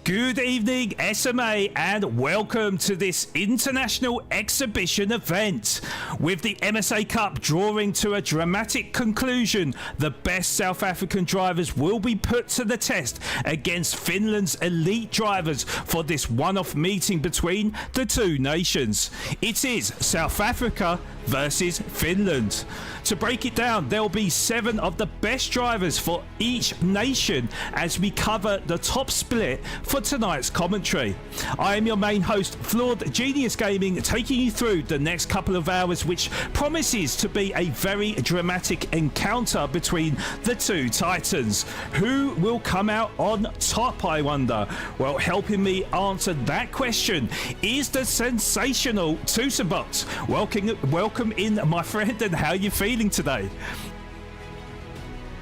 Good evening, SMA, and welcome to this international exhibition event. With the MSA Cup drawing to a dramatic conclusion, the best South African drivers will be put to the test against Finland's elite drivers for this one-off meeting between the two nations. It is South Africa versus Finland. To break it down, there'll be 7 of the best drivers for each nation as we cover the top split for tonight's commentary. I am your main host, Flawed Genius Gaming, taking you through the next couple of hours, which promises to be a very dramatic encounter between the two titans. Who will come out on top, I wonder? Well, helping me answer that question is the sensational Tusenbox. Welcome in, my friend, and how are you feeling today?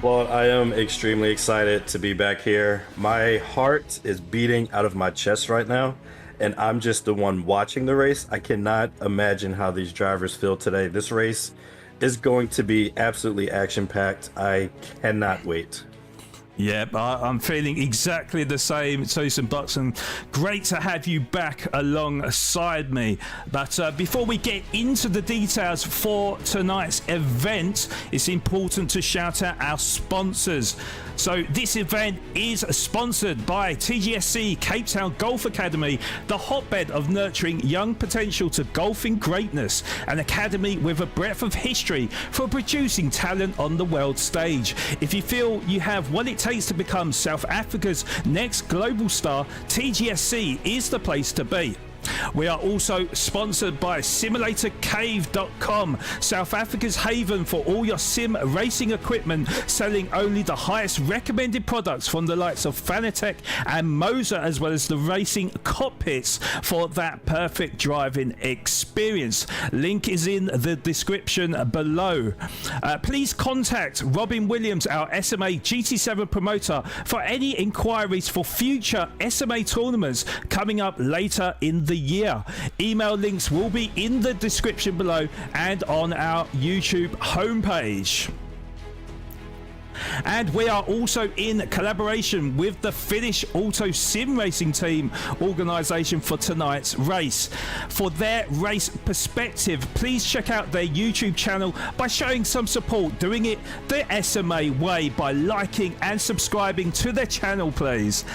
Well, I am extremely excited to be back here. My heart is beating out of my chest right now, and I'm just the one watching the race. I cannot imagine how these drivers feel today. This race is going to be absolutely action-packed. I cannot wait. Yeah, I'm feeling exactly the same, Tusenbox, and great to have you back alongside me. But before we get into the details for tonight's event, it's important to shout out our sponsors. So this event is sponsored by TGSC Cape Town Golf Academy, the hotbed of nurturing young potential to golfing greatness, an academy with a breadth of history for producing talent on the world stage. If you feel you have what it takes to become South Africa's next global star, TGSC is the place to be. We are also sponsored by SimulatorCave.com, South Africa's haven for all your sim racing equipment, selling only the highest recommended products from the likes of Fanatec and Moser, as well as the racing cockpits for that perfect driving experience. Link is in the description below. Please contact Robin Williams, our SMA GT7 promoter, for any inquiries for future SMA tournaments coming up later in the year. Email links will be in the description below and on our YouTube homepage. And we are also in collaboration with the Finnish Auto Sim Racing Team organisation for tonight's race. For their race perspective, please check out their YouTube channel by showing some support, doing it the SMA way by liking and subscribing to their channel, please.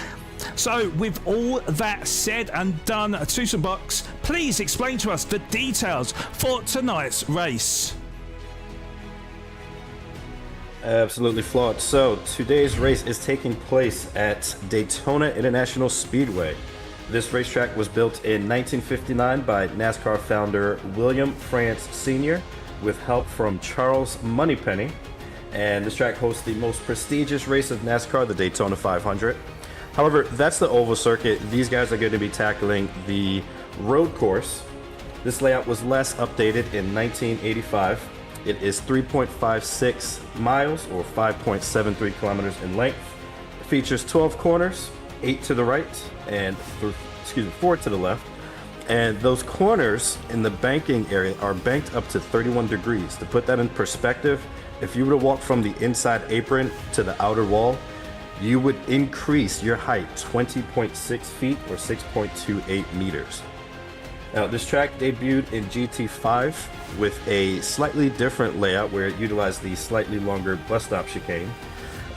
So with all that said and done, Tusenbox, please explain to us the details for tonight's race. Absolutely, Flawed. So today's race is taking place at Daytona International Speedway. This racetrack was built in 1959 by NASCAR founder William France Sr. with help from Charles Moneypenny. And this track hosts the most prestigious race of NASCAR, the Daytona 500. However, that's the oval circuit. These guys are going to be tackling the road course. This layout was last updated in 1985. It is 3.56 miles or 5.73 kilometers in length. It features 12 corners, 8 to the right and 4 to the left. And those corners in the banking area are banked up to 31 degrees. To put that in perspective, if you were to walk from the inside apron to the outer wall, you would increase your height 20.6 feet or 6.28 meters. Now, this track debuted in GT5 with a slightly different layout where it utilized the slightly longer bus stop chicane.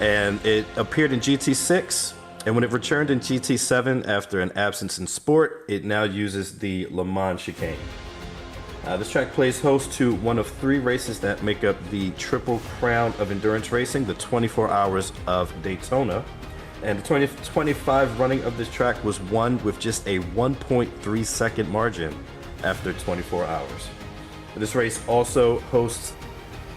And it appeared in GT6, and when it returned in GT7 after an absence in sport, it now uses the Le Mans chicane. This track plays host to one of 3 races that make up the Triple Crown of endurance racing, the 24 Hours of Daytona. And the 2025 running of this track was won with just a 1.3 second margin after 24 hours. This race also hosts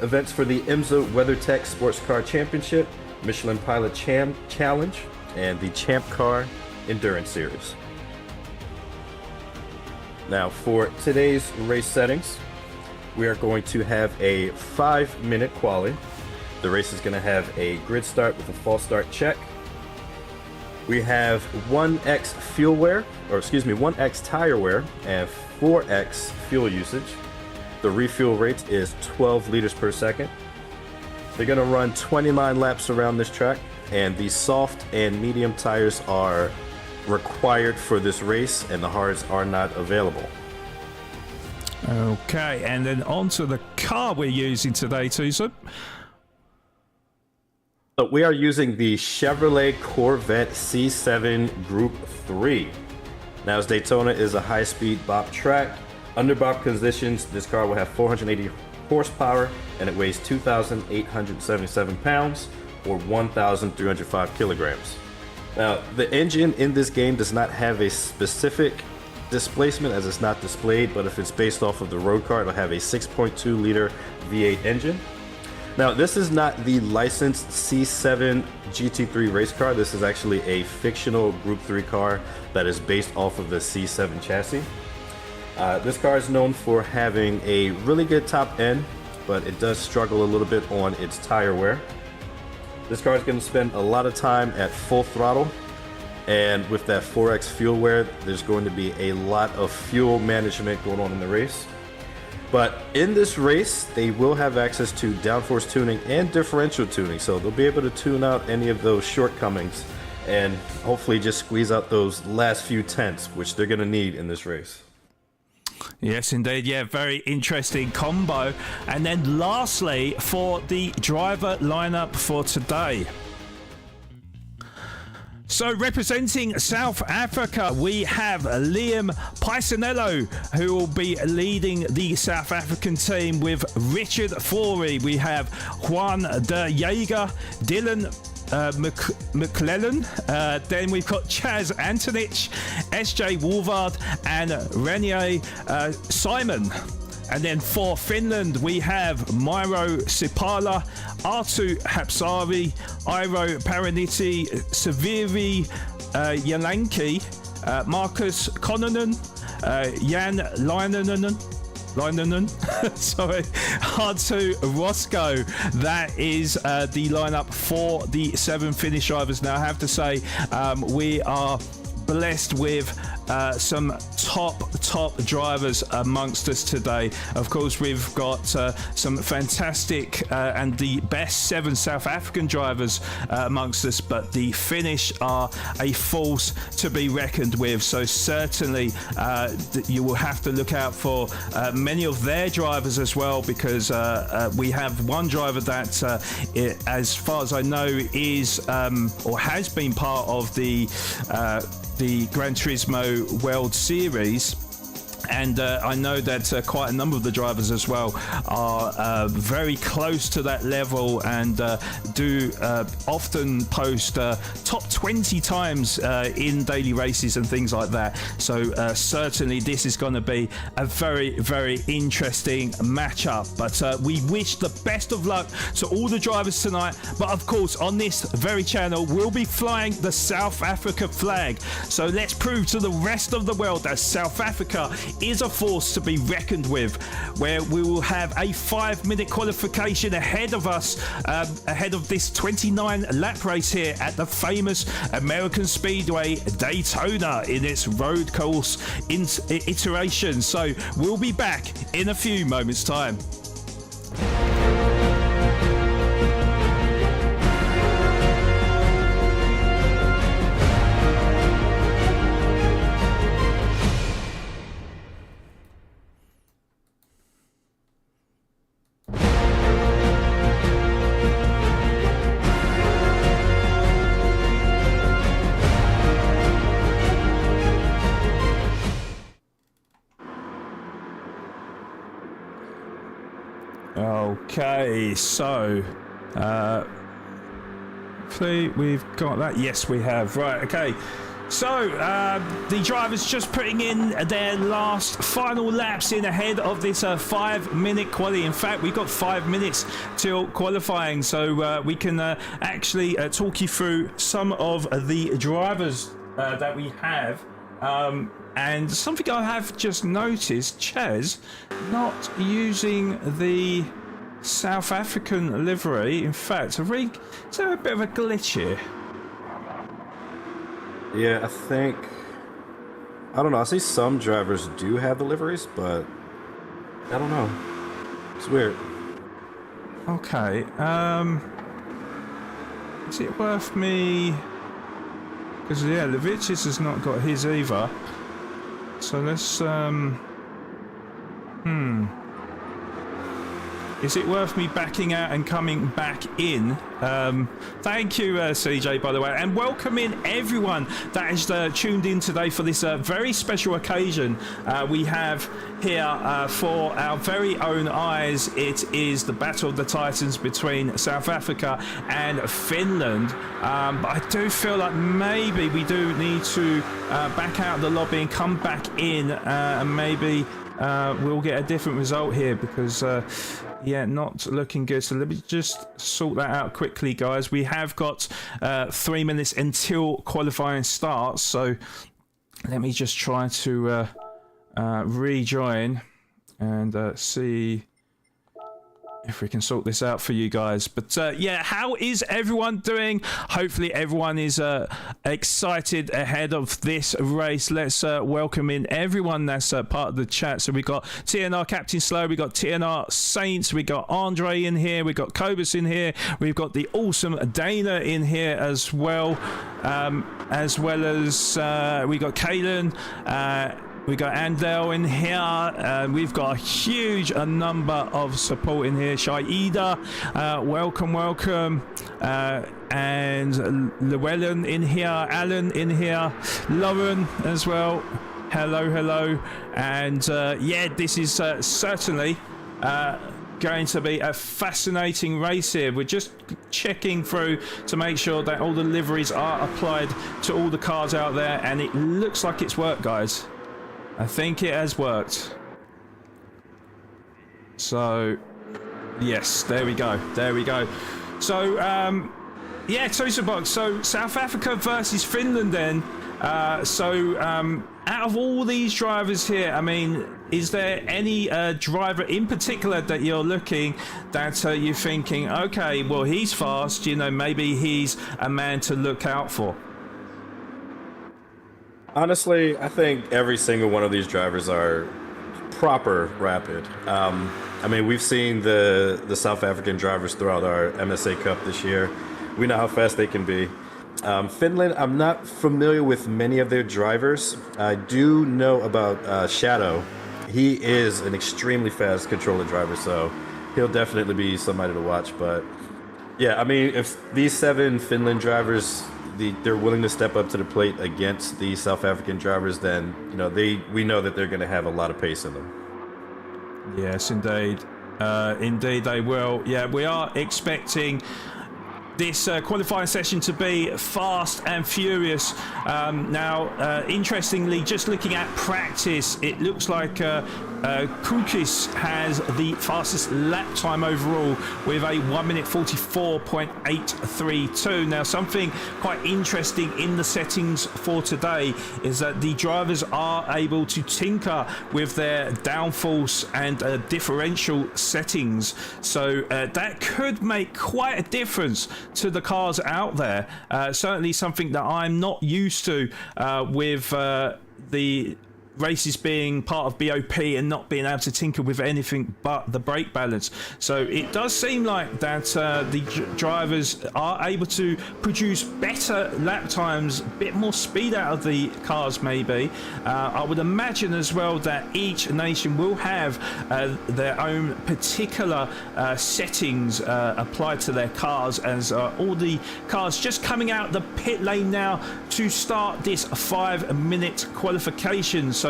events for the IMSA WeatherTech Sports Car Championship, Michelin Pilot Challenge, and the Champ Car Endurance Series. Now, for today's race settings, we are going to have a 5-minute quali. The race is going to have a grid start with a false start check. We have 1x 1x tire wear and 4x fuel usage. The refuel rate is 12 liters per second. They're going to run 29 laps around this track, and the soft and medium tires are required for this race, and the hards are not available. Okay, and then onto the car we're using today, Tusa. So we are using the Chevrolet Corvette C7 Group 3. Now, as Daytona is a high-speed bop track, under bop conditions, this car will have 480 horsepower, and it weighs 2,877 pounds, or 1,305 kilograms. Now, the engine in this game does not have a specific displacement as it's not displayed, but if it's based off of the road car, it'll have a 6.2 liter V8 engine. Now, this is not the licensed C7 GT3 race car. This is actually a fictional Group 3 car that is based off of the C7 chassis. This car is known for having a really good top end, but it does struggle a little bit on its tire wear. This car is going to spend a lot of time at full throttle, and with that 4x fuel wear, there's going to be a lot of fuel management going on in the race. But in this race, they will have access to downforce tuning and differential tuning, so they'll be able to tune out any of those shortcomings and hopefully just squeeze out those last few tenths, which they're going to need in this race. Yes, indeed. Yeah, very interesting combo. And then lastly, for the driver lineup for today. So representing South Africa, we have Liam Pisanello, who will be leading the South African team with Richard Flory. We have Juan de Jager, Dylan McClellan, then we've got Chaz Antonich, SJ Wolvard, and Renier Simon. And then for Finland, we have Mairo Sipala, Artu Hapsari, Iro Paraniti, Saviri Yalanki, Marcus Kononen, Jan Leinonen, sorry, Artu Roscoe. That is the lineup for the 7 Finnish drivers. Now, I have to say, we are blessed with some top drivers amongst us today. Of course, we've got some fantastic and the best 7 South African drivers amongst us, but the Finnish are a force to be reckoned with. So certainly you will have to look out for many of their drivers as well, because we have one driver that, as far as I know, is or has been part of the Gran Turismo World Series. And I know that quite a number of the drivers as well are very close to that level and do often post top 20 times in daily races and things like that. So certainly this is going to be a very interesting matchup. But we wish the best of luck to all the drivers tonight. But of course, on this very channel, we'll be flying the South Africa flag. So let's prove to the rest of the world that South Africa is a force to be reckoned with, where we will have a 5-minute qualification ahead of us, ahead of this 29 lap race here at the famous American Speedway Daytona in its road course iteration. So we'll be back in a few moments time. Okay, so hopefully we've got that. Yes, we have. Right, okay. So the drivers just putting in their last final laps in ahead of this 5-minute quali. In fact, we've got 5 minutes till qualifying, so we can actually talk you through some of the drivers that we have. And something I have just noticed, Chaz not using the South African livery. In fact, is there a bit of a glitch here? Yeah, I don't know. I see some drivers do have the liveries, but I don't know. It's weird. Okay. Is it worth me Because, yeah, Levicius has not got his either. So let's, Is it worth me backing out and coming back in? Thank you, CJ, by the way, and welcome in everyone that is tuned in today for this very special occasion we have here for our very own eyes. It is the Battle of the Titans between South Africa and Finland. But I do feel like maybe we do need to back out of the lobby and come back in, and maybe we'll get a different result here because yeah, not looking good. So let me just sort that out quickly, guys. We have got 3 minutes until qualifying starts, so let me just try to rejoin and see if we can sort this out for you guys. But yeah, how is everyone doing? Hopefully everyone is excited ahead of this race. Let's welcome in everyone that's part of the chat. So we got TNR Captain Slow, we got TNR Saints, we got Andre in here, we got Cobus in here, we've got the awesome Dana in here as well as we got Kalen, we got Andel in here. We've got a huge number of support in here. Shaida, welcome. And Llewellyn in here. Alan in here. Lauren as well. Hello. And yeah, this is certainly going to be a fascinating race here. We're just checking through to make sure that all the liveries are applied to all the cars out there, and it looks like it's worked, guys. I think it has worked. So, yes, there we go. So, yeah, Tosa Box. So, South Africa versus Finland then. Out of all these drivers here, I mean, is there any driver in particular that you're looking that you're thinking, okay, well, he's fast, you know, maybe he's a man to look out for? Honestly, I think every single one of these drivers are proper rapid. I mean, we've seen the South African drivers throughout our MSA Cup this year. We know how fast they can be. Finland, I'm not familiar with many of their drivers. I do know about Shadow. He is an extremely fast controller driver, so he'll definitely be somebody to watch. But yeah, I mean, if these 7 Finland drivers, they're willing to step up to the plate against the South African drivers, then you know we know that they're going to have a lot of pace in them. Yes, indeed, indeed they will. Yeah, we are expecting this qualifying session to be fast and furious. Now, interestingly, just looking at practice, it looks like Kukis has the fastest lap time overall with a 1 minute 44.832. Now, something quite interesting in the settings for today is that the drivers are able to tinker with their downforce and differential settings. So that could make quite a difference to the cars out there. Certainly something that I'm not used to with the races being part of BOP and not being able to tinker with anything but the brake balance. So it does seem like that the drivers are able to produce better lap times, a bit more speed out of the cars maybe. I would imagine as well that each nation will have their own particular settings applied to their cars, as all the cars just coming out the pit lane now to start this 5-minute qualification. So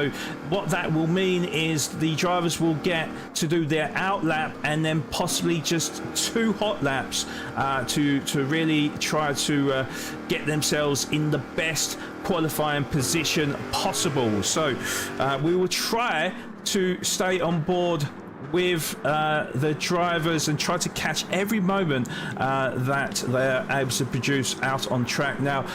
what that will mean is the drivers will get to do their out lap and then possibly just 2 hot laps to really try to get themselves in the best qualifying position possible. So we will try to stay on board with the drivers and try to catch every moment that they're able to produce out on track. Now,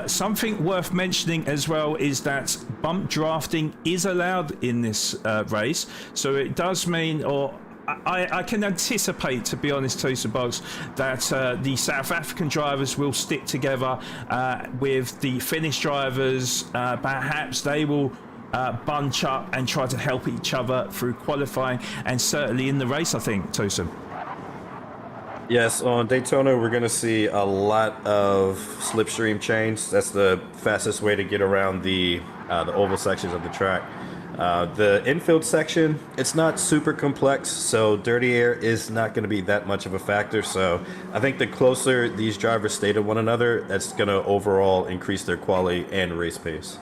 something worth mentioning as well is that bump drafting is allowed in this race. So it does mean, or I can anticipate, to be honest, Tosa Boggs, that the South African drivers will stick together with the Finnish drivers. Perhaps they will bunch up and try to help each other through qualifying and certainly in the race, I think, Tosa. Yes, on Daytona, we're going to see a lot of slipstream chains. That's the fastest way to get around the oval sections of the track. The infield section, it's not super complex, so dirty air is not going to be that much of a factor. So I think the closer these drivers stay to one another, that's going to overall increase their quality and race pace.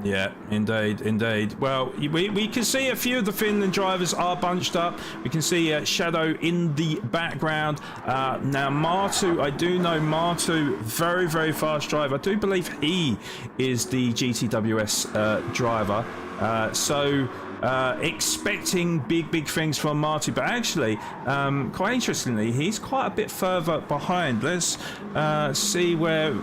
Yeah, indeed. Well, we can see a few of the Finland drivers are bunched up. We can see Shadow in the background. Now, Martu, I do know Martu, very, very fast driver. I do believe he is the GTWS driver. So expecting big things from Martu, but actually, quite interestingly, he's quite a bit further behind. Let's see where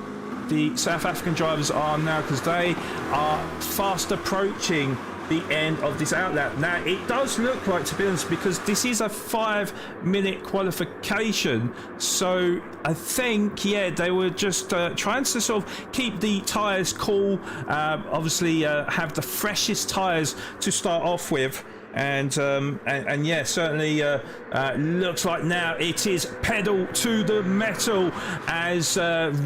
the South African drivers are now, because they are fast approaching the end of this outlap. Now, it does look like, to be honest, because this is a 5-minute qualification, so I think, yeah, they were just trying to sort of keep the tyres cool, obviously have the freshest tyres to start off with. And yeah, certainly looks like now it is pedal to the metal as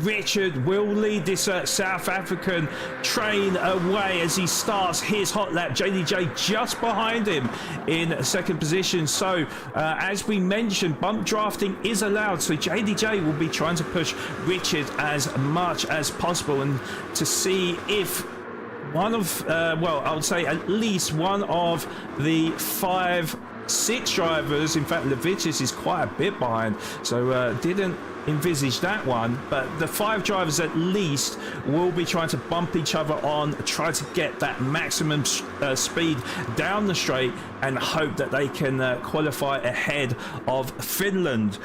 Richard will lead this South African train away as he starts his hot lap. JDJ just behind him in second position. So as we mentioned, bump drafting is allowed, so JDJ will be trying to push Richard as much as possible and to see if one of, well, I would say at least one of the 5-6 drivers, in fact, Levitius is quite a bit behind, so didn't envisage that one, but the 5 drivers at least will be trying to bump each other on, try to get that maximum speed down the straight and hope that they can qualify ahead of Finland.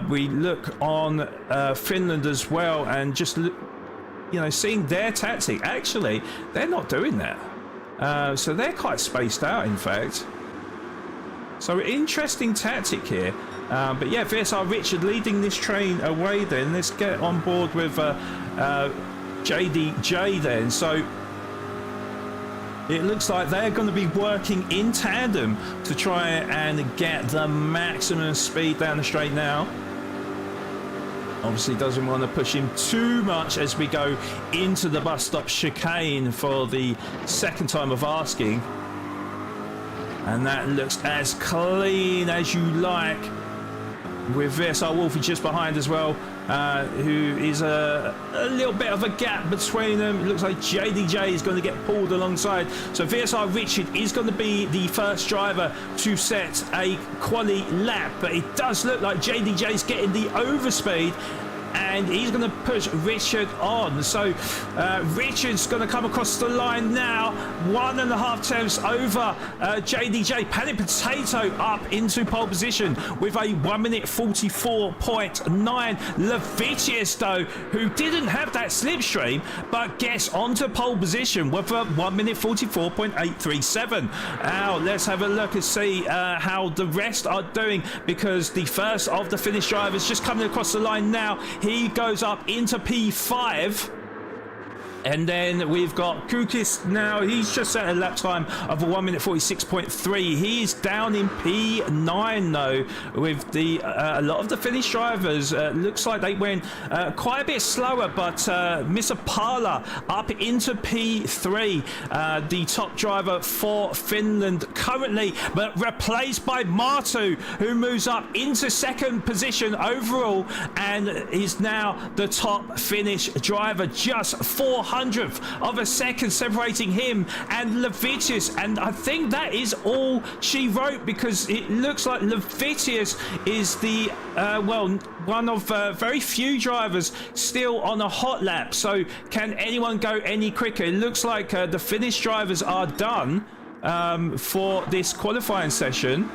We look on Finland as well and just look, you know, seeing their tactic. Actually, they're not doing that. So they're quite spaced out, in fact. So interesting tactic here. But yeah, VSR Richard leading this train away then. Let's get on board with JDJ then. So it looks like they're going to be working in tandem to try and get the maximum speed down the straight now. Obviously doesn't want to push him too much as we go into the bus stop chicane for the second time of asking. And that looks as clean as you like, with VSR Wolfie just behind as well, who is a little bit of a gap between them. It looks like JDJ is going to get pulled alongside. So VSR Richard is going to be the first driver to set a quali lap, but it does look like JDJ is getting the overspeed and he's going to push Richard on. So Richard's going to come across the line now, 1.5 tenths over JDJ. Panic Potato up into pole position with a 1 minute 44.9. Levitius, though, who didn't have that slipstream, but gets onto pole position with a 1 minute 44.837. Now let's have a look and see how the rest are doing, because the first of the Finnish drivers just coming across the line now. He goes up into P5. And then we've got Kukis now. He's just set a lap time of a 1 minute 46.3. He's down in P9 though, with the a lot of the Finnish drivers. Looks like they went quite a bit slower, but Mr. Parla up into P3. The top driver for Finland currently, but replaced by Martu, who moves up into second position overall and is now the top Finnish driver, just 400th of a second separating him and Levitius. And I think that is all she wrote, because it looks like Levitius is the well, one of very few drivers still on a hot lap. So can anyone go any quicker? It looks like the Finnish drivers are done for this qualifying session.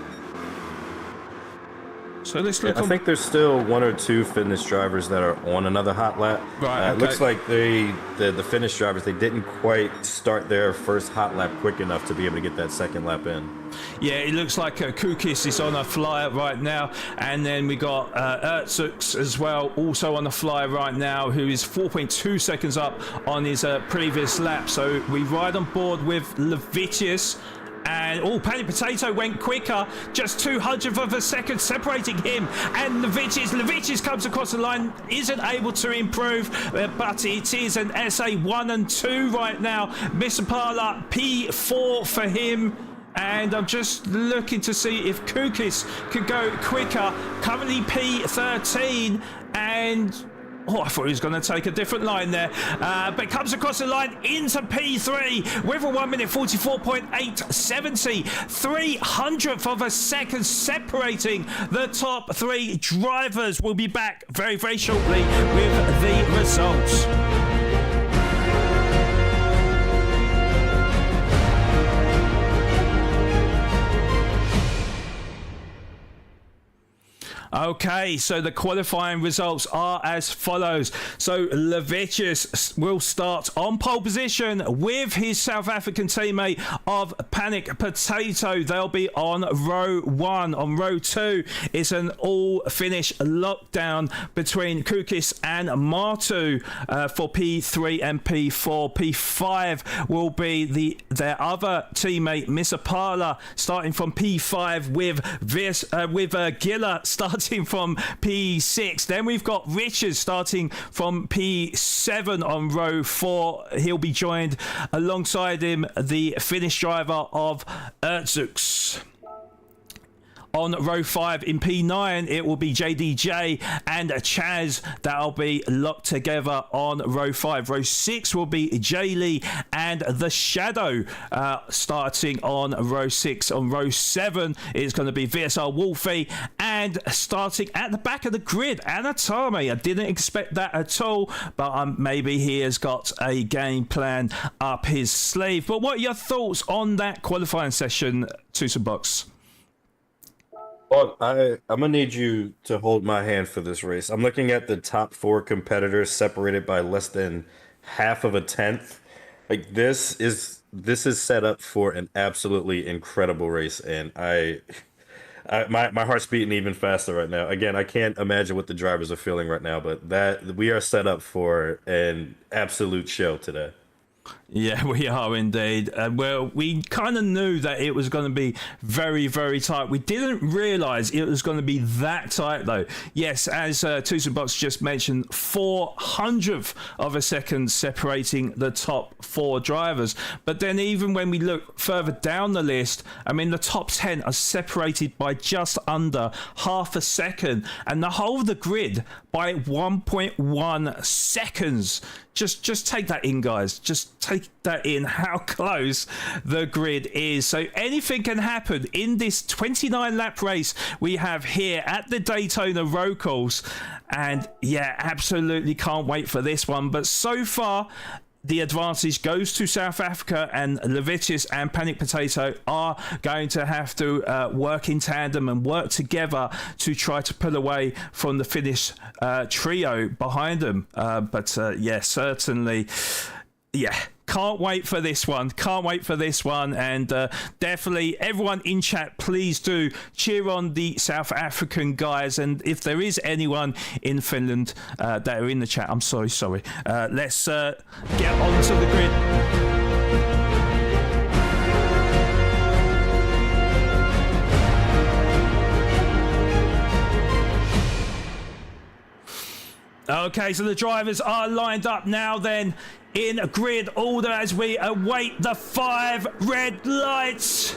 So let's look. I think there's still 1 or 2 Finnish drivers that are on another hot lap. Right. It looks like the Finnish drivers, they didn't quite start their first hot lap quick enough to be able to get that second lap in. Yeah, it looks like Kukis is on a flyer right now, and then we got Ertzuks as well, also on a flyer right now, who is 4.2 seconds up on his previous lap. So we ride on board with Levitius And Panic Potato went quicker, just 200th of a second separating him and Levicius comes across the line, isn't able to improve, but it is an SA 1 and 2 right now. Misapala P4 for him. And I'm just looking to see if Kukis could go quicker. Currently P13, and I thought he was going to take a different line there, but comes across the line into P3 with a 1 minute 44.870, 300th of a second separating the top three drivers. We'll be back very, very shortly with the results. Okay, so the qualifying results are as follows. So Levicius will start on pole position with his South African teammate of Panic Potato. They'll be on row 1. On row 2, it's an all-finish lockdown between Kukis and Martu for P3 and P4. P5 will be their other teammate, Misapala, starting from P5 with Gilla starting from P6. Then we've got Richards starting from P7 on row 4. He'll be joined alongside him, the Finnish driver of Ertzuks. On row 5 in P9, it will be JDJ and Chaz that'll be locked together on row 5. Row 6 will be Jaylee and The Shadow starting on row 6. On row 7, it's going to be VSR Wolfie, and starting at the back of the grid, Anatame. I didn't expect that at all, but maybe he has got a game plan up his sleeve. But what are your thoughts on that qualifying session, Tucson Box? Well, I'm going to need you to hold my hand for this race. I'm looking at the top 4 competitors separated by less than half of a tenth. Like, this is set up for an absolutely incredible race, and my heart's beating even faster right now. Again, I can't imagine what the drivers are feeling right now, but that we are set up for an absolute show today. Yeah, we are indeed. Well, we kind of knew that it was going to be very, very tight. We didn't realise it was going to be that tight, though. Yes, as Tucson Box just mentioned, 400th of a second separating the top 4 drivers. But then even when we look further down the list, I mean, the top 10 are separated by just under half a second, and the whole of the grid by 1.1 seconds. Just take that in, guys. Just take that in, how close the grid is. So anything can happen in this 29-lap race we have here at the Daytona road course. And yeah, absolutely can't wait for this one. But so far, the advantage goes to South Africa, and Levicius and Panic Potato are going to have to work in tandem and work together to try to pull away from the Finnish trio behind them. Yeah, certainly, yeah. Can't wait for this one. Can't wait for this one. And definitely, everyone in chat, please do cheer on the South African guys. And if there is anyone in Finland that are in the chat, I'm sorry. Let's get onto the grid. Okay, so the drivers are lined up now then in grid order as we await the 5 red lights.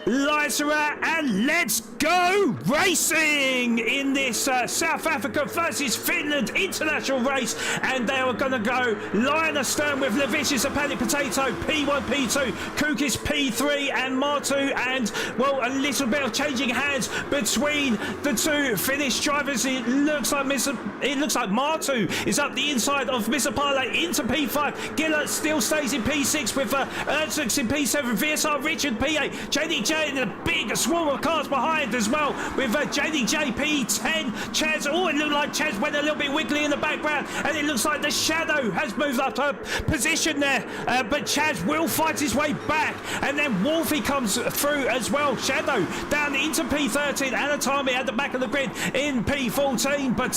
Lights are out and let's go racing in this South Africa versus Finland international race, and they are going to go line astern with Levicius and Panic Potato P1, P2, Kukis P3 and Martu, and well, a little bit of changing hands between the 2 Finnish drivers. It looks like Martu is up the inside of Misapala into P5. Gillett still stays in P6 with Ertzuks in P7, VSR Richard P8, JD JDJ and a big swarm of cars behind as well with JDJ P10. Chaz, oh, it looked like Chaz went a little bit wiggly in the background, and it looks like the shadow has moved up her position there, but Chaz will fight his way back, and then Wolfie comes through as well. Shadow down into P13, Anatomy at the back of the grid in P14, but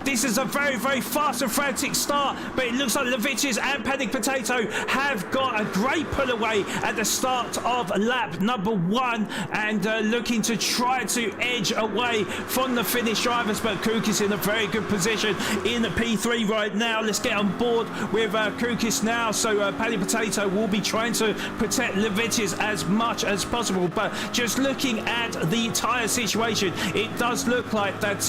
this is a very, very fast and frantic start, but it looks like Levicius and Panic Potato have got a great pull away at the start of lap number 1, and looking to try to edge away from the Finnish drivers, but Kukis in a very good position in the P3 right now. Let's get on board with Kukis now, so Panic Potato will be trying to protect Levicius as much as possible, but just looking at the tyre situation, it does look like that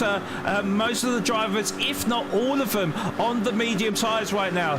most of the drivers, if not all of them, on the medium tyres right now.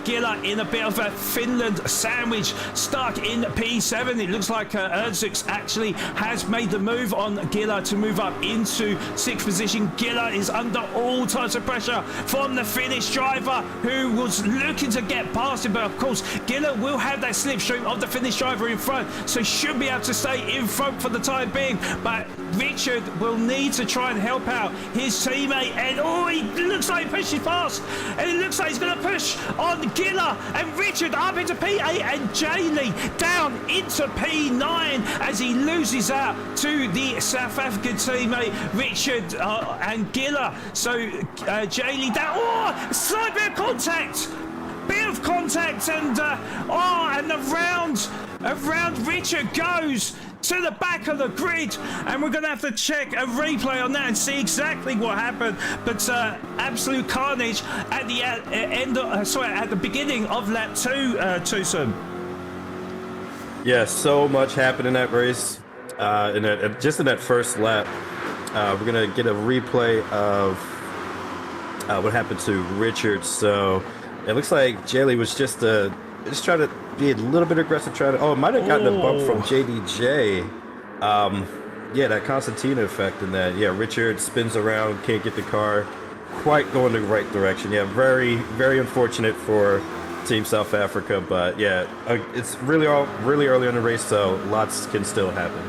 Gilla in a bit of a Finland sandwich, stuck in P7. It looks like Erdzux actually has made the move on Gilla to move up into 6th position. Gilla is under all types of pressure from the Finnish driver who was looking to get past him, but of course Gilla will have that slipstream of the Finnish driver in front, so should be able to stay in front for the time being, but Richard will need to try and help out his teammate, and oh, he looks like he pushes past, and it looks like he's going to push on Gilla, and Richard up into P8, and Jaylee down into P9 as he loses out to the South African teammate Richard and Gilla. So Jaylee down, oh, slight bit of contact, and around Richard goes to the back of the grid, and we're going to have to check a replay on that and see exactly what happened. But absolute carnage at the at the beginning of lap 2, Tucson. Yeah, so much happened in that race. In that first lap, we're gonna get a replay of what happened to Richard. So it looks like Jaylee was just trying to be a little bit aggressive, might have gotten a bump from JDJ. Yeah, that Constantina effect in that. Yeah, Richard spins around, can't get the car quite going the right direction. Yeah, very, very unfortunate for Team South Africa, but yeah, it's really early in the race, so lots can still happen.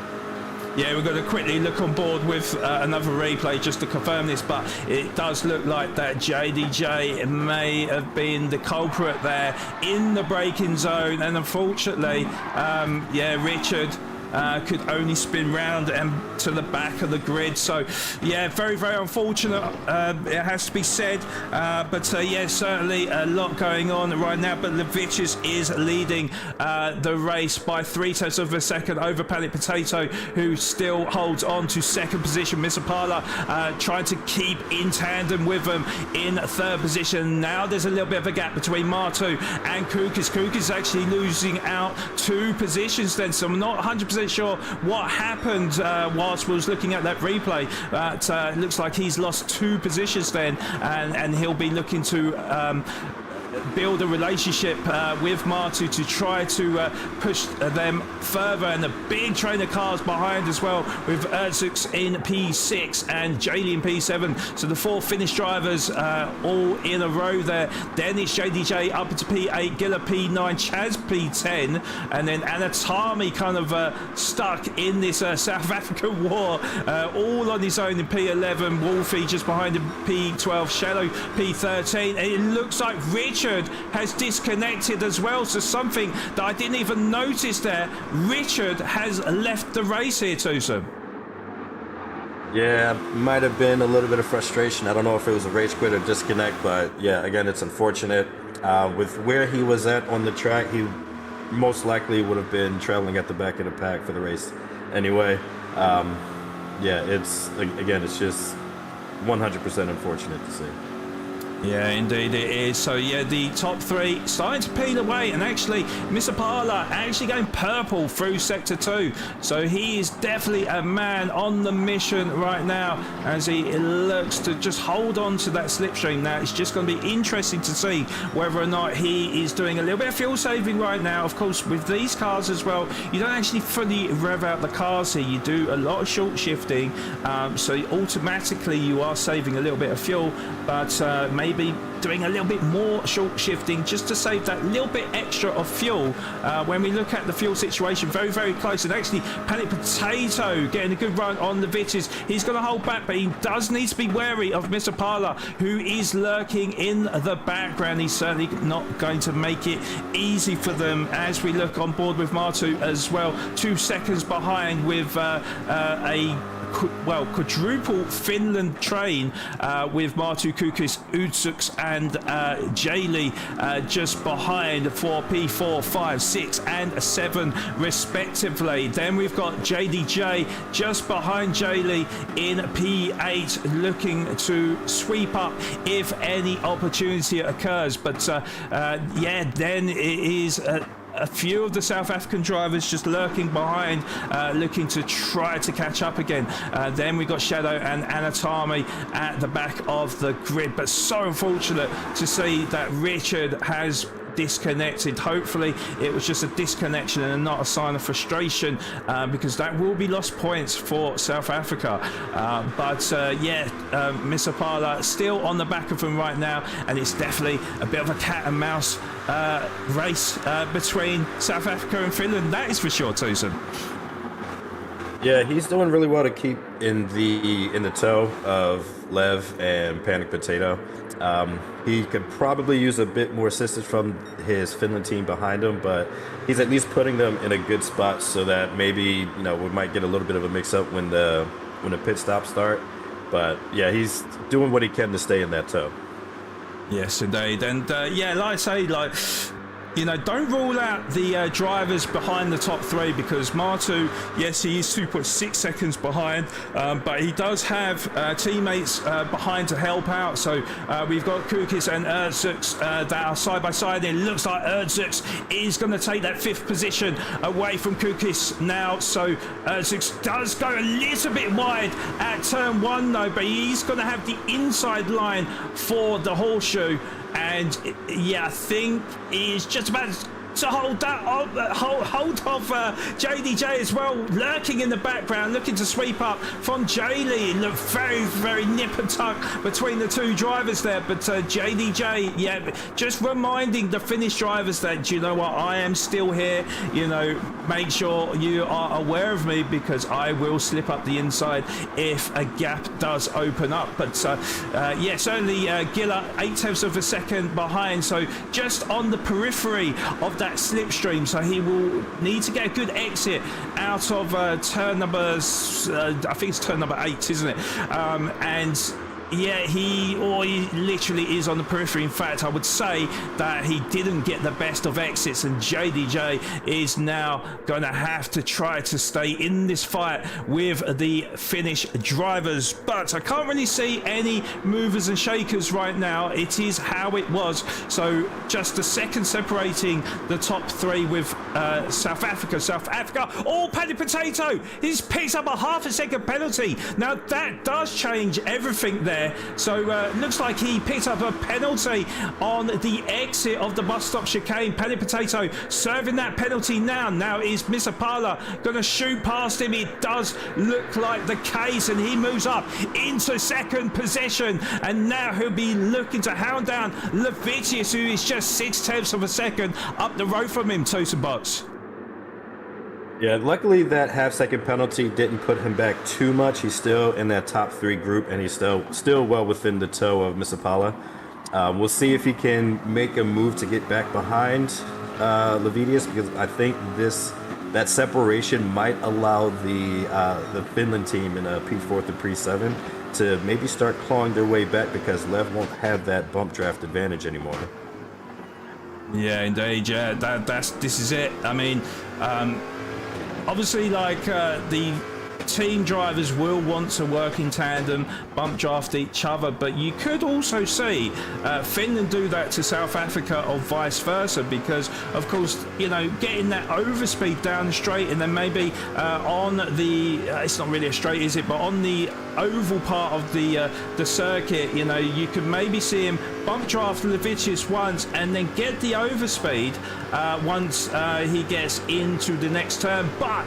Yeah, we're going to quickly look on board with another replay just to confirm this, but it does look like that JDJ may have been the culprit there in the braking zone, and unfortunately, yeah, Richard could only spin round and to the back of the grid. So yeah, very, very unfortunate, it has to be said, but yeah, certainly a lot going on right now. But Levicius is leading the race by 3/10 of a second over Panic Potato, who still holds on to 2nd position. Misapala trying to keep in tandem with them in 3rd position. Now there's a little bit of a gap between Martu and Kukis. Kukis actually losing out 2 positions then, so I'm not 100% sure what happened whilst we was looking at that replay, but it looks like he's lost 2 positions then, and he'll be looking to build a relationship with Martu to try to push them further, and a big train of cars behind as well, with Erdzux in P6 and Jaylee in P7. So the 4 Finnish drivers all in a row there. Then it's JDJ up into P8, Gilla P9, Chaz P10, and then Anatami kind of stuck in this South African war, all on his own in P11. Wolfie just behind him, P12, Shadow P13, and it looks like Richard has disconnected as well, so something that I didn't even notice there. Richard has left the race here, Tucson. Yeah, might have been a little bit of frustration. I don't know if it was a rage quit or disconnect, but yeah, again, it's unfortunate. With where he was at on the track, he most likely would have been traveling at the back of the pack for the race anyway. Yeah, it's just 100% unfortunate to see. Yeah, indeed it is. So yeah, the top 3 starting to peel away, and actually Misapala actually going purple through sector 2. So he is definitely a man on the mission right now, as he looks to just hold on to that slipstream. Now it's just going to be interesting to see whether or not he is doing a little bit of fuel saving right now. Of course, with these cars as well, you don't actually fully rev out the cars here. You do a lot of short shifting, so automatically you are saving a little bit of fuel, but maybe maybe doing a little bit more short shifting just to save that little bit extra of fuel. When we look at the fuel situation, very, very close. And actually, Panic Potato getting a good run on the Vitis. He's going to hold back, but he does need to be wary of Mr. Parla, who is lurking in the background. He's certainly not going to make it easy for them as we look on board with Martu as well. 2 seconds behind with quadruple Finland train with Martu, Kukis, Udsuks and Jaylee just behind for P4, 5, 6 and 7 respectively. Then we've got JDJ just behind Jaylee in P8, looking to sweep up if any opportunity occurs. But yeah, then it is a few of the South African drivers just lurking behind, looking to try to catch up again. Then we got Shadow and Anatami at the back of the grid, but so unfortunate to see that Richard has disconnected. Hopefully it was just a disconnection and not a sign of frustration, because that will be lost points for South Africa. Yeah, Mr. Parla still on the back of them right now, and it's definitely a bit of a cat and mouse race between South Africa and Finland, that is for sure, Tucson. Yeah, he's doing really well to keep in the toe of Lev and Panic Potato. He could probably use a bit more assistance from his Finland team behind him, but he's at least putting them in a good spot so that maybe, you know, we might get a little bit of a mix-up when the pit stops start. But yeah, he's doing what he can to stay in that toe. Yes, indeed. And yeah, like I say, like, you know, don't rule out the drivers behind the top 3, because Martu, yes, he is 2.6 seconds behind, but he does have teammates behind to help out. So we've got Kukis and Erzuks that are side by side. It looks like Erzuks is going to take that 5th position away from Kukis now. So Erzuks does go a little bit wide at turn 1 though, but he's going to have the inside line for the horseshoe. And yeah, I think he's just about to hold that hold of JDJ as well, lurking in the background, looking to sweep up from Jaylee. It looked very, very nip and tuck between the 2 drivers there, but JDJ, yeah, just reminding the Finnish drivers that, you know what, I am still here. You know, make sure you are aware of me, because I will slip up the inside if a gap does open up. But yeah, certainly Gilla 0.8 of a second behind, so just on the periphery of that slipstream, so he will need to get a good exit out of turn number I think it's turn number 8, isn't it? And yeah, he literally is on the periphery. In fact, I would say that he didn't get the best of exits, and JDJ is now going to have to try to stay in this fight with the Finnish drivers. But I can't really see any movers and shakers right now. It is how it was. So just a second separating the top 3 with South Africa. Oh, Paddy Potato! He's picked up a 0.5 second penalty. Now that does change everything there. So looks like he picked up a penalty on the exit of the bus stop chicane. Paddy Potato serving that penalty now. Now is Mr. Parla going to shoot past him? It does look like the case, and he moves up into second position, and now he'll be looking to hound down Levitius, who is just 0.6 of a second up the road from him, Tosa Box. Yeah, luckily that 0.5 second penalty didn't put him back too much. He's still in that top 3 group, and he's still well within the toe of Misapala. We'll see if he can make a move to get back behind Levitius, because I think that separation might allow the Finland team in P4 to P7 to maybe start clawing their way back, because Lev won't have that bump draft advantage anymore. Yeah, indeed. Yeah, this is it. I mean, obviously, like the team drivers will want to work in tandem, bump draft each other, but you could also see Finland do that to South Africa or vice versa, because of course, you know, getting that overspeed down the straight, and then maybe on the it's not really a straight, is it, but on the oval part of the circuit, you know, you could maybe see him bump draft Levitius once and then get the overspeed once he gets into the next turn. But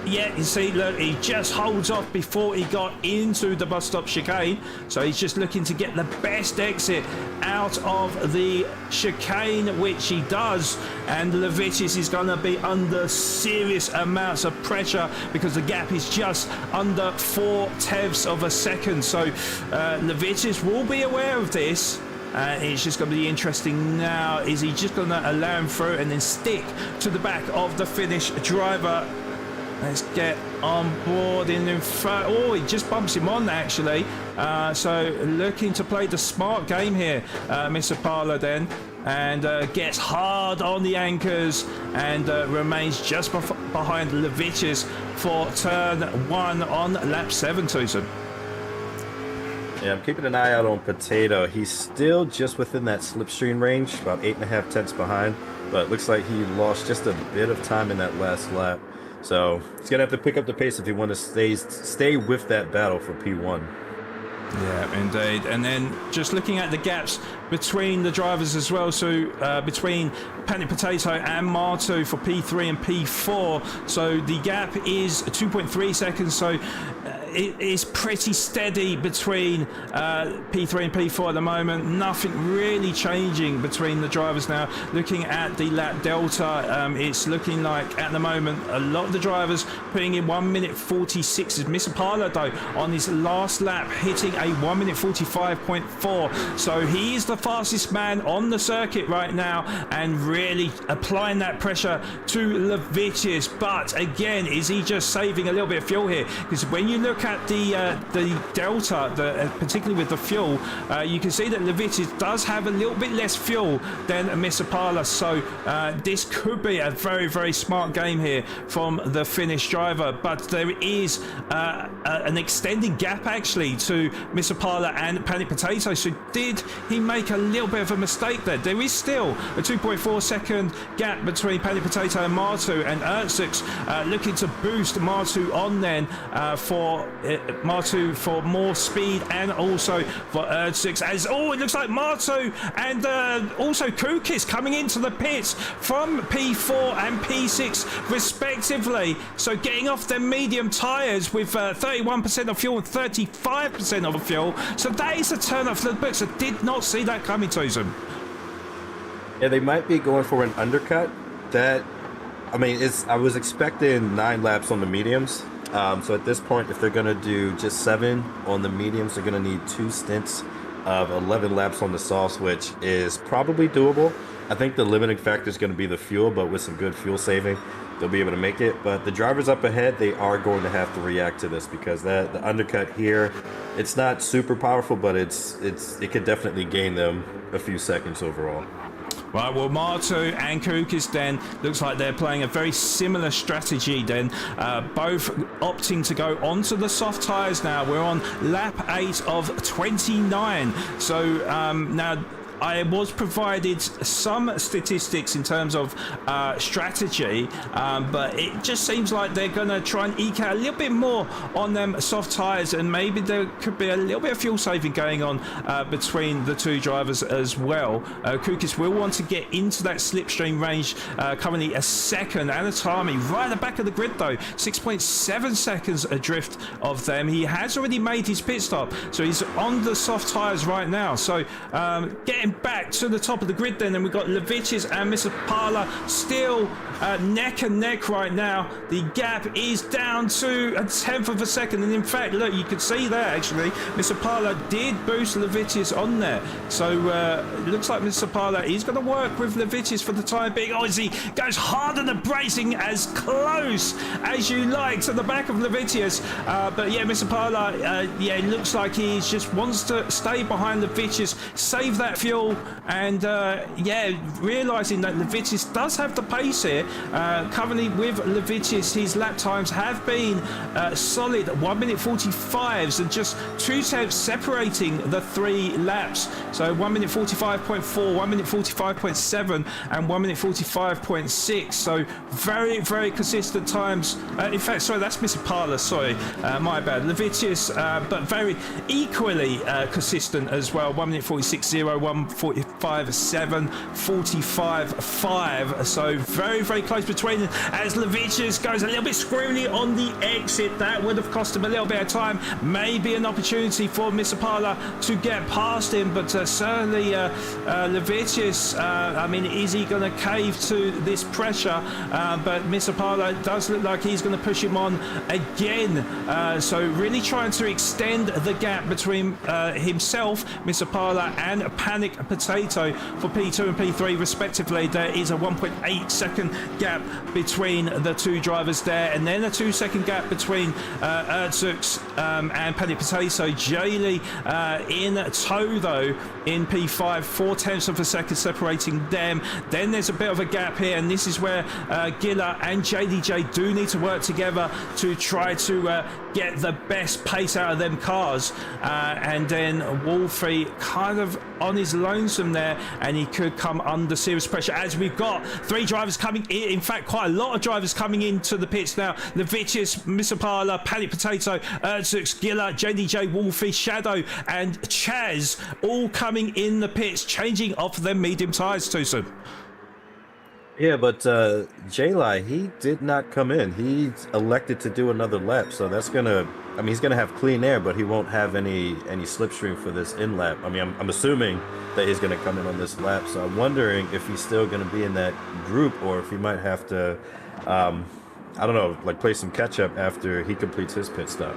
yeah, you see, look, he just holds off before he got into the bus stop chicane. So he's just looking to get the best exit out of the chicane, which he does. And Levitis is going to be under serious amounts of pressure because the gap is just under 0.4 of a second. So Levitis will be aware of this. It's just going to be interesting now. Is he just going to allow him through and then stick to the back of the Finnish driver? Let's get on board in front. Oh, he just bumps him on, actually. So looking to play the smart game here, Mr. Parla then. And gets hard on the anchors and remains just behind Levitis for turn 1 on lap 7, Tucson. Yeah, I'm keeping an eye out on Potato. He's still just within that slipstream range, about 8.5 tenths behind, but it looks like he lost just a bit of time in that last lap. So he's going to have to pick up the pace if he wants to stay with that battle for P1. Yeah, indeed. And then just looking at the gaps between the drivers as well, so between Panic Potato and Martu for P3 and P4, so the gap is 2.3 seconds, so it is pretty steady between P3 and P4 at the moment. Nothing really changing between the drivers now. Looking at the lap delta, it's looking like at the moment a lot of the drivers putting in 1 minute 46. Mr. Parla though on his last lap hitting a 1 minute 45.4, so he is the fastest man on the circuit right now and really applying that pressure to Levitis. But again, is he just saving a little bit of fuel here? Because when you look at the delta, particularly with the fuel, you can see that Levitis does have a little bit less fuel than Mr. Parla, so this could be a very, very smart game here from the Finnish driver. But there is an extending gap actually to Mr. Parla and Panic Potato, so did he make a little bit of a mistake there? There is still a 2.4 second gap between Panic Potato and Martu, and Ertzix looking to boost Martu on then for Martu for more speed, and also for Ertzix as it looks like Martu and also Kukis coming into the pits from P4 and P6 respectively, so getting off their medium tyres with 31% of fuel and 35% of fuel. So that is a turn up for the books. I did not see that coming to them. Yeah, they might be going for an undercut. I was expecting 9 laps on the mediums. So at this point, if they're going to do just 7 on the mediums, they're going to need 2 stints of 11 laps on the softs, which is probably doable. I think the limiting factor is going to be the fuel, but with some good fuel saving, they'll be able to make it. But the drivers up ahead, they are going to have to react to this because the undercut here, it's not super powerful, but it could definitely gain them a few seconds overall. Right, well, Martu and Kukis then looks like they're playing a very similar strategy then, both opting to go onto the soft tyres now. We're on lap 8 of 29. So now I was provided some statistics in terms of strategy, but it just seems like they're going to try and eke out a little bit more on them soft tyres, and maybe there could be a little bit of fuel saving going on between the two drivers as well. Kukis will want to get into that slipstream range, currently a second, and Atami right at the back of the grid though, 6.7 seconds adrift of them. He has already made his pit stop, so he's on the soft tyres right now. So getting back to the top of the grid then, and we've got Levitis and Mr. Parla still neck and neck right now. The gap is down to 1/10 of a second, and in fact, look, you could see there actually Mr. Parla did boost Levitis on there, so it looks like Mr. Parla is going to work with Levitis for the time being. As he goes hard on the bracing, as close as you like to the back of Levitis, but yeah, Mr. Parla it looks like he just wants to stay behind Levitis, save that fuel, and realizing that Levitis does have the pace here. Currently with Levitis, his lap times have been solid 1 minute 45s, and just 2 tenths separating the 3 laps. So 1 minute 45.4, 1 minute 45.7, and 1 minute 45.6. So very, very consistent times. In fact, sorry, that's Mr. Parla, sorry, my bad. Levitis, but very equally consistent as well. 1 minute 46.0, 1 1:45.7, 45.5. So very, very close between them as Levicius goes a little bit screwy on the exit. That would have cost him a little bit of time. Maybe an opportunity for Misapala to get past him, but certainly Levicius, I mean, is he going to cave to this pressure? But Misapala does look like he's going to push him on again. So really trying to extend the gap between himself, Misapala, and Panic Potato for P2 and P3 respectively. There is a 1.8 second gap between the two drivers there, and then a 2-second gap between Erzux and Panic Potato. Jaylee in tow though in P5, 0.4 of a second separating them. Then there's a bit of a gap here, and this is where Gilla and JDJ do need to work together to try to get the best pace out of them cars. And then Wolfie kind of on his lonesome there, and he could come under serious pressure as we've got 3 drivers coming in fact quite a lot of drivers coming into the pits now. Levicius, Misapala, Panic Potato, Erzux, Gilla, JDJ, Wolfie, Shadow and Chaz all coming in the pits, changing off their medium tyres too soon. Yeah, but J-Li, he did not come in. He elected to do another lap, so that's gonna, I mean, he's gonna have clean air, but he won't have any slipstream for this in lap. I mean, I'm assuming that he's gonna come in on this lap, so I'm wondering if he's still gonna be in that group, or if he might have to, I don't know, like play some catch up after he completes his pit stop.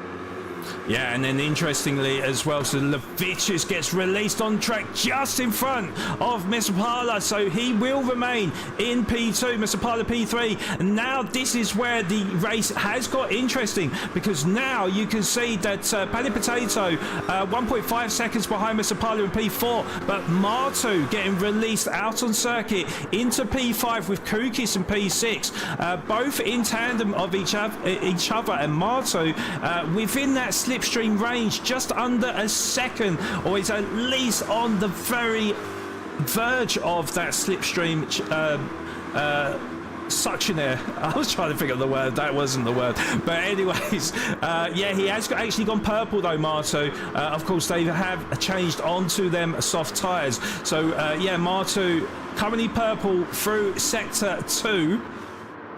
Yeah, and then interestingly as well, so Levicius gets released on track just in front of Misapala, so he will remain in P2, Misapala P3. And now this is where the race has got interesting, because now you can see that Panic Potato 1.5 seconds behind Misapala in P4, but Martu getting released out on circuit into P5 with Kukis in P6, both in tandem of each other, and Martu within that slipstream range, just under a second, or is at least on the very verge of that slipstream suctionaire. I was trying to figure out the word, that wasn't the word, but anyways, yeah, he has actually gone purple though, Martu. Of course they have changed onto them soft tyres, so yeah, Martu currently purple through sector 2.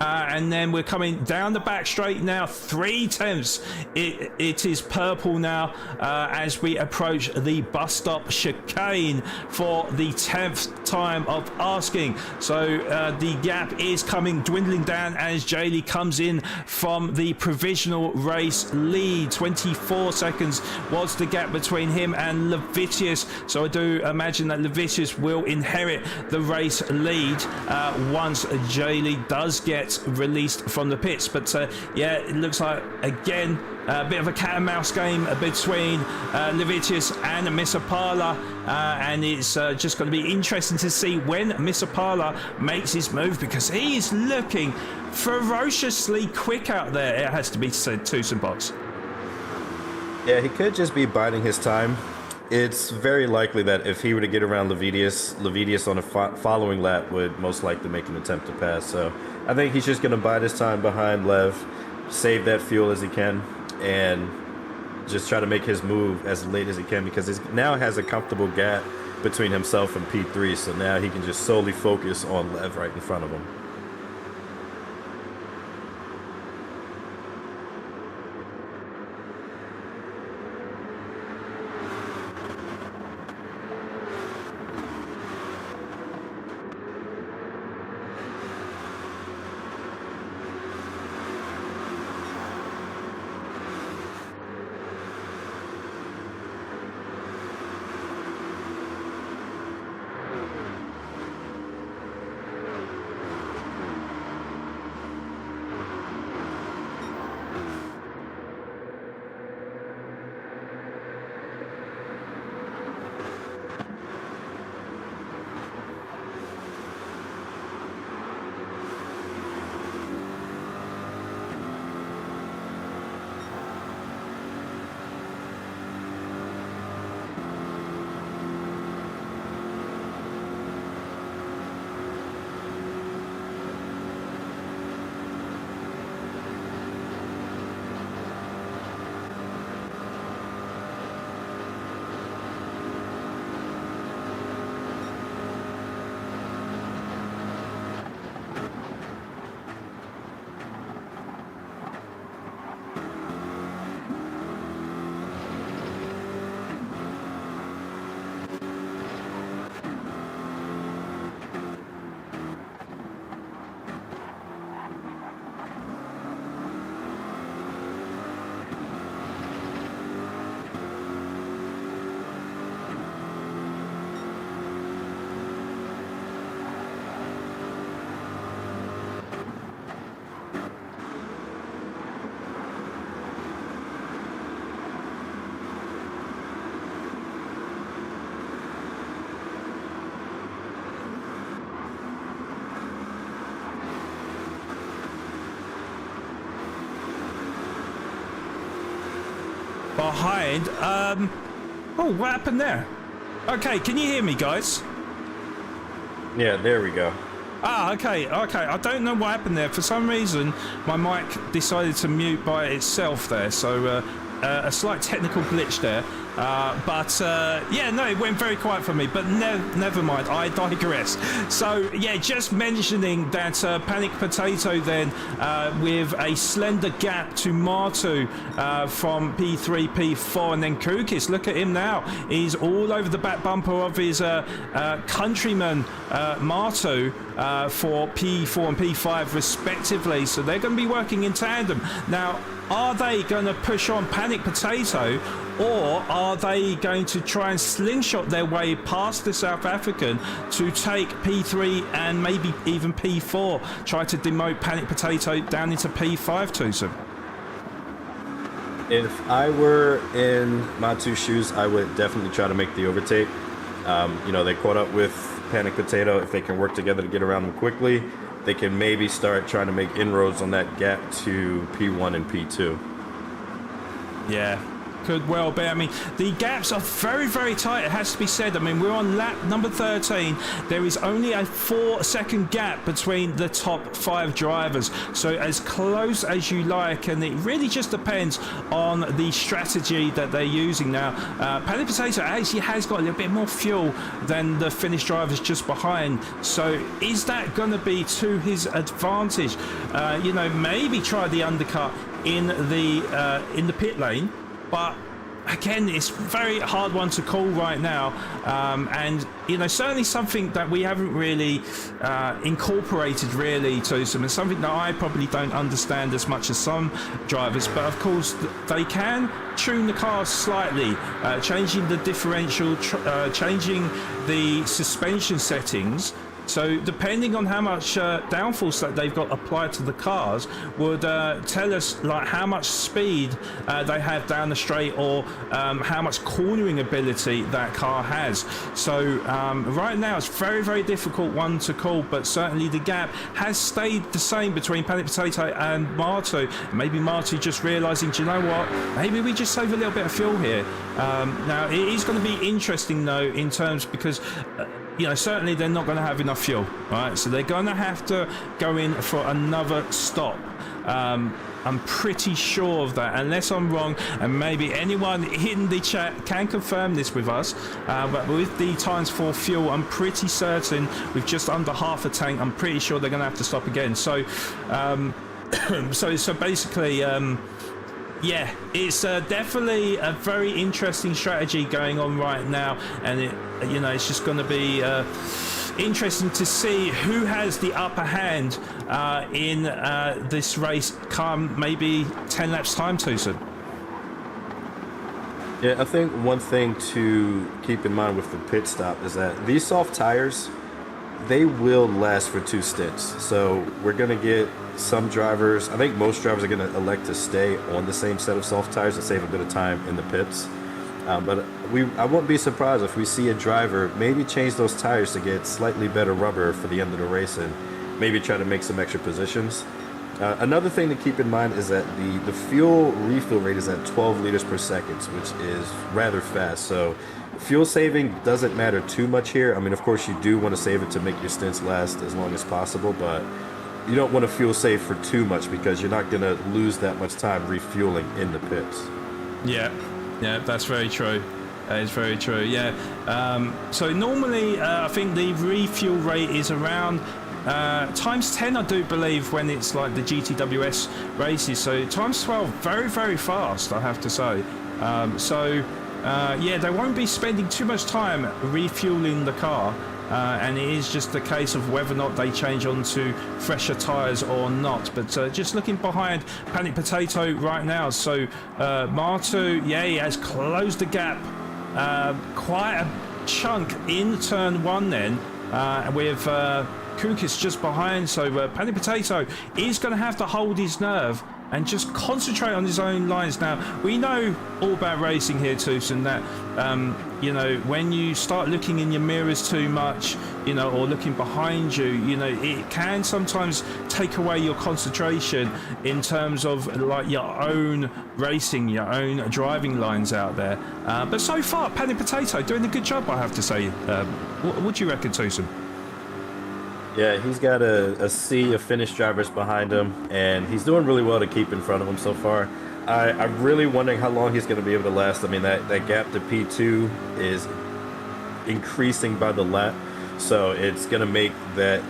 And then we're coming down the back straight now, 3/10. It is purple now as we approach the bus stop chicane for the 10th time of asking. So the gap is dwindling down as Jaylee comes in from the provisional race lead. 24 seconds was the gap between him and Levicius. So I do imagine that Levicius will inherit the race lead once Jaylee does get released from the pits. But yeah, it looks like again a bit of a cat and mouse game between Levicius and Misapala, and it's just going to be interesting to see when Misapala makes his move, because he is looking ferociously quick out there, it has to be said, Tucson Box. Yeah, he could just be biding his time. It's very likely that if he were to get around Levicius on a following lap would most likely make an attempt to pass. So I think he's just going to bide his time behind Lev, save that fuel as he can, and just try to make his move as late as he can, because he now has a comfortable gap between himself and P3. So now he can just solely focus on Lev right in front of him. behind. Oh, what happened there? Okay, can you hear me, guys? Yeah, there we go. Ah, okay. I don't know what happened there. For some reason, my mic decided to mute by itself there. So a slight technical glitch there. Yeah, no, it went very quiet for me. But never mind. I digress. So yeah, just mentioning that Panic Potato then with a slender gap to Martu from P3, P4, and then Kukis. Look at him now. He's all over the back bumper of his countryman Martu for P4 and P5 respectively. So they're going to be working in tandem. Now, are they going to push on Panic Potato, or are they going to try and slingshot their way past the South African to take P3 and maybe even P4, try to demote Panic Potato down into P5, Tucson? If I were in Matu's shoes, I would definitely try to make the overtake. You know, they caught up with Panic Potato. If they can work together to get around them quickly, they can maybe start trying to make inroads on that gap to P1 and P2. Yeah, could well be. I mean, the gaps are very, very tight, it has to be said. I mean, we're on lap number 13. There is only a 4-second gap between the top 5 drivers. So as close as you like, and it really just depends on the strategy that they're using now. Panic Potato actually has got a little bit more fuel than the Finnish drivers just behind. So is that going to be to his advantage? You know, maybe try the undercut in the pit lane. But again, it's a very hard one to call right now, and you know, certainly something that we haven't really incorporated really to some, and something that I probably don't understand as much as some drivers. But of course, they can tune the cars slightly, changing the differential, changing the suspension settings. So depending on how much downforce that they've got applied to the cars would tell us like how much speed they have down the straight, or how much cornering ability that car has. So right now it's very, very difficult one to call, but certainly the gap has stayed the same between Panic Potato and Martu. Maybe Martu just realising, do you know what, maybe we just save a little bit of fuel here. Now it is going to be interesting though, in terms, because you know, certainly they're not going to have enough fuel, right? So they're going to have to go in for another stop. I'm pretty sure of that, unless I'm wrong, and maybe anyone in the chat can confirm this with us. But with the times for fuel, I'm pretty certain with just under half a tank, I'm pretty sure they're going to have to stop again. So, so basically, yeah, it's definitely a very interesting strategy going on right now, and it, you know, it's just going to be interesting to see who has the upper hand in this race come maybe 10 laps time, Tucson. Yeah, I think one thing to keep in mind with the pit stop is that these soft tires, they will last for 2 stints. So we're going to get some drivers, I think most drivers are going to elect to stay on the same set of soft tires to save a bit of time in the pits. But I won't be surprised if we see a driver maybe change those tires to get slightly better rubber for the end of the race and maybe try to make some extra positions. Another thing to keep in mind is that the fuel refill rate is at 12 liters per second, which is rather fast. So fuel saving doesn't matter too much here. I mean, of course, you do want to save it to make your stints last as long as possible, but you don't want to fuel save for too much because you're not going to lose that much time refueling in the pits. Yeah, that's very true. That is very true, yeah. So normally, I think the refuel rate is around times 10, I do believe, when it's like the GTWS races. So times 12, very, very fast, I have to say. Yeah, they won't be spending too much time refueling the car. And it is just a case of whether or not they change onto fresher tyres or not. But just looking behind Panic Potato right now, so Martu, yeah, he has closed the gap quite a chunk in turn 1 then, with Kukis just behind. So Panic Potato is going to have to hold his nerve and just concentrate on his own lines. Now, we know all about racing here, Tucson, that, you know, when you start looking in your mirrors too much, you know, or looking behind you, you know, it can sometimes take away your concentration in terms of like your own racing, your own driving lines out there. But so far, Pan and Potato doing a good job, I have to say. What do you reckon, Tucson? Yeah, he's got a sea of Finnish drivers behind him, and he's doing really well to keep in front of him so far. I'm really wondering how long he's going to be able to last. I mean, that gap to P2 is increasing by the lap, so it's going to make that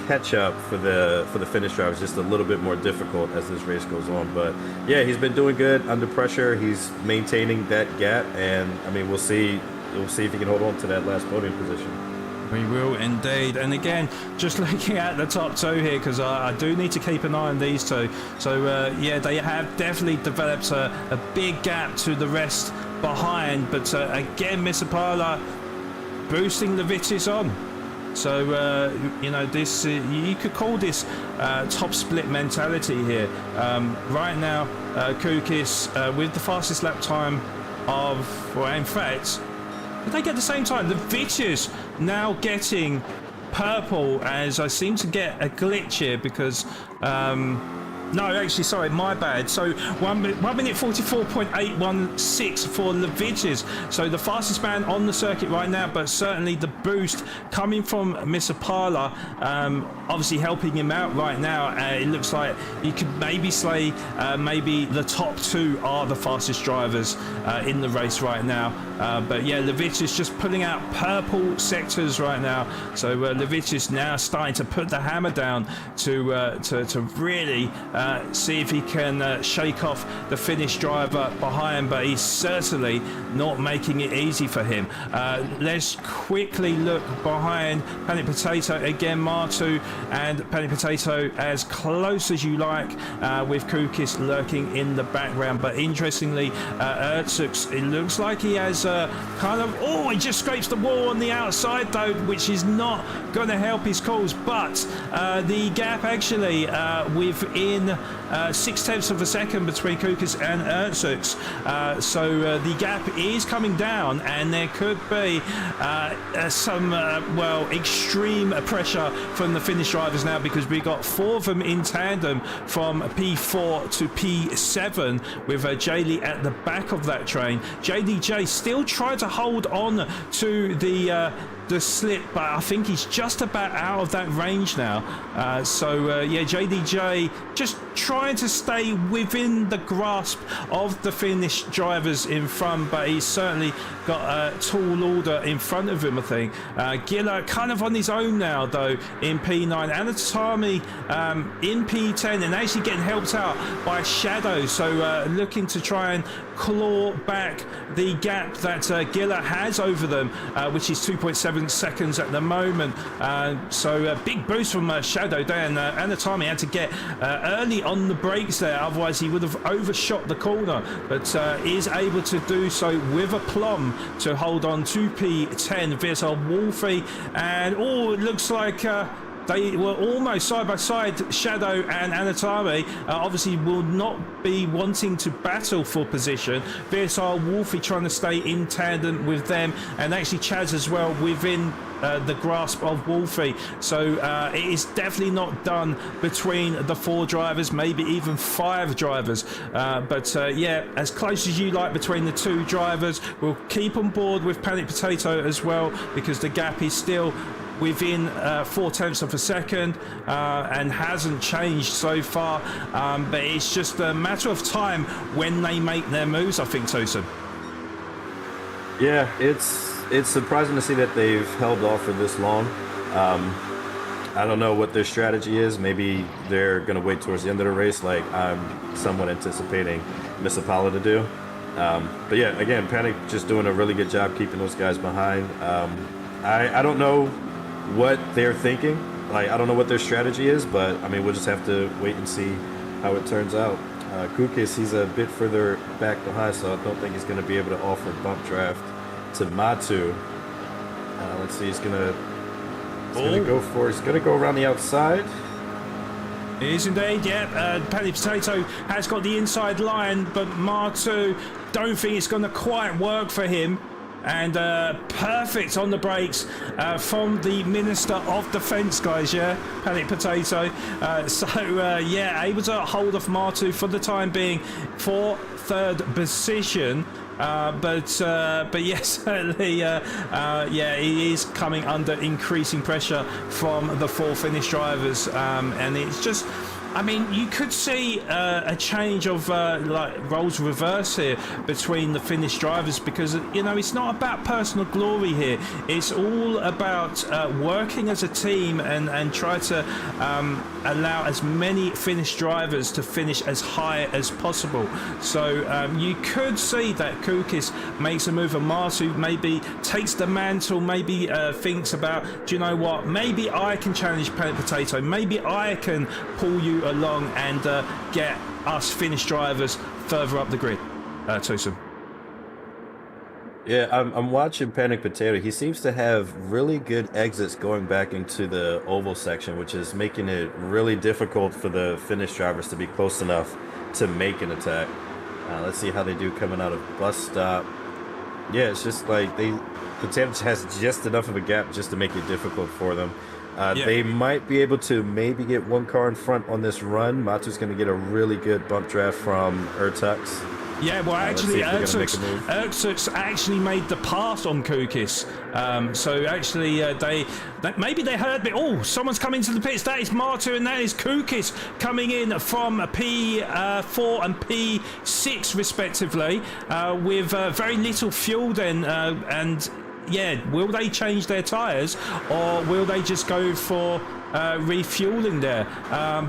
catch up for the Finnish drivers just a little bit more difficult as this race goes on. But yeah, he's been doing good under pressure. He's maintaining that gap, and I mean, we'll see if he can hold on to that last podium position. We will indeed. And again, just looking at the top two here, because I do need to keep an eye on these two. So yeah, they have definitely developed a big gap to the rest behind. But again, Missapala boosting the Vitis on. So you know, this you could call this top split mentality here. Right now, Kukis with the fastest lap time of, well, in fact, they get the same time. The Vitis now getting purple, as I seem to get a glitch here because no, actually, sorry, my bad. So 1 minute 44.816 for Leviches. So the fastest man on the circuit right now, but certainly the boost coming from Missapala, obviously helping him out right now. It looks like he could maybe slay, maybe the top two are the fastest drivers in the race right now. But yeah, Leviches just pulling out purple sectors right now. So Leviches now starting to put the hammer down to really see if he can shake off the Finnish driver behind, but he's certainly not making it easy for him. Let's quickly look behind Panic Potato again. Martu and Panic Potato as close as you like, with Kukis lurking in the background. But interestingly, Ertsuks, it looks like he has kind of, oh, he just scrapes the wall on the outside though, which is not going to help his cause. But the gap actually within 0.6 of a second between Kukis and Ertsuks. So the gap is coming down, and there could be some well, extreme pressure from the Finnish drivers now, because we got 4 of them in tandem from P4 to P7 with Jaylee at the back of that train. JDJ still trying to hold on to the slip, but I think he's just about out of that range now. So yeah, JDJ just trying to stay within the grasp of the Finnish drivers in front, but he's certainly got a tall order in front of him, I think. Giller kind of on his own now though in P9, Anatami in P10, and actually getting helped out by Shadow, so looking to try and claw back the gap that Giller has over them, which is 2.7 seconds at the moment. So a big boost from Shadow there, and Anatami had to get early on the brakes there, otherwise he would have overshot the corner, but is able to do so with aplomb to hold on to P10. VSL Wolfie, and oh, it looks like they were almost side by side. Shadow and Anatami obviously will not be wanting to battle for position. VSR Wolfie trying to stay in tandem with them, and actually Chaz as well within the grasp of Wolfie. So it is definitely not done between the 4 drivers, maybe even 5 drivers. But yeah, as close as you like between the 2 drivers. We'll keep on board with Panic Potato as well, because the gap is still within 0.4 of a second and hasn't changed so far. But it's just a matter of time when they make their moves, I think, Tosin. Yeah, it's surprising to see that they've held off for this long. I don't know what their strategy is. Maybe they're going to wait towards the end of the race, like I'm somewhat anticipating Missapala to do. But yeah, again, Panic just doing a really good job keeping those guys behind. I don't know what they're thinking. Like, I don't know what their strategy is, but I mean, we'll just have to wait and see how it turns out. Kukis, he's a bit further back behind, so I don't think he's going to be able to offer bump draft to Matu. Let's see, he's gonna go around the outside. It is indeed, yeah. Paddy Potato has got the inside line, but Martu don't think it's going to quite work for him. And perfect on the brakes from the Minister of Defence, guys, yeah, Paddy Potato. Yeah, able to hold off Martu for the time being for third position. But yes, certainly, yeah, he is coming under increasing pressure from the four Finnish drivers, and it's just, I mean, you could see a change of like roles reverse here between the Finnish drivers, because you know it's not about personal glory here. It's all about working as a team and try to allow as many Finnish drivers to finish as high as possible. So you could see that Kukis makes a move, and Martu maybe takes the mantle, maybe thinks about, do you know what, maybe I can challenge Paddy Potato, maybe I can pull you along and get us Finnish drivers further up the grid. Tosun. Yeah, I'm watching Panic Potato. He seems to have really good exits going back into the oval section, which is making it really difficult for the Finnish drivers to be close enough to make an attack. Let's see how they do coming out of bus stop. Yeah, it's just like Potato has just enough of a gap just to make it difficult for them. Yeah. They might be able to maybe get one car in front on this run. Matu's going to get a really good bump draft from Ertux. Yeah, well, actually, Ertux actually made the pass on Kukis. So actually, maybe they heard me. Oh, someone's coming to the pits. That is Martu, and that is Kukis coming in from P4 and P6 respectively, with very little fuel then, and yeah, will they change their tyres, or will they just go for refueling there?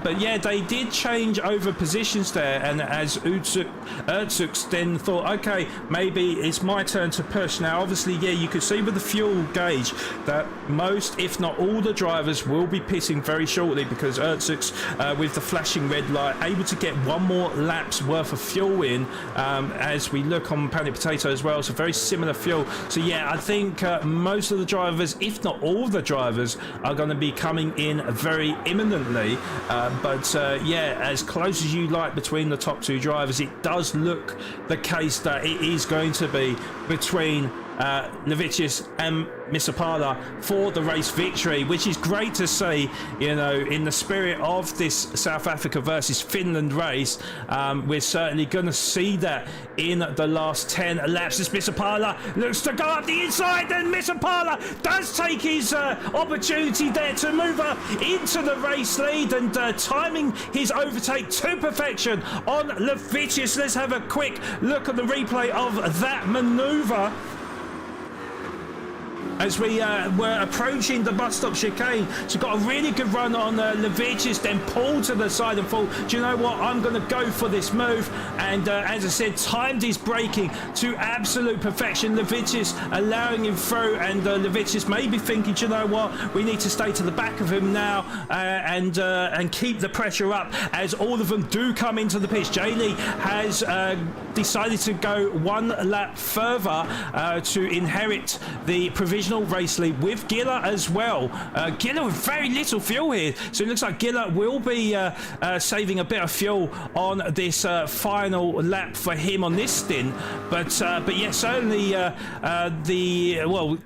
But yeah, they did change over positions there, and as Ertux then thought, okay, maybe it's my turn to push now. Obviously, yeah, you could see with the fuel gauge that most, if not all, the drivers will be pitting very shortly, because Ertux, with the flashing red light, able to get one more lap's worth of fuel in, as we look on Paddy Potato as well. So very similar fuel. So yeah, I think most of the drivers, if not all the drivers, are going to be coming in very imminently. But yeah, as close as you like between the top two drivers, it does look the case that it is going to be between Levicius and Misapala for the race victory, which is great to see. You know, in the spirit of this South Africa versus Finland race, we're certainly going to see that in the last 10 laps. As Misapala looks to go up the inside, and Misapala does take his opportunity there to move up into the race lead, and timing his overtake to perfection on Levicius. Let's have a quick look at the replay of that manoeuvre. As we were approaching the bus stop chicane, so got a really good run on Levicius, then pulled to the side and thought, do you know what, I'm going to go for this move, and as I said, timed his braking to absolute perfection. Levicius allowing him through, and Levicius maybe thinking, do you know what, we need to stay to the back of him now, and keep the pressure up as all of them do come into the pitch. Jay Lee has decided to go one lap further to inherit the provisional race lead with Giller as well. Giller with very little fuel here, so it looks like Giller will be saving a bit of fuel on this final lap for him on this stint. But yeah, certainly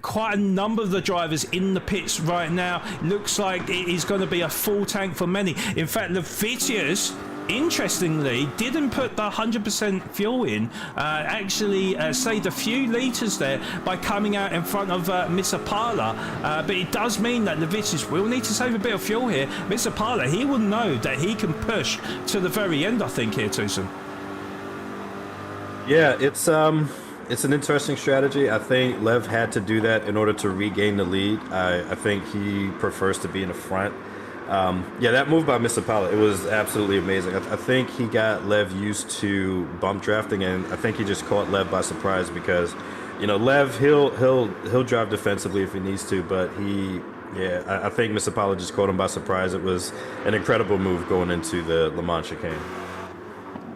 quite a number of the drivers in the pits right now. Looks like it is going to be a full tank for many. In fact, Levicius, interestingly, didn't put the 100% fuel in, actually saved a few litres there by coming out in front of Misapala, but it does mean that Levicius will need to save a bit of fuel here. Misapala, he will know that he can push to the very end, I think, here, Tucson. Yeah, it's an interesting strategy. I think Lev had to do that in order to regain the lead. I think he prefers to be in the front. Yeah, that move by Misapala, it was absolutely amazing. I think he got Lev used to bump drafting, and I think he just caught Lev by surprise, because, you know, Lev, he'll drive defensively if he needs to, but I think Misapala just caught him by surprise. It was an incredible move going into the Le Mans chicane.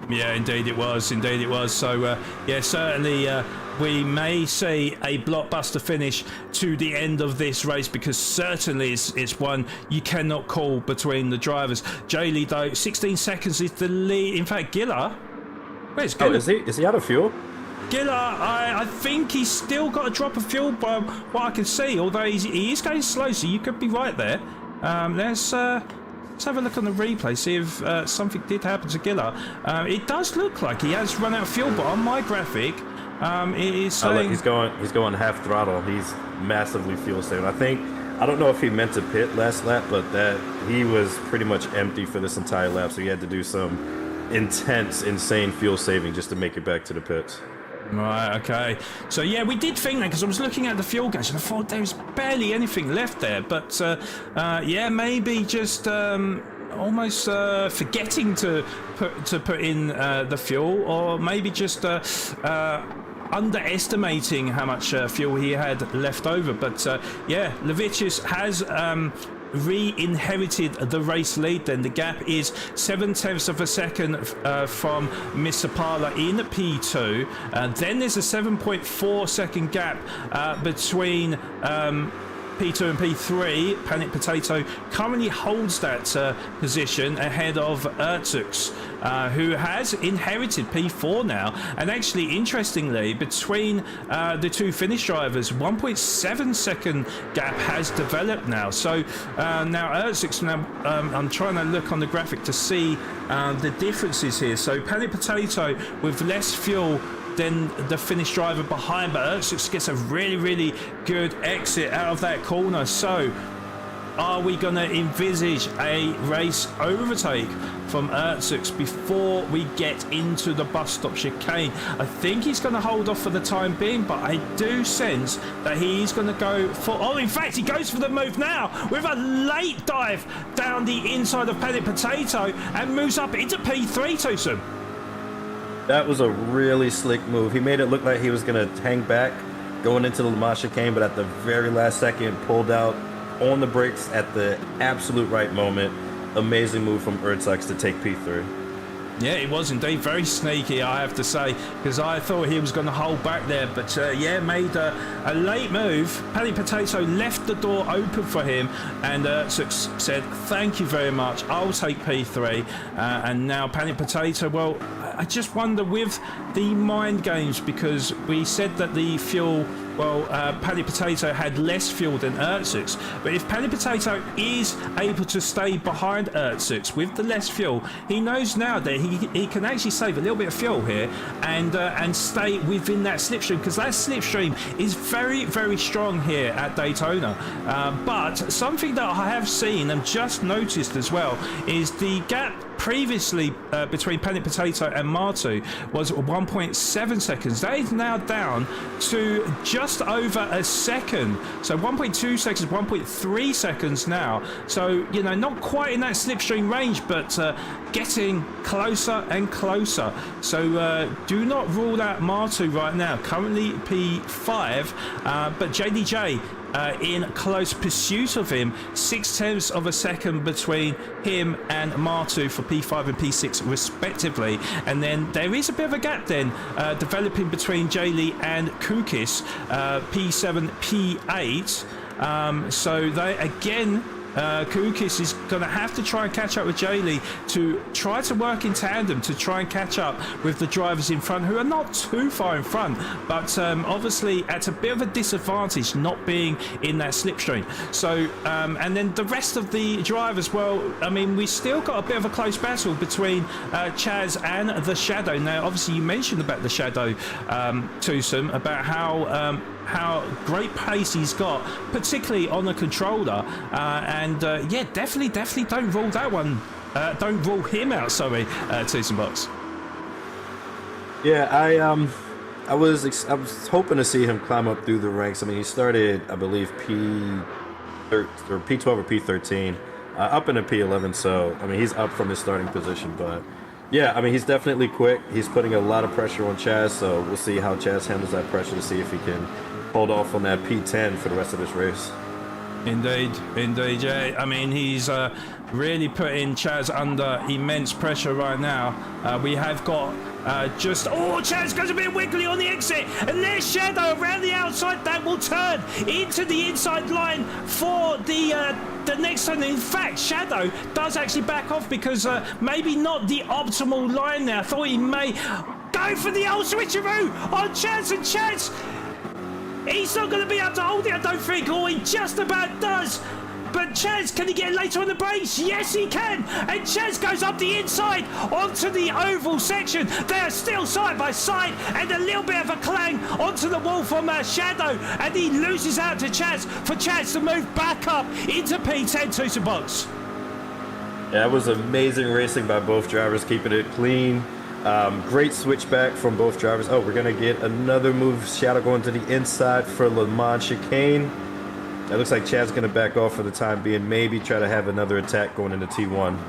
Yeah, indeed it was. Indeed it was. So, yeah, certainly we may see a blockbuster finish to the end of this race, because certainly it's one you cannot call between the drivers. Lee, though, 16 seconds is the lead. In fact, Giller, where's Giller? Oh, is he out of fuel? Giller, I think he's still got a drop of fuel by what I can see, although he is going slow, so you could be right there. Let's have a look on the replay, see if something did happen to Giller. It does look like he has run out of fuel, but on my graphic, it is saying... Oh, look, he's going half throttle. He's massively fuel saving. I don't know if he meant to pit last lap, but that he was pretty much empty for this entire lap, so he had to do some intense, insane fuel saving just to make it back to the pits. Right, okay. So, yeah, we did think that, because I was looking at the fuel gauge and I thought there was barely anything left there. But, yeah, maybe just almost forgetting to put in the fuel, or maybe just underestimating how much fuel he had left over. But, yeah, Levicius has... re-inherited the race lead. Then the gap is 0.7 of a second from Mr. Parla in P2. Then there's a 7.4 second gap between P2 and P3. Panic Potato currently holds that position ahead of Ertux, who has inherited P4 now. And actually, interestingly, between the two finish drivers, 1.7 second gap has developed now. So now Ertux, I'm trying to look on the graphic to see the differences here. So Panic Potato with less fuel than the Finnish driver behind, but Ertux gets a really good exit out of that corner. So are we going to envisage a race overtake from Ertux before we get into the bus stop chicane? I think he's going to hold off for the time being, but I do sense that he's going to go for... Oh, in fact, he goes for the move now with a late dive down the inside of Panic Potato and moves up into P3, Tosun. That was a really slick move. He made it look like he was going to hang back going into the Le Mans chicane, but at the very last second, pulled out on the brakes at the absolute right moment. Amazing move from Ertux to take P3. Yeah, it was indeed very sneaky, I have to say, because I thought he was going to hold back there. But, yeah, made a late move. Panic Potato left the door open for him, and Ertux said, thank you very much, I'll take P3. And now Panic Potato, well, I just wonder with the mind games, because we said that the fuel... Well, Panic Potato had less fuel than Ertux, but if Panic Potato is able to stay behind Ertux with the less fuel, he knows now that he can actually save a little bit of fuel here and stay within that slipstream, because that slipstream is very strong here at Daytona. But something that I have seen and just noticed as well is the gap previously between Panic Potato and Martu was 1.7 seconds. That is now down to just over a second. So 1.2 seconds, 1.3 seconds now. So, you know, not quite in that slipstream range, but getting closer and closer. So do not rule out Martu right now. Currently P5, but JDJ in close pursuit of him, 0.6 of a second between him and Martu for P5 and P6 respectively. And then there is a bit of a gap then developing between Jaylee and Kukis, P7, P8. So they again... Kukis is going to have to try and catch up with Jaylee to try to work in tandem to try and catch up with the drivers in front, who are not too far in front, but obviously at a bit of a disadvantage not being in that slipstream. So and then the rest of the drivers, well, I mean, we still got a bit of a close battle between Chaz and the Shadow. Now obviously you mentioned about the Shadow, Toussaint, about how great pace he's got, particularly on the controller, and yeah, definitely don't rule that one, don't rule him out, sorry, Toussaint Box. Yeah, I was hoping to see him climb up through the ranks. I mean, he started, I believe, P12 or P13, up into P11, so I mean, he's up from his starting position, but yeah, I mean, he's definitely quick. He's putting a lot of pressure on Chaz, so we'll see how Chaz handles that pressure to see if he can hold off on that P10 for the rest of this race. Indeed, yeah. I mean, he's really putting Chaz under immense pressure right now. We have got Chaz goes a bit wiggly on the exit, and there's Shadow around the outside. That will turn into the inside line for the next turn. In fact, Shadow does actually back off because maybe not the optimal line there. I thought he may go for the old switcheroo on Chaz, and Chaz, he's not going to be able to hold it, I don't think, or he just about does. But Chaz, can he get later on the brakes? Yes, he can. And Chaz goes up the inside onto the oval section. They are still side by side, and a little bit of a clang onto the wall from Shadow, and he loses out to Chaz for Chaz to move back up into P10 Tucson box. Yeah, it was amazing racing by both drivers, keeping it clean. Great switchback from both drivers. Oh, we're going to get another move. Shadow going to the inside for Le Mans chicane. It looks like Chad's going to back off for the time being. Maybe try to have another attack going into T1.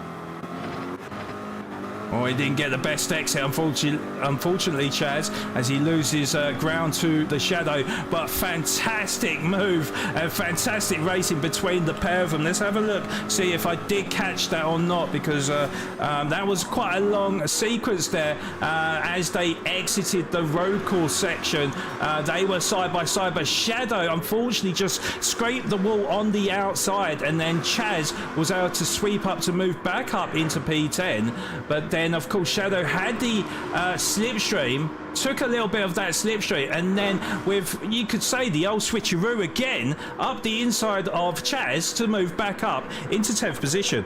Oh, he didn't get the best exit, unfortunately, Chaz, as he loses ground to the Shadow. But fantastic move and fantastic racing between the pair of them. Let's have a look, see if I did catch that or not, because that was quite a long sequence there. As they exited the road course section, they were side by side, but Shadow unfortunately just scraped the wall on the outside, and then Chaz was able to sweep up to move back up into P10. But then, of course, Shadow had the slipstream, took a little bit of that slipstream, and then with, you could say, the old switcheroo again up the inside of Chaz to move back up into 10th position.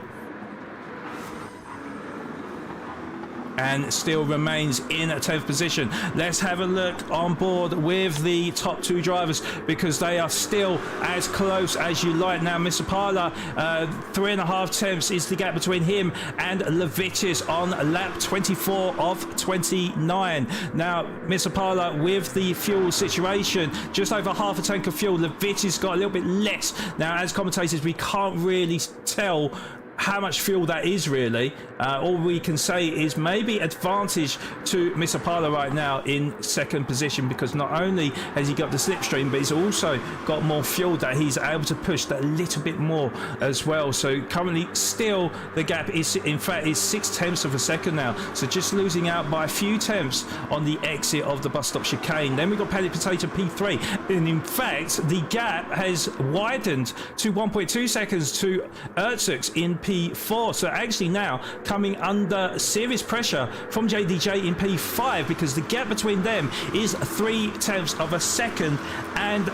And still remains in 10th position. Let's have a look on board with the top two drivers, because they are still as close as you like. Now, Mr. Parla, 3.5 tenths is the gap between him and Levitis on lap 24 of 29. Now, Mr. Parla, with the fuel situation, just over half a tank of fuel. Levitis got a little bit less. Now, as commentators, we can't really tell how much fuel that is really. All we can say is maybe advantage to Mr. Parla right now in second position, because not only has he got the slipstream, but he's also got more fuel that he's able to push that a little bit more as well. So currently still the gap is, in fact, is 6 tenths of a second now, so just losing out by a few tenths on the exit of the bus stop chicane. Then we've got Paddy Potato P3, and in fact the gap has widened to 1.2 seconds to Ertzux in P4. So actually now coming under serious pressure from JDJ in P5, because the gap between them is 3 tenths of a second, and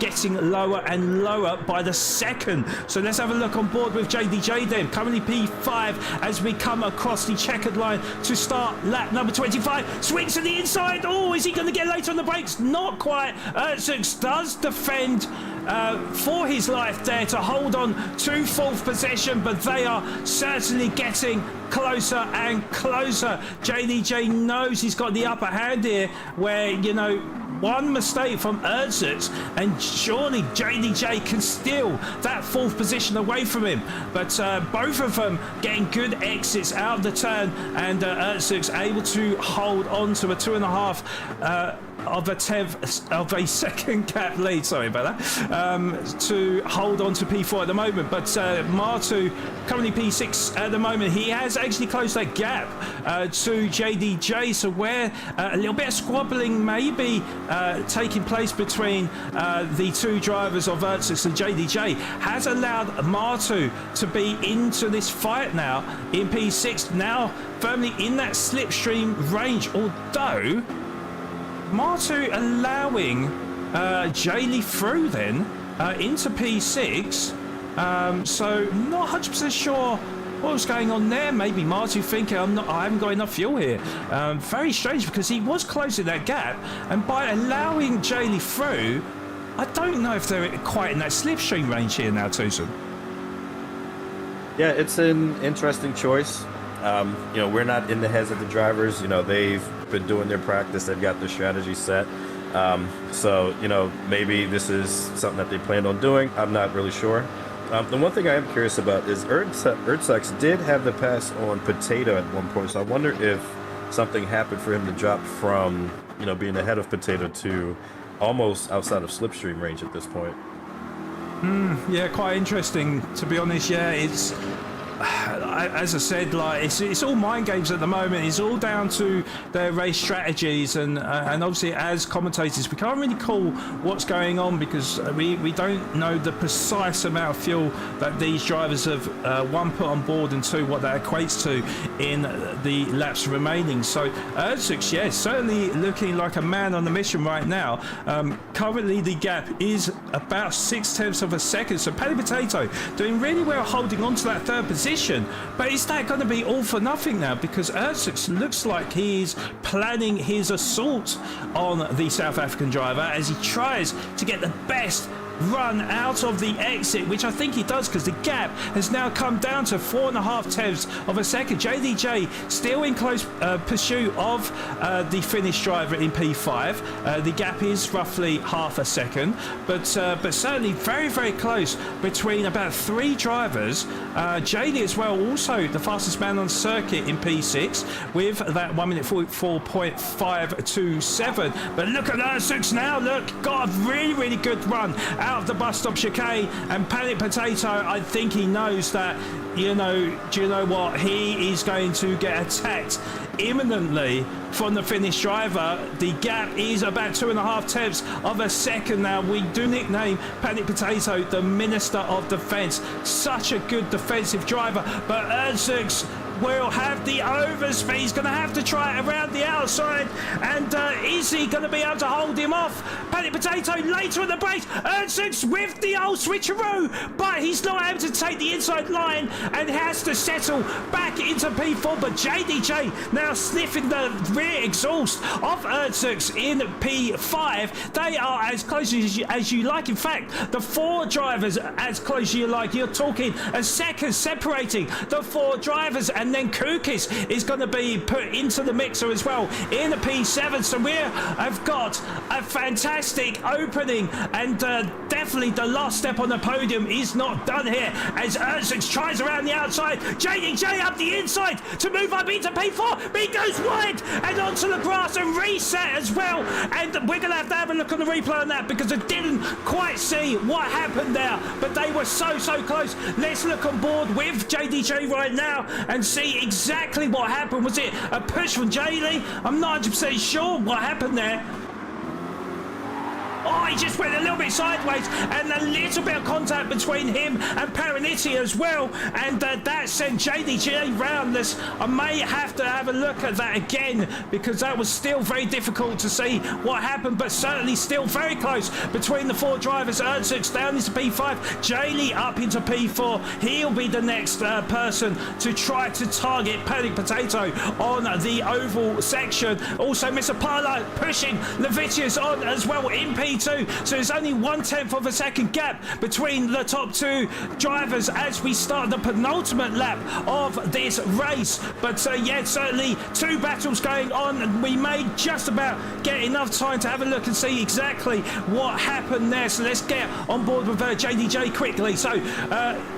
getting lower and lower by the second. So let's have a look on board with JDJ then. Currently P5 as we come across the checkered line to start lap number 25. Swings to the inside. Oh, is he going to get later on the brakes? Not quite. Ertzux does defend for his life there to hold on to 4th position, but they are certainly getting closer and closer. JDJ knows he's got the upper hand here, where, you know, one mistake from Ertzux and surely JDJ can steal that 4th position away from him. But both of them getting good exits out of the turn, and Ertzux able to hold on to a 2.5 of a tenth of a second gap lead, sorry about that, to hold on to P4 at the moment. But Martu currently P6 at the moment. He has actually closed that gap to JDJ, so where a little bit of squabbling maybe taking place between the two drivers of Ertzux and JDJ has allowed Martu to be into this fight now in P6, now firmly in that slipstream range, although Martu allowing Jaylee through then into P6, so not 100% sure what was going on there. Maybe Martu thinking I haven't got enough fuel here. Very strange, because he was closing that gap, and by allowing Jaylee through, I don't know if they're quite in that slipstream range here now, Tucson. Yeah, it's an interesting choice. You know, we're not in the heads of the drivers. You know, they've been doing their practice. They've got their strategy set. So, you know, maybe this is something that they planned on doing. I'm not really sure. The one thing I am curious about is Ertzux did have the pass on Potato at one point. So I wonder if something happened for him to drop from, you know, being ahead of Potato to almost outside of slipstream range at this point. Yeah, quite interesting, to be honest. Yeah, it's as I said, like it's all mind games at the moment. It's all down to their race strategies, and obviously as commentators we can't really call what's going on because we don't know the precise amount of fuel that these drivers have one, put on board, and two, what that equates to in the laps remaining. So Ertz, yes, certainly looking like a man on the mission right now. Currently the gap is about 0.6 of a second, so Paddy Potato doing really well holding on to that third position. But is that going to be all for nothing now? Because Ertz looks like he's planning his assault on the South African driver as he tries to get the best run out of the exit, which I think he does, because the gap has now come down to 4.5 of a second. JDJ still in close pursuit of the Finnish driver in P5. The gap is roughly half a second, but certainly very, very close between about 3 drivers. JD as well, also the fastest man on circuit in P6 with that 1 minute 44.527. But look at Ertz now, look, got a really, really good run out of the bus stop chicane, and Panic Potato, I think he knows that, you know, do you know what, he is going to get attacked imminently from the Finnish driver. The gap is about 2.5 of a second now. We do nickname Panic Potato the Minister of Defence. Such a good defensive driver, but Ertz will have the overspeed. He's going to have to try it around the outside, and is he going to be able to hold him off? Panic Potato later at the brakes. Ertz with the old switcheroo, but he's not able to take the inside line and has to settle back into P4. But JDJ now sniffing the rear exhaust of Ertz in P5. They are as close as you like. In fact, the 4 drivers as close as you like. You're talking a second separating the 4 drivers, and then Kukis is going to be put into the mixer as well in the P7. So we have got a fantastic opening, and definitely the last step on the podium is not done here as Ertz tries around the outside. JDJ up the inside to move up into P4, but he goes wide and onto the grass and reset as well. And we're going to have a look on the replay on that because I didn't quite see what happened there, but they were so close. Let's look on board with JDJ right now and see exactly what happened. Was it a push from Jaylee? I'm not 100% sure what happened there. Oh, he just went a little bit sideways, and a little bit of contact between him and Paranitti as well, and that sent JDJ roundless. I may have to have a look at that again because that was still very difficult to see what happened, but certainly still very close between the 4 drivers. Ertz down into P5, Jaylee up into P4. He'll be the next person to try to target Panic Potato on the oval section. Also, Mr. Parla pushing Levitius on as well in P2. So it's only 1/10 of a second gap between the top 2 drivers as we start the penultimate lap of this race. But yeah, certainly 2 battles going on, and we may just about get enough time to have a look and see exactly what happened there. So let's get on board with JDJ quickly. So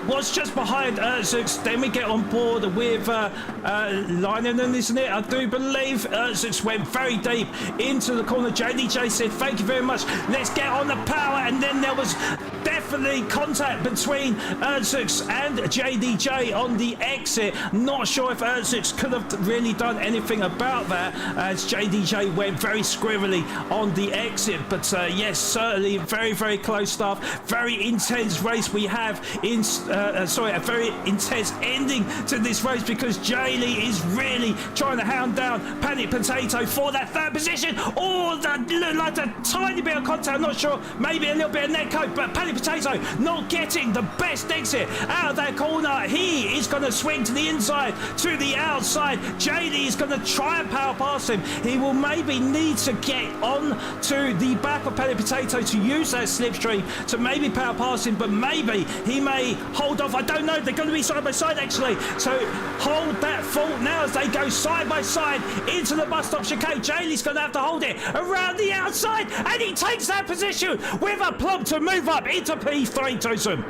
was just behind Ertz, then we get on board with Leinen, isn't it? I do believe Ertz went very deep into the corner. JDJ said thank you very much, let's get on the power, and then there was definitely contact between Ertz and JDJ on the exit. Not sure if Ertz could have really done anything about that as JDJ went very squirrely on the exit. But yes, certainly very close stuff. Very intense race we have in a very intense ending to this race because Jaylee is really trying to hound down Panic Potato for that 3rd position. Oh, that looked like a tiny bit of contact. I'm not sure, maybe a little bit of net coat, but Panic Potato not getting the best exit out of that corner. He is going to swing to the inside, to the outside. Jaylee is going to try and power past him. He will maybe need to get on to the back of Panic Potato to use that slipstream to maybe power past him, but maybe he may hold off. I don't know. They're going to be side by side actually, so hold that thought now as they go side by side into the bus stop chicane. Jaylee's going to have to hold it around the outside, and he takes that position with a plump to move up into P3, Tosun.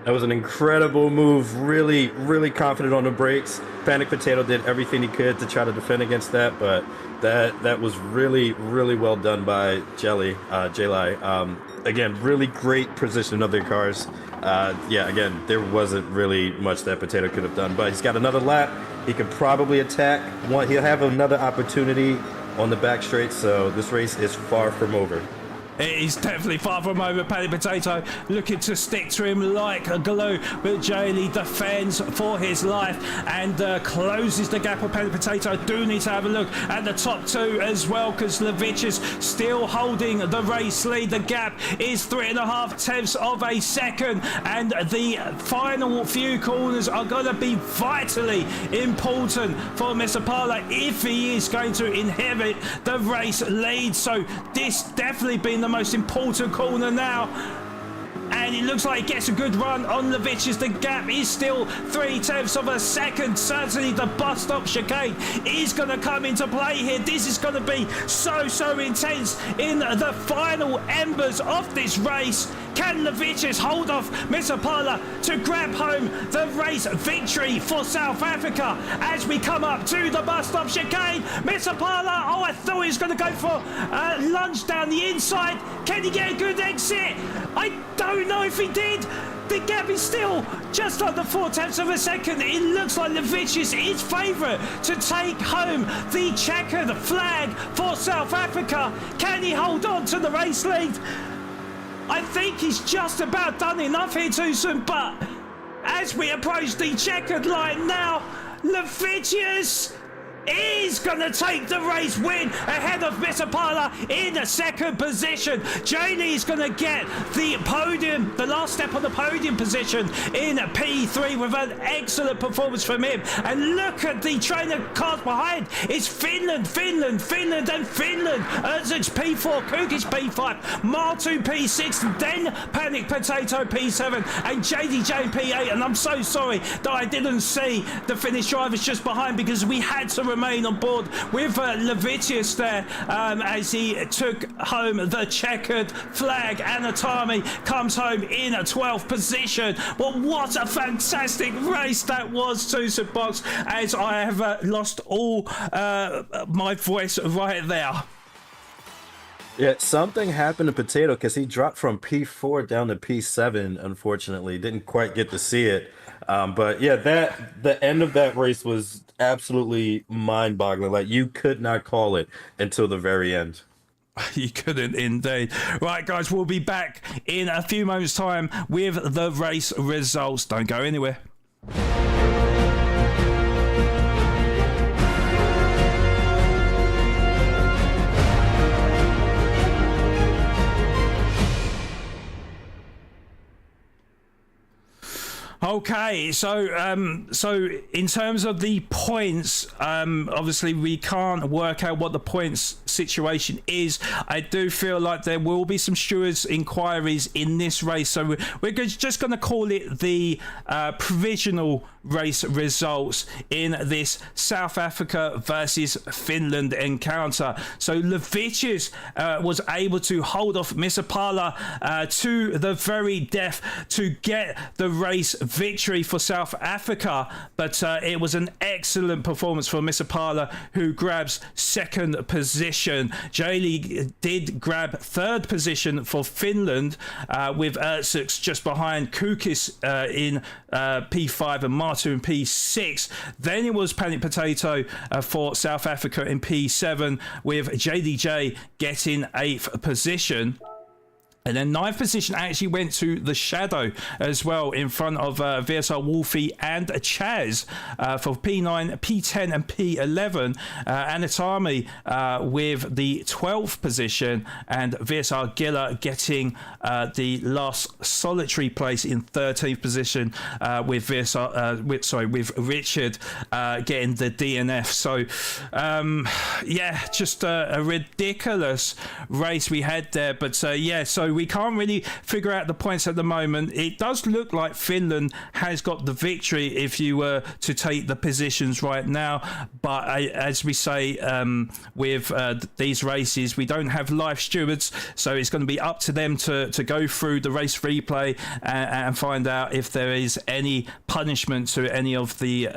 That was an incredible move. Really, really confident on the brakes. Panic Potato did everything he could to try to defend against that, but that was really, really well done by Jelly. Again, really great position of their cars. Yeah, again, there wasn't really much that Potato could have done, but he's got another lap. He could probably attack. He'll have another opportunity on the back straight, so this race is far from over. It is definitely far from over. Panic Potato looking to stick to him like a glue, but Jaley defends for his life and closes the gap of Panic Potato. I do need to have a look at the top two as well, because Levicius still holding the race lead. The gap is 3.5 tenths of a second, and the final few corners are going to be vitally important for Mr. Parler if he is going to inherit the race lead. So this definitely been the most important corner now, and it looks like he gets a good run on Levicius. The gap is still 3/10 of a second. Certainly the bus stop chicane is going to come into play here. This is going to be so intense in the final embers of this race. Can Levicius hold off Mr. Parler to grab home the race victory for South Africa as we come up to the bus stop chicane? Mr. Parler, oh, I thought he was going to go for a lunge down the inside. Can he get a good exit? I don't know if he did. The gap is still just under 4/10 of a second. It looks like Levicius is favourite to take home the checkered flag for South Africa. Can he hold on to the race lead? I think he's just about done enough here, Tucson, but as we approach the checkered line now, Levicius is going to take the race win ahead of Mr. Parler in a second position. Janey is going to get the podium, the last step on the podium position in P3 with an excellent performance from him. And look at the train of cars behind. It's Finland, and Finland. Erzic's P4, Kukic P5, Martu P6, then Panic Potato P7, and JDJ P8. And I'm so sorry that I didn't see the Finnish drivers just behind, because we had to remain on board with Levicius there as he took home the checkered flag. Anatami comes home in a 12th position. Well, what a fantastic race that was, Tucson Box, as I have lost all my voice right there. Yeah, something happened to Potato because he dropped from P4 down to P7, unfortunately. Didn't quite get to see it. But yeah, the end of that race was absolutely mind-boggling. Like, you could not call it until the very end. You couldn't indeed. Right, guys, we'll be back in a few moments' time with the race results. Don't go anywhere. Okay, so in terms of the points, obviously we can't work out what the points situation is. I do feel like there will be some stewards' inquiries in this race, so we're just going to call it the provisional race results in this South Africa versus Finland encounter. So Levicius was able to hold off Mr. Parler to the very death to get the race victory for South Africa, but it was an excellent performance for Mr. Parler, who grabs second position. Jaley did grab third position for Finland, with Ertz just behind Kukis in P5 and Martu in P6. Then it was Panic Potato for South Africa in P7, with JDJ getting 8th position. And then 9th position actually went to the Shadow as well, in front of VSR Wolfie and Chaz for P9, P10 and P11. Anatami with the 12th position, and VSR Giller getting the last solitary place in 13th position, with with Richard getting the DNF. So yeah, just a ridiculous race we had there. But yeah, so we can't really figure out the points at the moment. It does look like Finland has got the victory if you were to take the positions right now. But as we say, with these races, we don't have live stewards, so it's going to be up to them to go through the race replay and find out if there is any punishment to any of the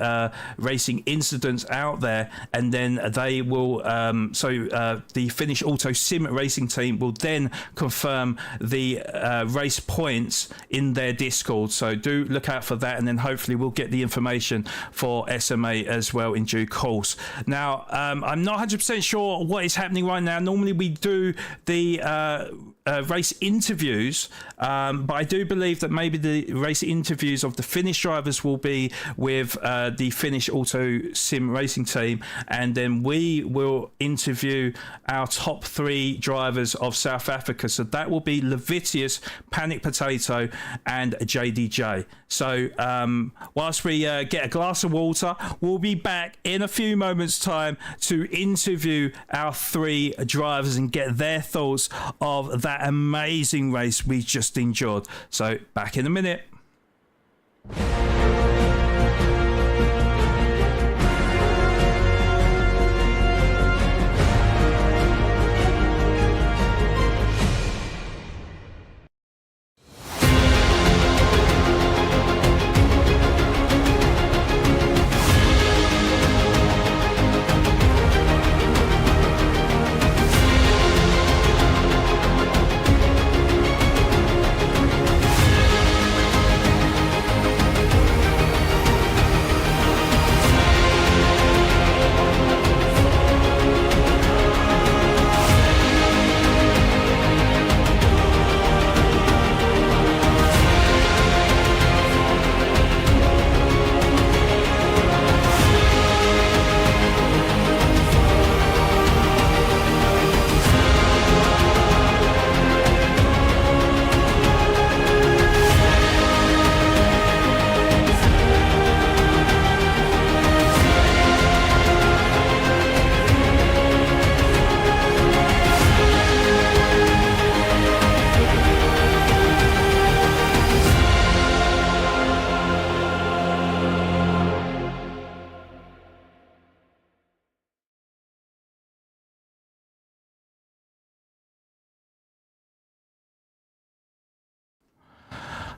racing incidents out there, and then they will the Finnish Auto Sim racing team will then confirm the race points in their Discord, so do look out for that, and then hopefully we'll get the information for SMA as well in due course. Now I'm not 100% sure what is happening right now. Normally we do the race interviews, but I do believe that maybe the race interviews of the Finnish drivers will be with the Finnish Auto Sim racing team, and then we will interview our top 3 drivers of South Africa. So that will be Levitius, Panic Potato and JDJ. So whilst we get a glass of water, we'll be back in a few moments time to interview our 3 drivers and get their thoughts of that amazing race we just enjoyed. So back in a minute.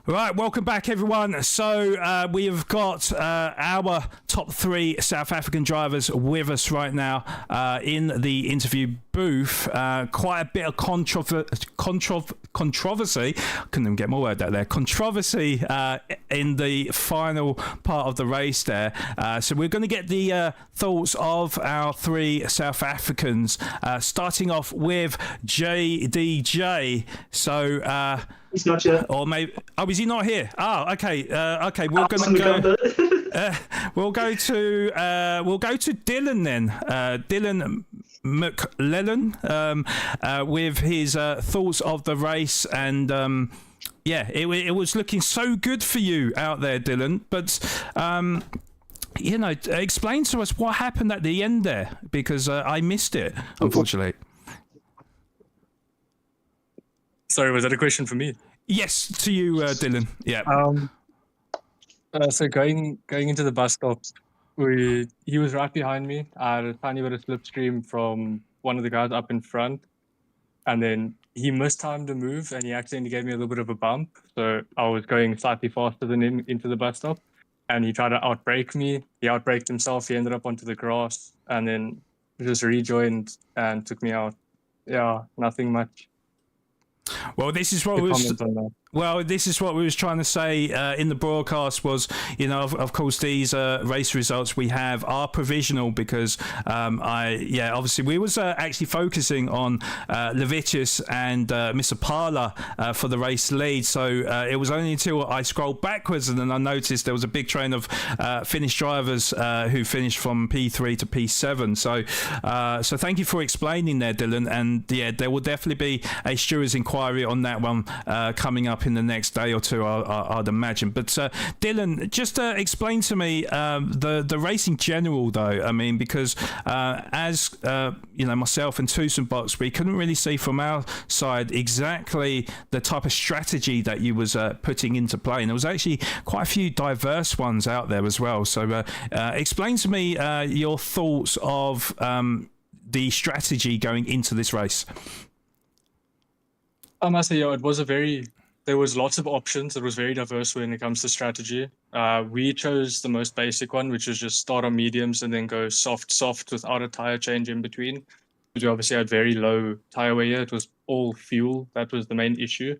Right, welcome back everyone. So we have got our top 3 South African drivers with us right now in the interview booth. Quite a bit of controversy, couldn't even get my word out there, controversy in the final part of the race there. So we're going to get the thoughts of our 3 South Africans, starting off with JDJ. So he's not here. Or maybe, is he not here? Oh, okay. Okay, we're going to go. We'll go to Dylan then. Dylan McLellan with his thoughts of the race, and it was looking so good for you out there, Dylan. But explain to us what happened at the end there, because I missed it, unfortunately. Sorry, was that a question for me? Yes, to you, Dylan. Yeah. So going into the bus stop, he was right behind me. I had a tiny bit of slipstream from one of the guys up in front, and then he mistimed a move and he accidentally gave me a little bit of a bump. So I was going slightly faster than him into the bus stop, and he tried to outbrake me. He outbraked himself. He ended up onto the grass and then just rejoined and took me out. Yeah, nothing much. Well, this is what we was trying to say in the broadcast was, of course, these race results we have are provisional because obviously we was actually focusing on Levitius and Mr. Parla for the race lead. So it was only until I scrolled backwards and then I noticed there was a big train of Finnish drivers who finished from P3 to P7. So thank you for explaining there, Dylan. And yeah, there will definitely be a stewards inquiry on that one coming up up in the next day or two, I'd imagine. But Dylan, just explain to me the race in general, though. I mean, because as you know, myself and Tucson Box, we couldn't really see from our side exactly the type of strategy that you was putting into play, and there was actually quite a few diverse ones out there as well. So explain to me your thoughts of the strategy going into this race. I must say, yeah, there was lots of options. It was very diverse when it comes to strategy. We chose the most basic one, which was just start on mediums and then go soft without a tire change in between. We obviously had very low tire wear here. It was all fuel. That was the main issue.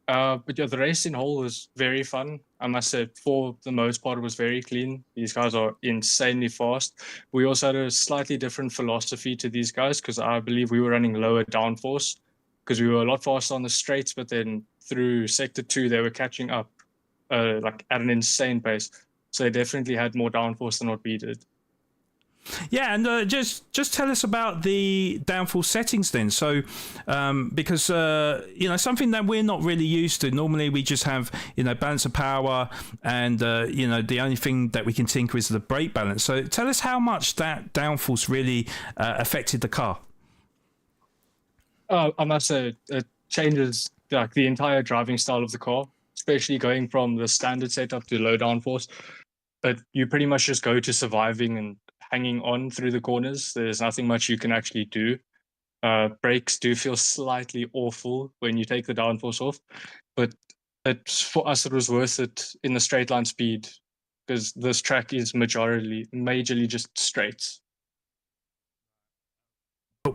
But yeah, the race in whole was very fun. I must say, for the most part, it was very clean. These guys are insanely fast. We also had a slightly different philosophy to these guys because I believe we were running lower downforce because we were a lot faster on the straights, but then through sector 2, they were catching up like at an insane pace. So they definitely had more downforce than what we did. Yeah, and just tell us about the downforce settings then. So, because you know, something that we're not really used to. Normally, we just have, you know, balance of power, and you know, the only thing that we can tinker is the brake balance. So, tell us how much that downforce really affected the car. I must say, it changes like the entire driving style of the car, especially going from the standard setup to low downforce. But you pretty much just go to surviving and hanging on through the corners. There's nothing much you can actually do. Brakes do feel slightly awful when you take the downforce off, but for us it was worth it in the straight line speed because this track is majorly just straights.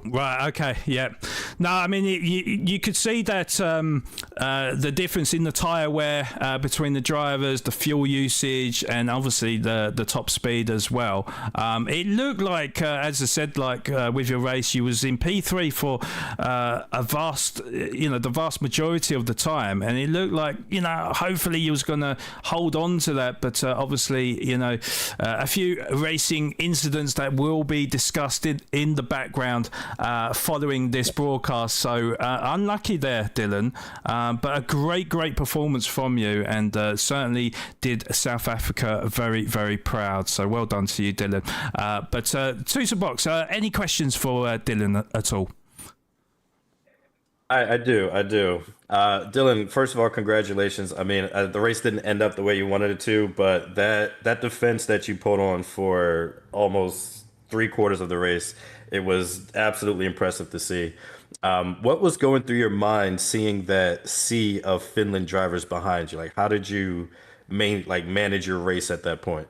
Right. Okay. Yeah. No, I mean, you could see that the difference in the tyre wear between the drivers, the fuel usage, and obviously the top speed as well. It looked like, as I said, like with your race, you was in P3 for the vast majority of the time, and it looked like, you know, hopefully you was going to hold on to that, but obviously, you know, a few racing incidents that will be discussed in the background following this broadcast. So unlucky there, Dylan, but a great performance from you, and certainly did South Africa very, very proud. So well done to you, Dylan. But Tusa Box, any questions for Dylan at all? I do. Dylan, first of all, congratulations. I mean, the race didn't end up the way you wanted it to, but that defense that you put on for almost 3/4 of the race, it was absolutely impressive to see. What was going through your mind seeing that sea of Finland drivers behind you? Like, how did you manage your race at that point?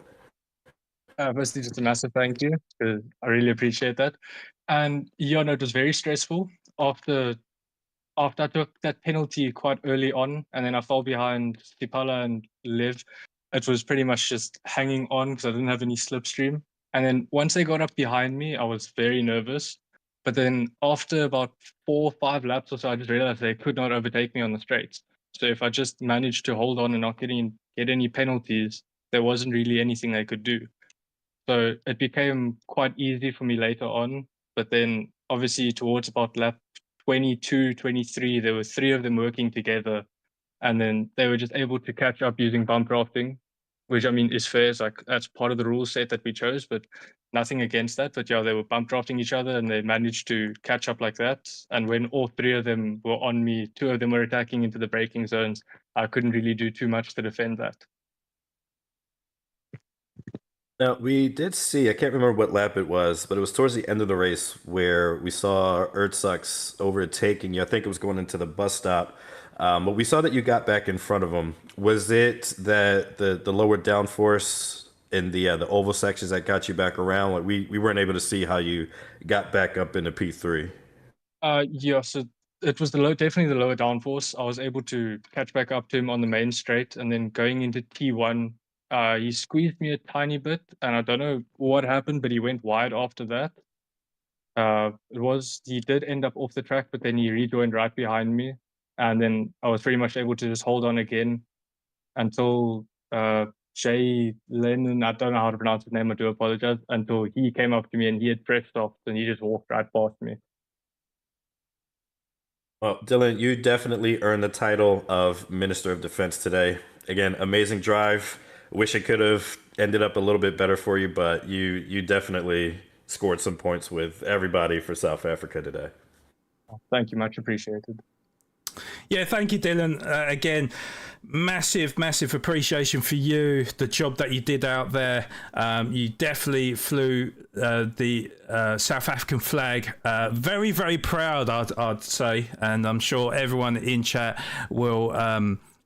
Firstly, just a massive thank you, because I really appreciate that. And yeah, no, it was very stressful after I took that penalty quite early on, and then I fell behind Stipala and Liv. It was pretty much just hanging on because I didn't have any slipstream. And then once they got up behind me, I was very nervous. But then after about 4 or 5 laps or so, I just realized they could not overtake me on the straights. So if I just managed to hold on and not get any penalties, there wasn't really anything they could do. So it became quite easy for me later on. But then obviously towards about lap 22, 23, there were 3 of them working together. And then they were just able to catch up using bump drafting, which I mean is fair. It's like that's part of the rule set that we chose, but nothing against that. But yeah, they were bump drafting each other and they managed to catch up like that. And when all 3 of them were on me, 2 of them were attacking into the braking zones. I couldn't really do too much to defend that. Now, we did see, I can't remember what lap it was, but it was towards the end of the race where we saw Ertzaks overtaking you. I think it was going into the bus stop. But we saw that you got back in front of him. Was it that the lower downforce in the oval sections that got you back around? Like we weren't able to see how you got back up into P3. Yeah, so it was definitely the lower downforce. I was able to catch back up to him on the main straight, and then going into T1, he squeezed me a tiny bit, and I don't know what happened, but he went wide after that. He did end up off the track, but then he rejoined right behind me, and then I was pretty much able to just hold on again until Jay Lennon, I don't know how to pronounce his name, I do apologize, until he came up to me and he had pressed off and he just walked right past me. Well, Dylan, you definitely earned the title of Minister of Defense today. Again, amazing drive. Wish it could have ended up a little bit better for you, but you definitely scored some points with everybody for South Africa today. Thank you, much appreciated. Yeah, thank you, Dylan. Again, massive appreciation for you, the job that you did out there. You definitely flew the South African flag. Very proud, I'd say, and I'm sure everyone in chat will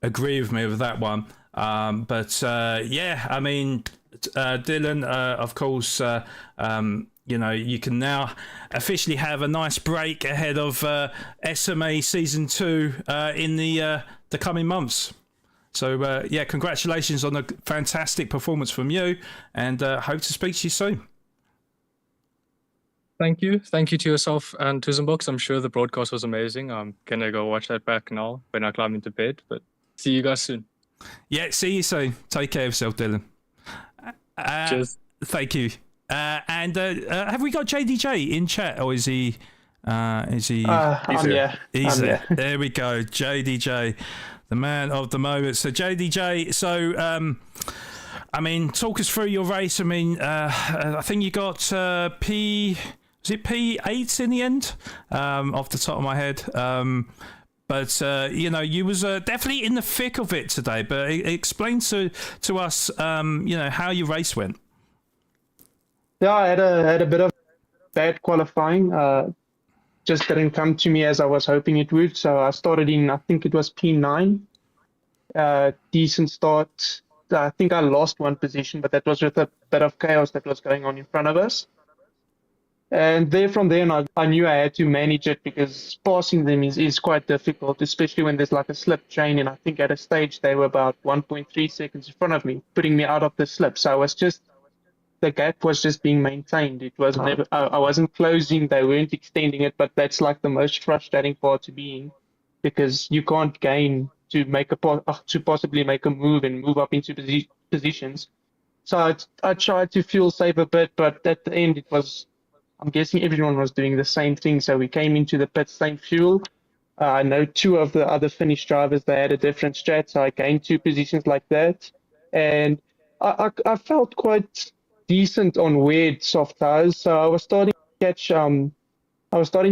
agree with me with that one. Yeah, I mean, Dylan, of course, you know, you can now officially have a nice break ahead of SMA Season 2 in the coming months. So, yeah, congratulations on a fantastic performance from you, and hope to speak to you soon. Thank you. Thank you to yourself and to Zimbox. I'm sure the broadcast was amazing. I'm going to go watch that back now when I climb into bed, but see you guys soon. Yeah, see you soon. Take care of yourself, Dylan. Cheers. Thank you. And have we got JDJ in chat, or is he? He's here. He's there. There we go, JDJ, the man of the moment. So JDJ, I mean, talk us through your race. I mean, I think you got P8 in the end, off the top of my head. But you know, you was definitely in the thick of it today. But explain to us, you know, how your race went. Yeah, I had a bit of bad qualifying. Just didn't come to me as I was hoping it would. So I started in, I think it was P9. Decent start. I think I lost one position, but that was with a bit of chaos that was going on in front of us. And from there, I knew I had to manage it, because passing them is quite difficult, especially when there's like a slip train. And I think at a stage they were about 1.3 seconds in front of me, putting me out of the slip. So I was just, the gap was just being maintained. It was never, I wasn't closing, they weren't extending it, but that's like the most frustrating part to be in, because you can't gain to make to possibly make a move and move up into positions. So I tried to feel safe a bit, but at the end it was, I'm guessing everyone was doing the same thing. So we came into the pit, same fuel. I know two of the other Finnish drivers, they had a different strat, so I gained 2 positions like that. And I felt quite decent on weird soft tires, so I was starting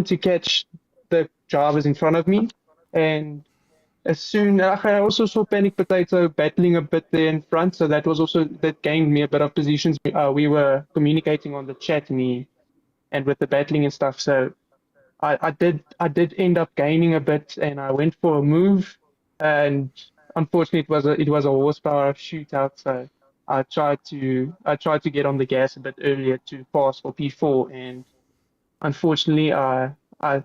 to catch the drivers in front of me. And as soon, I also saw Panic Potato battling a bit there in front, so that gained me a bit of positions. We were communicating on the chat and with the battling and stuff, so I did end up gaining a bit, and I went for a move, and unfortunately it was a horsepower shootout, so I tried to get on the gas a bit earlier to pass for P4, and unfortunately I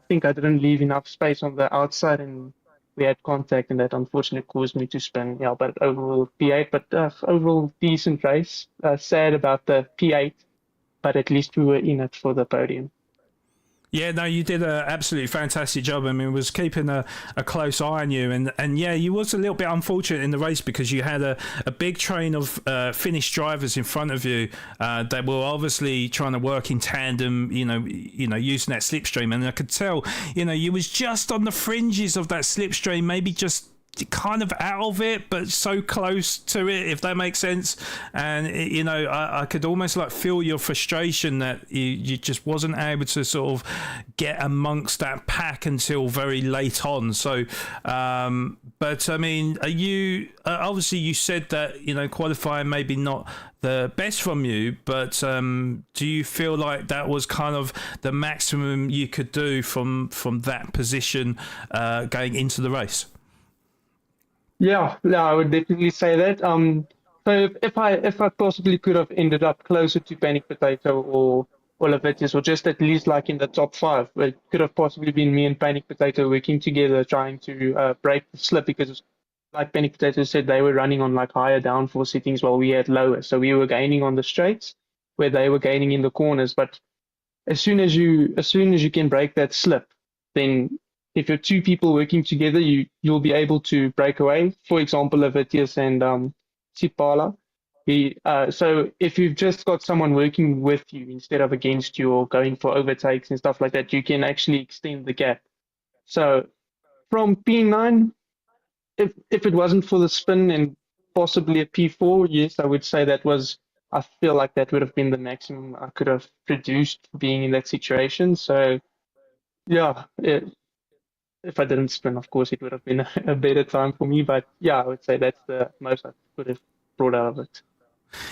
think I didn't leave enough space on the outside, and we had contact, and that unfortunately caused me to spin. Yeah, but overall P8, but overall decent race. Sad about the P8, but at least we were in it for the podium. Yeah, no, you did an absolutely fantastic job. I mean, was keeping a close eye on you, and yeah, you was a little bit unfortunate in the race because you had a big train of Finnish drivers in front of you that were obviously trying to work in tandem, you know, using that slipstream, and I could tell, you know, you was just on the fringes of that slipstream, maybe just kind of out of it, but so close to it, if that makes sense. And you know, I could almost like feel your frustration that you just wasn't able to sort of get amongst that pack until very late on. So but I mean, are you obviously you said that, you know, qualifying maybe not the best from you, but do you feel like that was kind of the maximum you could do from that position going into the race? Yeah, I would definitely say that. So if I possibly could have ended up closer to Panic Potato or Leviticus, or just at least like in the top 5, it could have possibly been me and Panic Potato working together trying to break the slip, because like Panic Potato said, they were running on like higher downforce settings while we had lower. So we were gaining on the straights where they were gaining in the corners. But as soon as you can break that slip, then if you're 2 people working together, you'll be able to break away. For example, Leviticus and Sipala. So if you've just got someone working with you instead of against you or going for overtakes and stuff like that, you can actually extend the gap. So from P9, if it wasn't for the spin and possibly a P4, yes, I would say that was. I feel like that would have been the maximum I could have produced being in that situation. So yeah, if I didn't spin, of course, it would have been a better time for me. But yeah, I would say that's the most I could have brought out of it.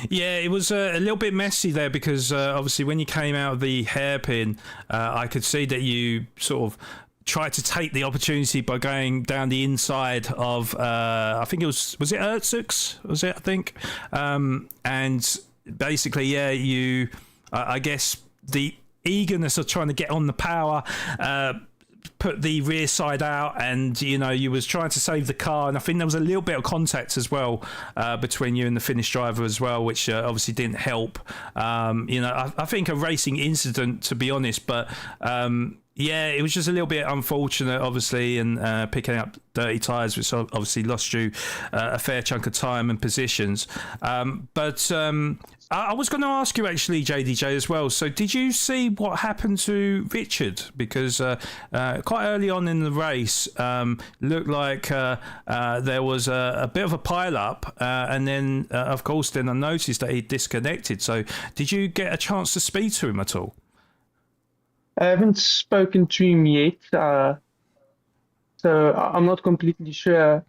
Yeah, it was a little bit messy there because obviously when you came out of the hairpin, I could see that you sort of tried to take the opportunity by going down the inside of I think it was it Herzog's? Was it? I think, and basically, yeah, you I guess the eagerness of trying to get on the power. Put the rear side out, and you was trying to save the car, and I think there was a little bit of contact as well between you and the Finnish driver as well, which obviously didn't help. I think a racing incident, to be honest, but yeah, it was just a little bit unfortunate, obviously, and picking up dirty tyres, which obviously lost you a fair chunk of time and positions. But I was going to ask you, actually, JDJ, as well. So did you see what happened to Richard? Because quite early on in the race, looked like there was a bit of a pile-up. And then, of course, then I noticed that he disconnected. So did you get a chance to speak to him at all? I haven't spoken to him yet, so I'm not completely sure.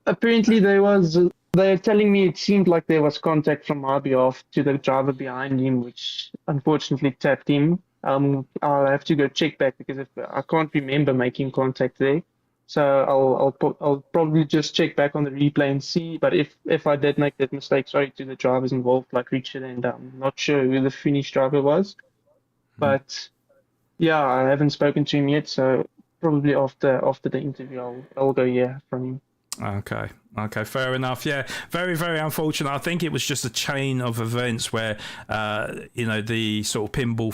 Apparently, they're telling me it seemed like there was contact from my behalf to the driver behind him, which unfortunately tapped him. I'll have to go check back because I can't remember making contact there. So I'll probably just check back on the replay and see. But if I did make that mistake, sorry to the drivers involved, like Richard, and I'm not sure who the Finnish driver was, but. Yeah, I haven't spoken to him yet, so probably after the interview, I'll go hear from him. Okay, fair enough. Yeah, very, very unfortunate. I think it was just a chain of events where, the sort of pinball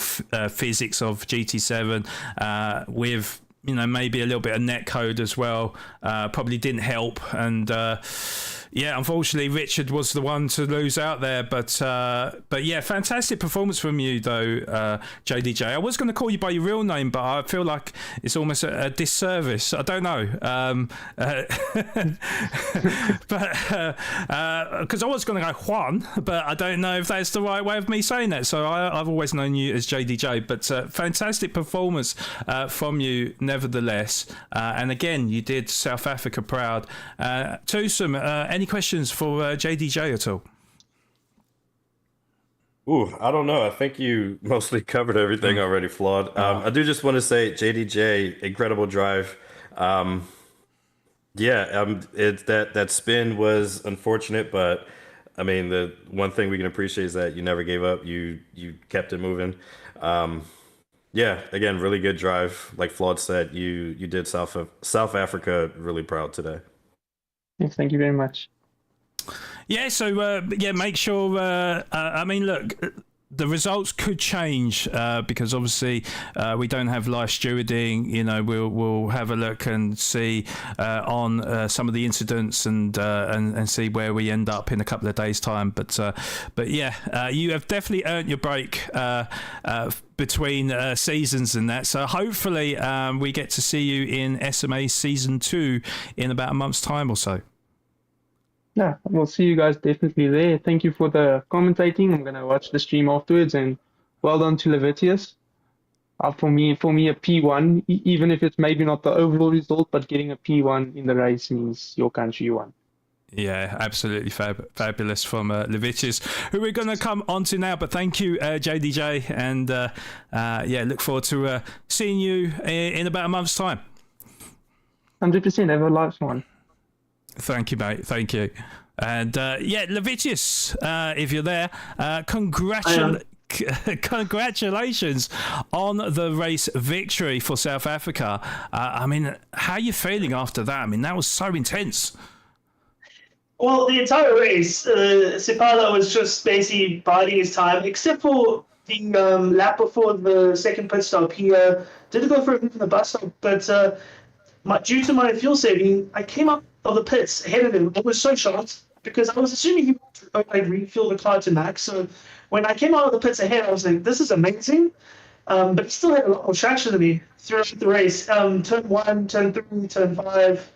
physics of GT7 with, maybe a little bit of netcode as well, probably didn't help. And yeah, unfortunately, Richard was the one to lose out there. But yeah, fantastic performance from you, though, JDJ. I was going to call you by your real name, but I feel like it's almost a disservice. I don't know. But because I was going to go Juan, but I don't know if that's the right way of me saying that. So I've always known you as JDJ. But fantastic performance from you, nevertheless. And again, you did South Africa proud. Tusum, any questions for JDJ at all? Ooh, I don't know. I think you mostly covered everything already, Flawed. I do just want to say, JDJ, incredible drive. That spin was unfortunate, but I mean, the one thing we can appreciate is that you never gave up. You kept it moving. Yeah, again, really good drive. Like Flawed said, you did South Africa really proud today. Yes, thank you very much. Yeah, so make sure. I mean, look, the results could change because obviously we don't have live stewarding. We'll have a look and see on some of the incidents and see where we end up in a couple of days' time. But yeah, you have definitely earned your break between seasons and that. So hopefully we get to see you in SMA Season 2 in about a month's time or so. Yeah, we'll see you guys definitely there. Thank you for the commentating. I'm gonna watch the stream afterwards, and well done to Levitius. For me, a P1, even if it's maybe not the overall result, but getting a P1 in the race means your country won. Yeah, absolutely fabulous from Levitius, who we're going to come on to now. But thank you, JDJ, and look forward to seeing you in about a month's time. 100%. Have a nice one. Thank you, mate. Thank you. And Levitius, if you're there, congratulations on the race victory for South Africa. I mean, how are you feeling after that? I mean, that was so intense. Well, the entire race, Sipala was just basically biding his time, except for the lap before the second pit stop. He did go for a loop in the bus stop, but due to my fuel saving, I came up of the pits ahead of him. I was so shocked because I was assuming he would refuel the car to max. So when I came out of the pits ahead, I was like, this is amazing. But he still had a lot more traction than me throughout the race. Turn 1, turn 3, turn 5,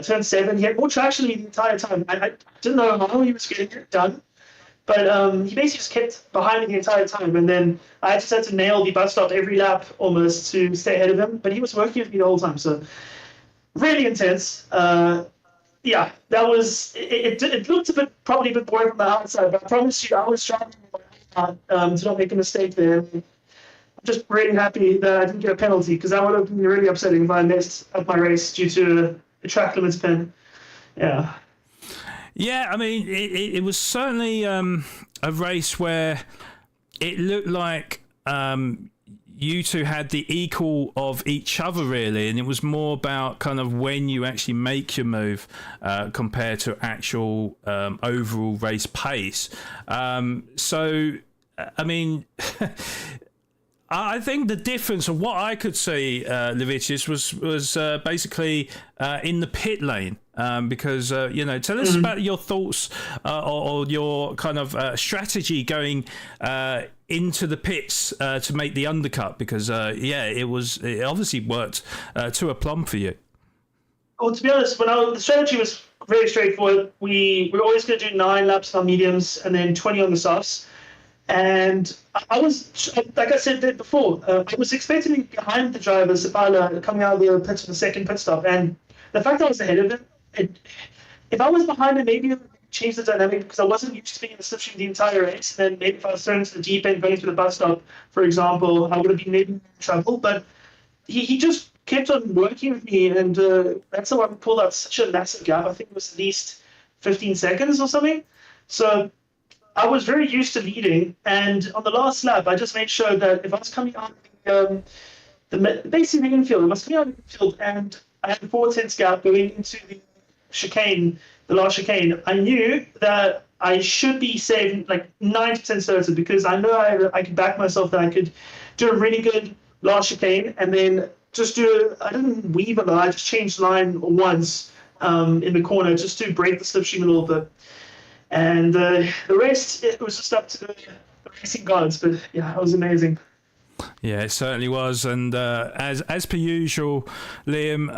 turn 7. He had more traction than me the entire time. I didn't know how he was getting it done. But he basically just kept behind me the entire time. And then I just had to nail the bus stop every lap almost to stay ahead of him. But he was working with me the whole time. So really intense. Yeah, that was it looked probably a bit boring from the outside, but I promise you I was trying to not make a mistake there. I'm just really happy that I didn't get a penalty, because that would have been really upsetting if I messed up my race due to a track limits pin. Yeah. Yeah, I mean, it was certainly a race where it looked like you two had the equal of each other, really, and it was more about kind of when you actually make your move compared to actual overall race pace. So, I mean... I think the difference of what I could see, Levitius, was basically in the pit lane. Because, tell us about your thoughts or your kind of strategy going into the pits to make the undercut. Because, it obviously worked to a plumb for you. Well, to be honest, the strategy was very straightforward. We were always going to do 9 laps on mediums and then 20 on the softs. And I was, like I said before, I was expecting to be behind the driver, Sipala, coming out of the pits for the second pit stop. And the fact that I was ahead of him, if I was behind him, maybe it would change the dynamic, because I wasn't used to being in the slipstream the entire race. And then maybe if I was thrown into the deep end going to the bus stop, for example, I would have been maybe in trouble. But he just kept on working with me, and that's how I pulled out such a massive gap. I think it was at least 15 seconds or something. So I was very used to leading, and on the last lap, I just made sure that if I was coming out basically the infield, I was coming out of the infield, and I had a 4/10 gap going into the chicane, the last chicane. I knew that I should be saving like 90% certain, because I know I could back myself that I could do a really good last chicane, and then just I didn't weave a lot, I just changed line once in the corner just to break the slipstream a little bit. And the rest, it was just up to the racing gods. But yeah, it was amazing. Yeah, it certainly was. And as per usual, Liam,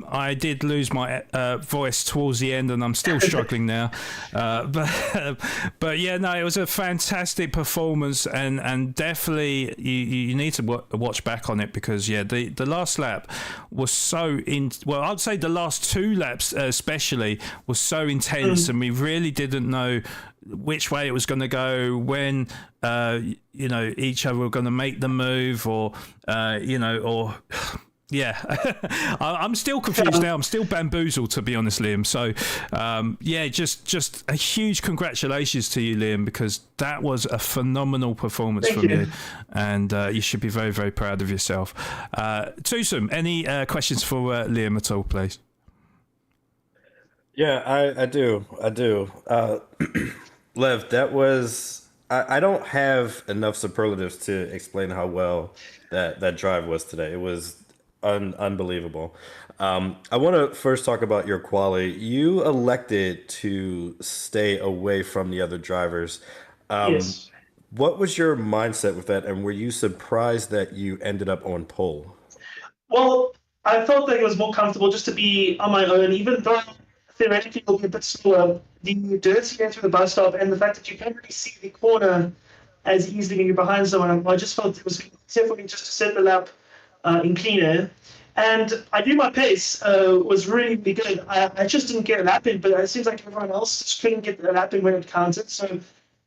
I did lose my voice towards the end, and I'm still struggling now. But yeah, no, it was a fantastic performance, and definitely you need to watch back on it, because yeah, the last lap was so well, I'd say the last 2 laps especially was so intense, and we really didn't know which way it was going to go, when each other were going to make the move, or yeah. I'm still confused now. I'm still bamboozled, to be honest, Liam. So just a huge congratulations to you, Liam, because that was a phenomenal performance from you, and you should be very, very proud of yourself. Tusum, any questions for Liam at all, please? Yeah, I do. Lev, that was... I don't have enough superlatives to explain how well that drive was today. It was unbelievable. I want to first talk about your quali. You elected to stay away from the other drivers. Yes. What was your mindset with that, and were you surprised that you ended up on pole? Well, I felt like it was more comfortable just to be on my own, even though theoretically it'll be a bit slower. The dirt to get through the bus stop, and the fact that you can't really see the corner as easily when you're behind someone, I just felt it was easier for me just to set the lap in clean air. And I knew my pace was really, really good. I just didn't get a lap in, but it seems like everyone else just couldn't get the lap in when it counted. So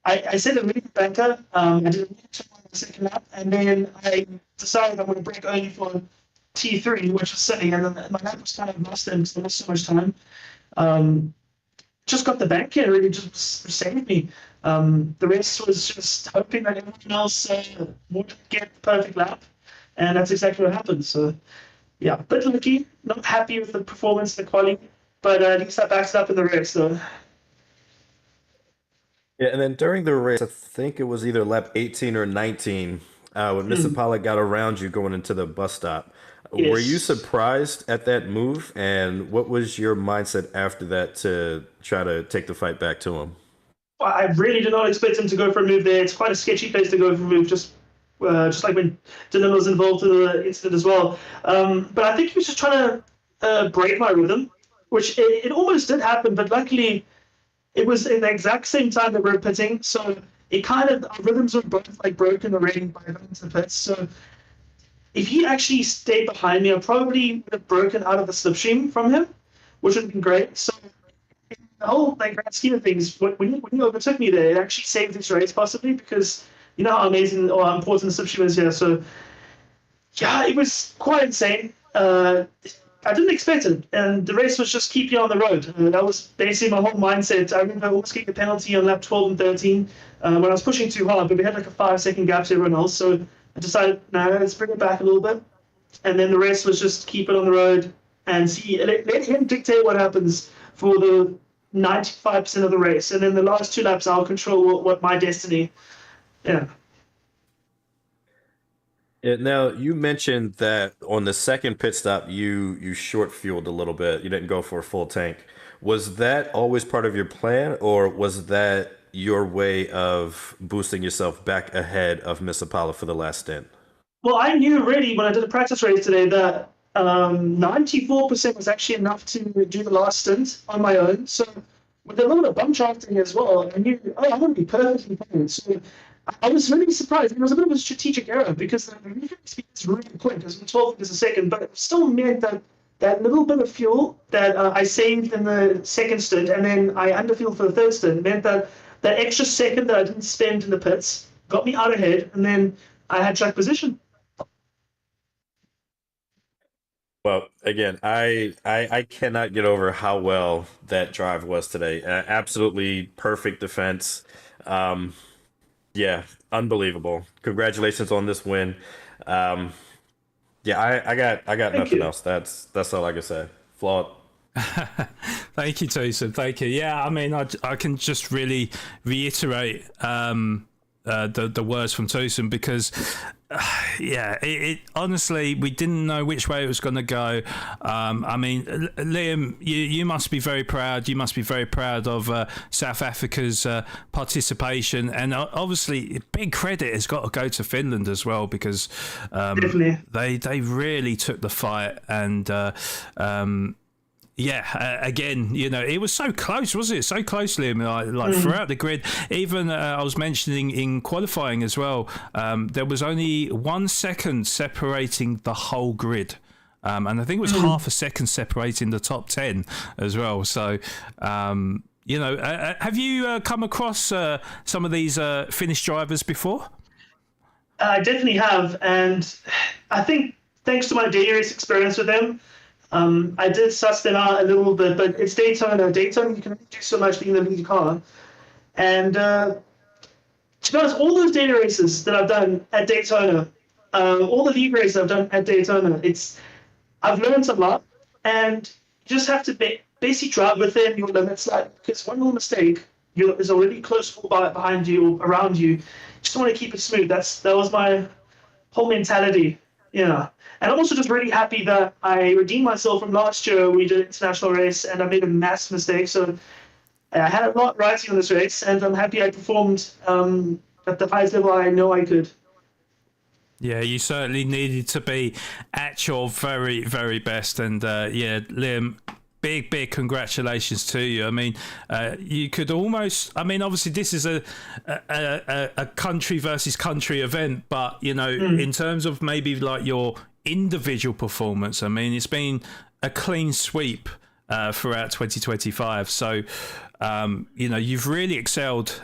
I set a really good banker. I did a really turn on the second lap, and then I decided I'm going to brake only for T3, which was silly, and then my lap was kind of lost then because there was so much time. Just got the bank here, really just saved me. The rest was just hoping that everyone else would get the perfect lap, and that's exactly what happened. So, yeah, bit lucky, not happy with the performance in the quali, but at least I backed it up in the race. So. Yeah, and then during the race, I think it was either lap 18 or 19, when Mr. Pollock got around you going into the bus stop. Yes. Were you surprised at that move, and what was your mindset after that to try to take the fight back to him? I really did not expect him to go for a move there. It's quite a sketchy place to go for a move, just just like when Dylan was involved in the incident as well. But I think he was just trying to break my rhythm, which it almost did happen, but luckily it was in the exact same time that we were pitting, so it kind of, our rhythms were both like broken already by going to the pits. So if he actually stayed behind me, I probably would have broken out of the slipstream from him, which would have been great. So in the whole like grand scheme of things, when he overtook me there, it actually saved this race possibly, because you know how amazing or how important the slipstream is here. So yeah, it was quite insane. I didn't expect it, and the race was just keep you on the road. That was basically my whole mindset. I remember almost getting a penalty on lap 12 and 13 when I was pushing too hard, but we had like a 5-second gap to everyone else. So I decided, no, let's bring it back a little bit. And then the rest was just keep it on the road and see, let him dictate what happens for the 95% of the race. And then the last 2 laps, I'll control what my destiny. Yeah. Now, you mentioned that on the second pit stop, you short fueled a little bit. You didn't go for a full tank. Was that always part of your plan, or was that your way of boosting yourself back ahead of Miss Apollo for the last stint? Well, I knew already when I did a practice race today that 94% was actually enough to do the last stint on my own. So with a little bit of bump drafting as well, I knew, I'm going to be perfectly fine. So I was really surprised. It was a bit of a strategic error because the refilling speed is really quick. It was 12 meters a second, but it still meant that that little bit of fuel that I saved in the second stint and then I underfueled for the third stint meant that that extra second that I didn't spend in the pits got me out ahead, and then I had track position. Well, again, I cannot get over how well that drive was today. Absolutely perfect defense. Yeah, unbelievable. Congratulations on this win. Yeah, I got nothing else. That's all I can say. Flawed. Thank you, Tosin. Thank you. Yeah, I mean, I can just really reiterate the words from Tosin because, yeah, it honestly, we didn't know which way it was going to go. I mean, Liam, you must be very proud. You must be very proud of South Africa's participation, and obviously, big credit has got to go to Finland as well because they really took the fight and. Yeah, again, you know, it was so close, wasn't it? So close, Liam, like throughout the grid. Even I was mentioning in qualifying as well, there was only 1 second separating the whole grid. And I think it was half a second separating the top 10 as well. So, you know, have you come across some of these Finnish drivers before? I definitely have. And I think thanks to my daily race experience with them, I did suss them out a little bit, but it's Daytona. Daytona, you can only do so much being in the lead car. And to be honest, all those daily races that I've done at Daytona, all the league races I've done at Daytona, I've learned a lot. And you just have to basically drive within your limits. Because one little mistake, there's already close fall behind you or around you. Just want to keep it smooth. That was my whole mentality. Yeah. And I'm also just really happy that I redeemed myself from last year. We did an international race and I made a massive mistake. So I had a lot riding on this race and I'm happy I performed at the highest level I know I could. Yeah, you certainly needed to be at your very, very best. And yeah, Liam, big congratulations to you. I mean, you could almost, I mean, obviously this is a country versus country event, but, you know, in terms of maybe like your individual performance, I mean, it's been a clean sweep throughout 2025. So, you know, you've really excelled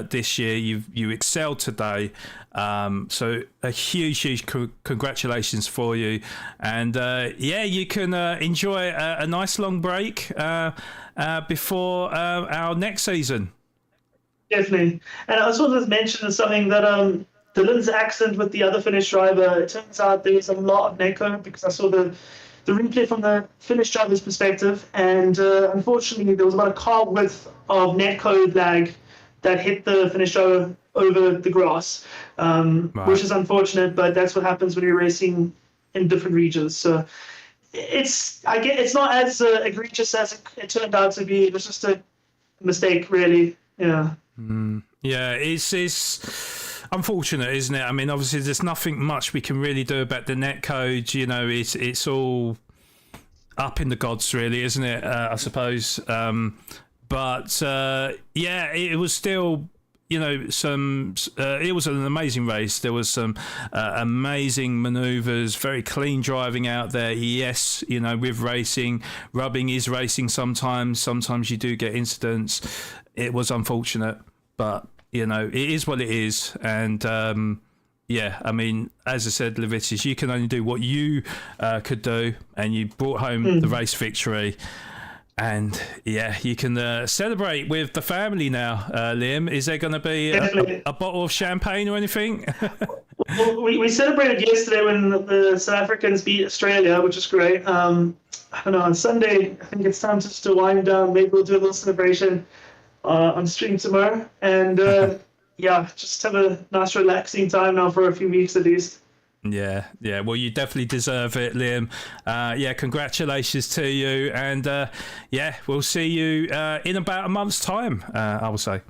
this year. You excelled today. So a huge congratulations for you. And yeah, you can enjoy a nice long break before our next season. Definitely. And I also want to mention something that Dylan's accident with the other Finnish driver, it turns out there was a lot of netcode because I saw the replay from the Finnish driver's perspective, and unfortunately there was about a car width of netcode lag that hit the Finnish driver over the grass, which is unfortunate, but that's what happens when you're racing in different regions. So it's not as egregious as it turned out to be. It was just a mistake, really. Yeah. Yeah, it's unfortunate, isn't it? I mean, obviously, there's nothing much we can really do about the net code. You know, it's all up in the gods, really, isn't it? I suppose. But yeah, it was still, you know, it was an amazing race. There was some amazing manoeuvres, very clean driving out there. Yes, you know, with racing, rubbing is racing sometimes. Sometimes you do get incidents. It was unfortunate, but, you know, it is what it is. And yeah, I mean, as I said, Levitis, you can only do what you could do, and you brought home the race victory. And yeah, you can celebrate with the family now, Liam. Is there going to be a bottle of champagne or anything? Well, we celebrated yesterday when the South Africans beat Australia, which is great. I don't know, on Sunday, I think it's time just to wind down. Maybe we'll do a little celebration on stream tomorrow. And yeah, just have a nice relaxing time now for a few weeks at least. Yeah. Well, you definitely deserve it, Liam. Yeah, congratulations to you. And yeah, we'll see you in about a month's time, I will say.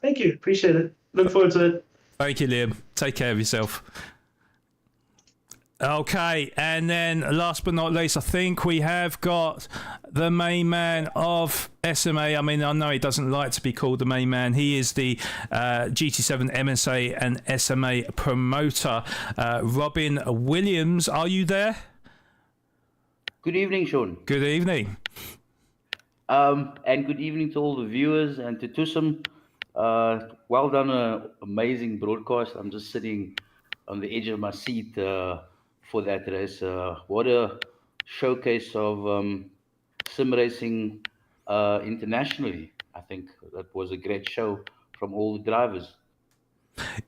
Thank you. Appreciate it. Look forward to it. Thank you, Liam. Take care of yourself. Okay, and then last but not least, I think we have got the main man of SMA. I mean, I know he doesn't like to be called the main man. He is the GT7 MSA and SMA promoter, Robin Williams. Are you there? Good evening, Sean. Good evening. And good evening to all the viewers and to Tusum. Well done, amazing broadcast. I'm just sitting on the edge of my seat for that race. What a showcase of sim racing internationally. I think that was a great show from all the drivers.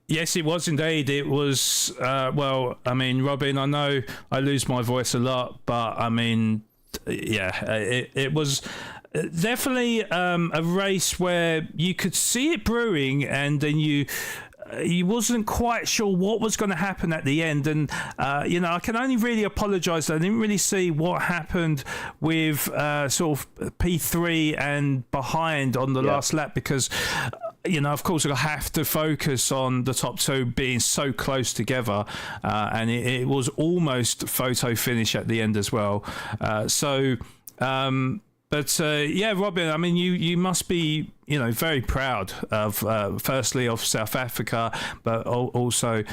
Yes, it was indeed. It was, well, I mean, Robin, I know I lose my voice a lot, but I mean, yeah, it was definitely a race where you could see it brewing, and then you wasn't quite sure what was going to happen at the end. And you know, I can only really apologise that I didn't really see what happened with sort of P3 and behind on the last lap, because you know, of course, I have to focus on the top two being so close together, and it was almost photo finish at the end as well. But yeah, Robin, I mean, you must be, you know, very proud of, firstly, of South Africa, but also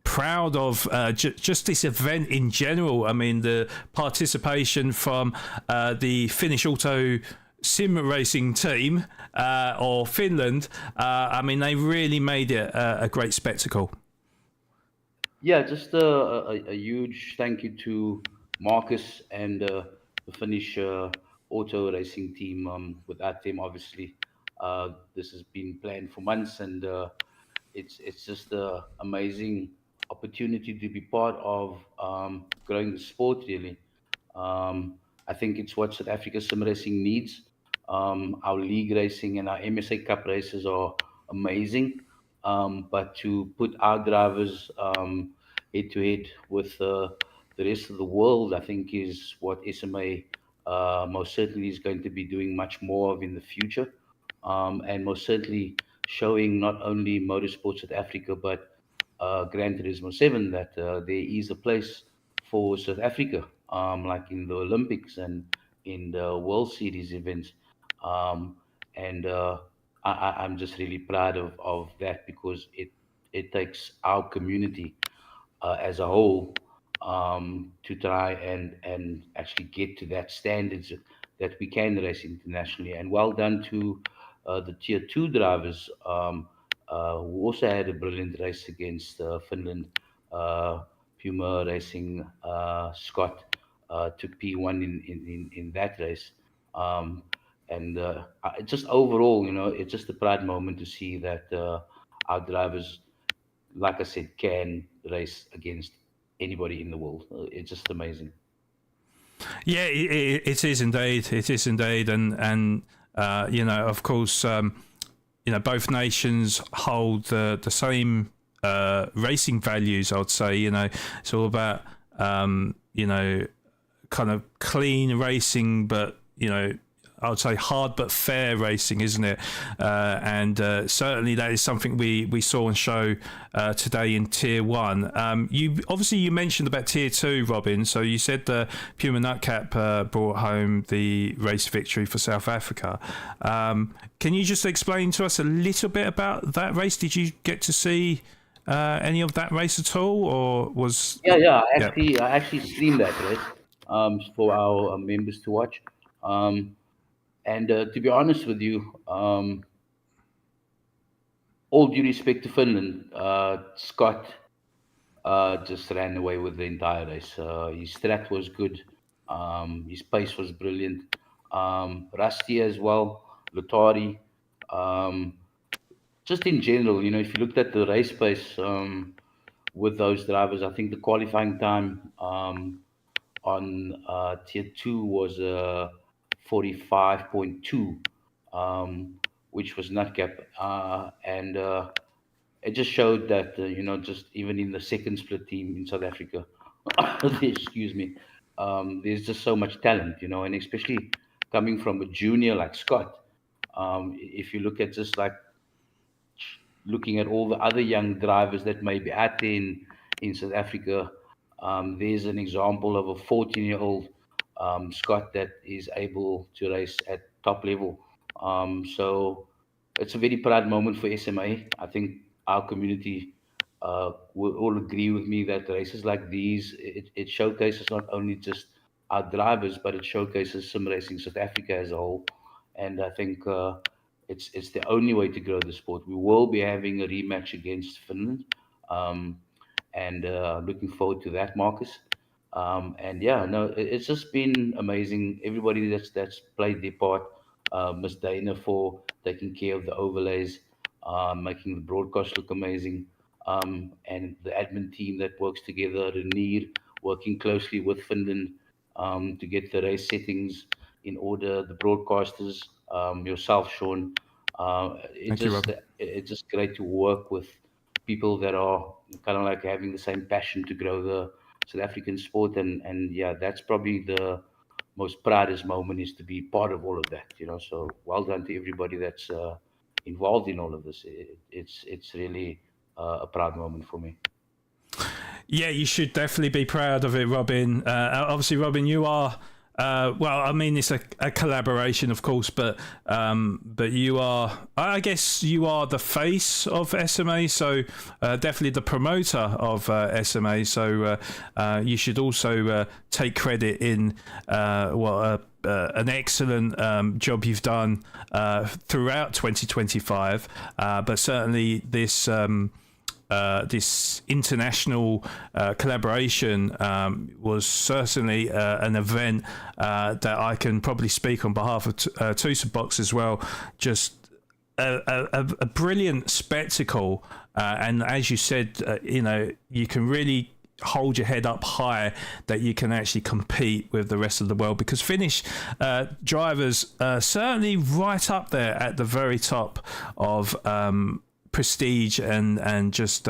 proud of just this event in general. I mean, the participation from the Finnish Auto Sim Racing team, or Finland. I mean, they really made it a great spectacle. Yeah, just a huge thank you to Marcus and the Finnish auto racing team. Without them, obviously, this has been planned for months, and it's just an amazing opportunity to be part of growing the sport, really. I think it's what South Africa sim racing needs. Our league racing and our MSA Cup races are amazing, but to put our drivers head to head with the rest of the world, I think, is what SMA most certainly is going to be doing much more of in the future, and most certainly showing not only Motorsport South Africa, but Gran Turismo 7, that there is a place for South Africa, like in the Olympics and in the World Series events. And I'm just really proud of that, because it takes our community as a whole to try and actually get to that standards that we can race internationally. And well done to the tier 2 drivers who also had a brilliant race against Finland. Puma Racing, Scott took P1 in that race. And just overall, you know, it's just a proud moment to see that our drivers, like I said, can race against anybody in the world. It's just amazing. Yeah, it is indeed. It is indeed. And you know, of course, you know, both nations hold the same racing values, I would say. You know, it's all about, you know, kind of clean racing, but, you know, I would say hard but fair racing, isn't it? And certainly that is something we saw on show today in Tier 1. You mentioned about Tier 2, Robin. So you said the Puma Nutcap brought home the race victory for South Africa. Can you just explain to us a little bit about that race? Did you get to see any of that race at all, or was? Yeah. I actually streamed that race for our members to watch. And to be honest with you, all due respect to Finland, Scott just ran away with the entire race. His strat was good. His pace was brilliant. Rusty as well, Lotari. Just in general, if you looked at the race pace with those drivers, I think the qualifying time on Tier 2 was 45.2, which was Nutcap. And it just showed that, just even in the second split team in South Africa, excuse me, there's just so much talent, and especially coming from a junior like Scott. If you look at just like looking at all the other young drivers that may be out there in South Africa, there's an example of a 14-year-old Scott that is able to race at top level. So it's a very proud moment for SMA. I think our community will all agree with me that races like these, it showcases not only just our drivers, but it showcases sim racing South Africa as a whole. And I think it's the only way to grow the sport. We will be having a rematch against Finland, and looking forward to that, Marcus. And yeah, no, it's just been amazing. Everybody that's played their part. Miss Dana for taking care of the overlays, making the broadcast look amazing, and the admin team that works together, Renier, working closely with Finland to get the race settings in order, the broadcasters, yourself, Sean. It's just great to work with people that are kind of like having the same passion to grow the South African sport, and yeah, that's probably the most proudest moment, is to be part of all of that. So well done to everybody that's involved in all of this. It's really a proud moment for me. Yeah, you should definitely be proud of it, Robin. Obviously, Robin, you are. Well, I mean, it's a collaboration, of course, but you are. I guess you are the face of SMA, so definitely the promoter of SMA. So you should also take credit in an excellent job you've done throughout 2025, but certainly this. This international collaboration was certainly an event that I can probably speak on behalf of Tusa Box as well. Just a brilliant spectacle, and as you said, you can really hold your head up high that you can actually compete with the rest of the world, because Finnish drivers certainly right up there at the very top of prestige and just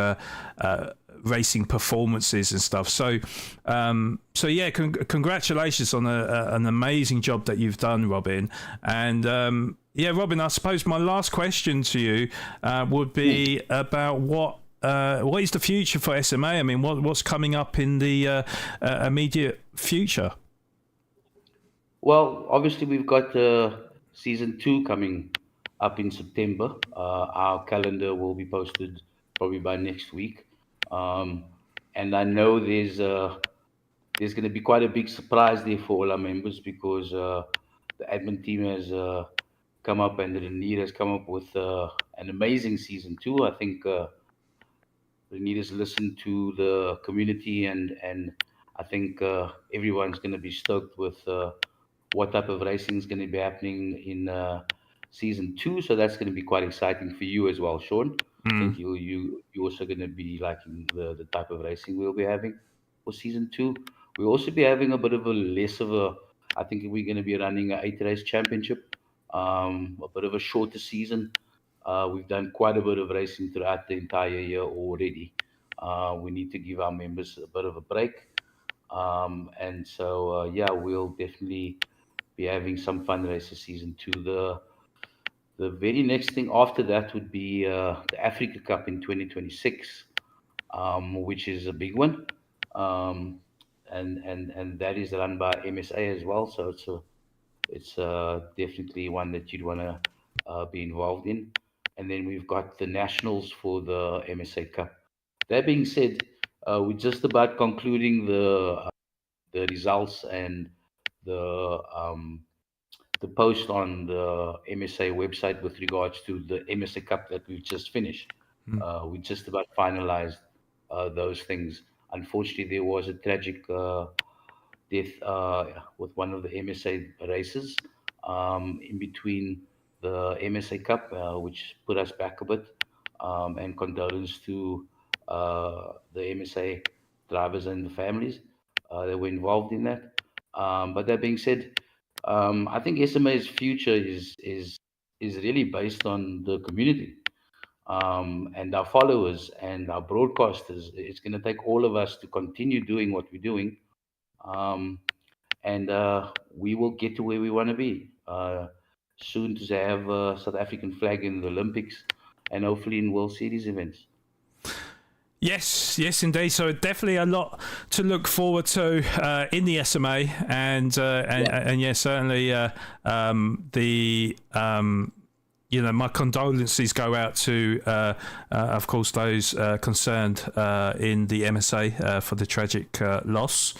racing performances and stuff. So yeah, congratulations on an amazing job that you've done, Robin. And yeah, Robin, I suppose my last question to you would be about what is the future for SMA? I mean, what's coming up in the immediate future? Well, obviously we've got season 2 coming up in September. Our calendar will be posted probably by next week, and I know there's going to be quite a big surprise there for all our members, because the admin team has come up, and the Renier has come up with an amazing season 2. I think Renier has listened to the community, and I think everyone's going to be stoked with what type of racing is going to be happening in season 2, so that's going to be quite exciting for you as well, Sean. I think you also going to be liking the type of racing we'll be having for season 2. We'll also be having a bit of I think we're going to be running an 8-race championship, a bit of a shorter season. We've done quite a bit of racing throughout the entire year already. We need to give our members a bit of a break, and so yeah, we'll definitely be having some fun races season 2. The very next thing after that would be the Africa Cup in 2026, which is a big one, and that is run by MSA as well. So it's definitely one that you'd want to be involved in. And then we've got the nationals for the MSA Cup. That being said, we're just about concluding the results and the post on the MSA website with regards to the MSA Cup that we've just finished. We just about finalized those things. Unfortunately, there was a tragic death with one of the MSA races in between the MSA Cup, which put us back a bit. And condolence to the MSA drivers and the families that were involved in that. But that being said, I think SMA's future is really based on the community and our followers and our broadcasters. It's going to take all of us to continue doing what we're doing, and we will get to where we want to be. Soon to have a South African flag in the Olympics and hopefully in World Series events. Yes, indeed. So definitely a lot to look forward to in the SMA, and certainly my condolences go out to, of course, those concerned in the MSA for the tragic loss,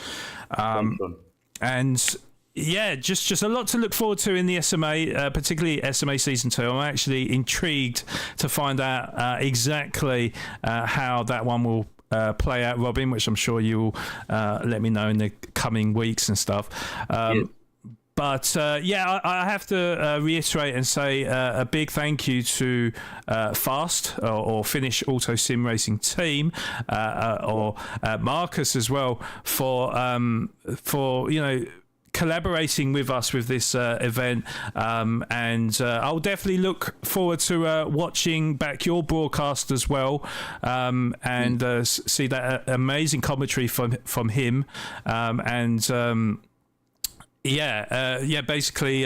and. Yeah, just a lot to look forward to in the SMA, particularly SMA Season 2. I'm actually intrigued to find out exactly how that one will play out, Robin, which I'm sure you'll let me know in the coming weeks and stuff. But I have to reiterate and say a big thank you to Fast or Finnish Auto Sim Racing Team or Marcus as well for collaborating with us with this event, and I'll definitely look forward to watching back your broadcast as well, and see that amazing commentary from him, basically,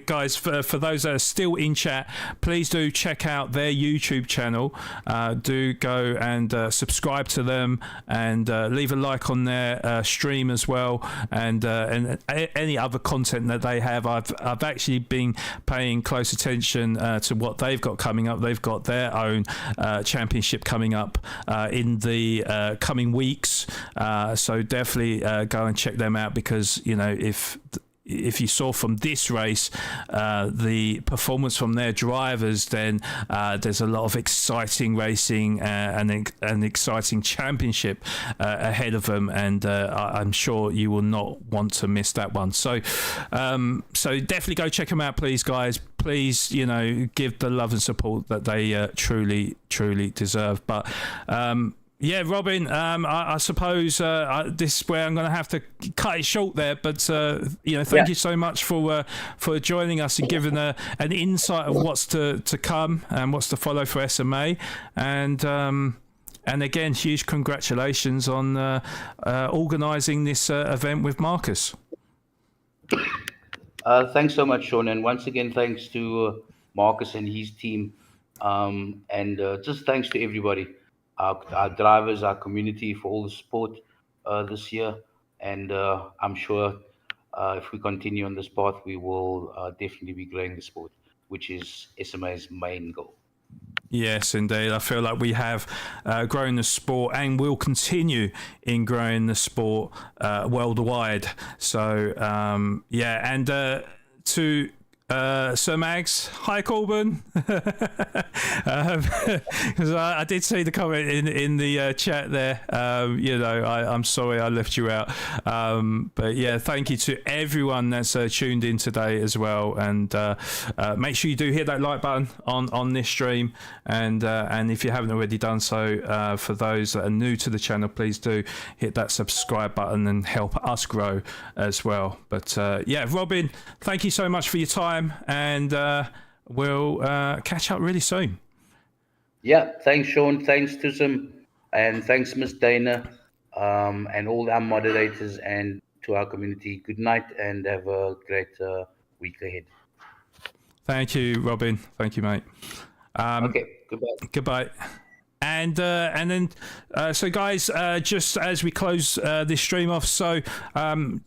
guys, for those that are still in chat, please do check out their YouTube channel. Do go and subscribe to them and leave a like on their stream as well, and any other content that they have. I've actually been paying close attention to what they've got coming up. They've got their own championship coming up in the coming weeks, so definitely go and check them out, because if you saw from this race the performance from their drivers, then there's a lot of exciting racing and an exciting championship ahead of them, and I'm sure you will not want to miss that one. So definitely go check them out, please, guys. Please, give the love and support that they truly deserve. But Robin, I suppose this is where I'm going to have to cut it short there. But thank you so much for joining us and giving an insight of what's to come and what's to follow for SMA. And again, huge congratulations on organising this event with Marcus. Thanks so much, Sean, and once again, thanks to Marcus and his team, and just thanks to everybody. Our drivers, our community, for all the support this year. And I'm sure if we continue on this path, we will definitely be growing the sport, which is SMA's main goal. Yes, indeed. I feel like we have grown the sport and will continue in growing the sport worldwide. So, and to Sir Mags, hi Corbin, because I did see the comment in the chat there. I'm sorry I left you out, but thank you to everyone that's tuned in today as well, and make sure you do hit that like button on this stream, and if you haven't already done so, for those that are new to the channel, please do hit that subscribe button and help us grow as well. But Robin, thank you so much for your time. And we'll catch up really soon. Yeah, thanks, Sean. Thanks, Tusum. And thanks, Miss Dana, and all our moderators, and to our community. Good night and have a great week ahead. Thank you, Robin. Thank you, mate. Okay, goodbye. Goodbye. And then, so guys, just as we close this stream off, so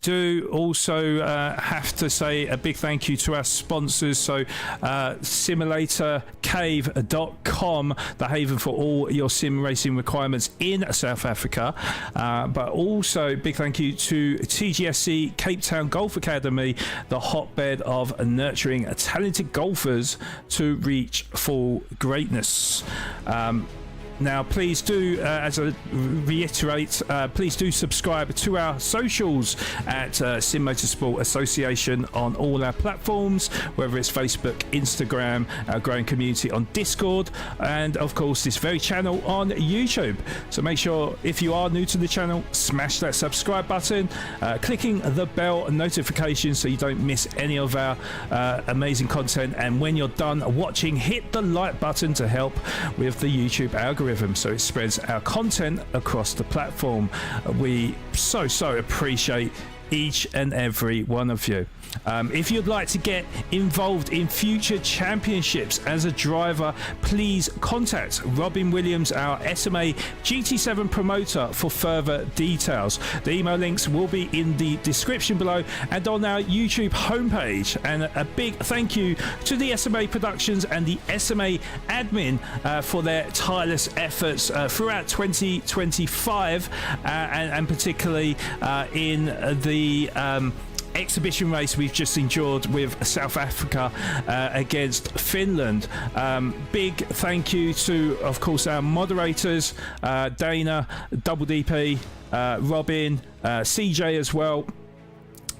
do also have to say a big thank you to our sponsors. So simulatorcave.com, the haven for all your sim racing requirements in South Africa. But also big thank you to TGSC Cape Town Golf Academy, the hotbed of nurturing talented golfers to reach full greatness. Now, please do, as I reiterate, please do subscribe to our socials at Sim Motorsport Association on all our platforms, whether it's Facebook, Instagram, our growing community on Discord, and of course this very channel on YouTube. So make sure, if you are new to the channel, smash that subscribe button, clicking the bell notification so you don't miss any of our amazing content. And when you're done watching, hit the like button to help with the YouTube algorithm, so it spreads our content across the platform. We so appreciate each and every one of you. If you'd like to get involved in future championships as a driver, please contact Robin Williams, our SMA GT7 promoter, for further details. The email links will be in the description below and on our YouTube homepage. And a big thank you to the SMA Productions and the SMA admin for their tireless efforts throughout 2025 and particularly in the exhibition race we've just endured with South Africa against Finland. Big thank you to, of course, our moderators, Dana, Double DP, Robin, CJ as well.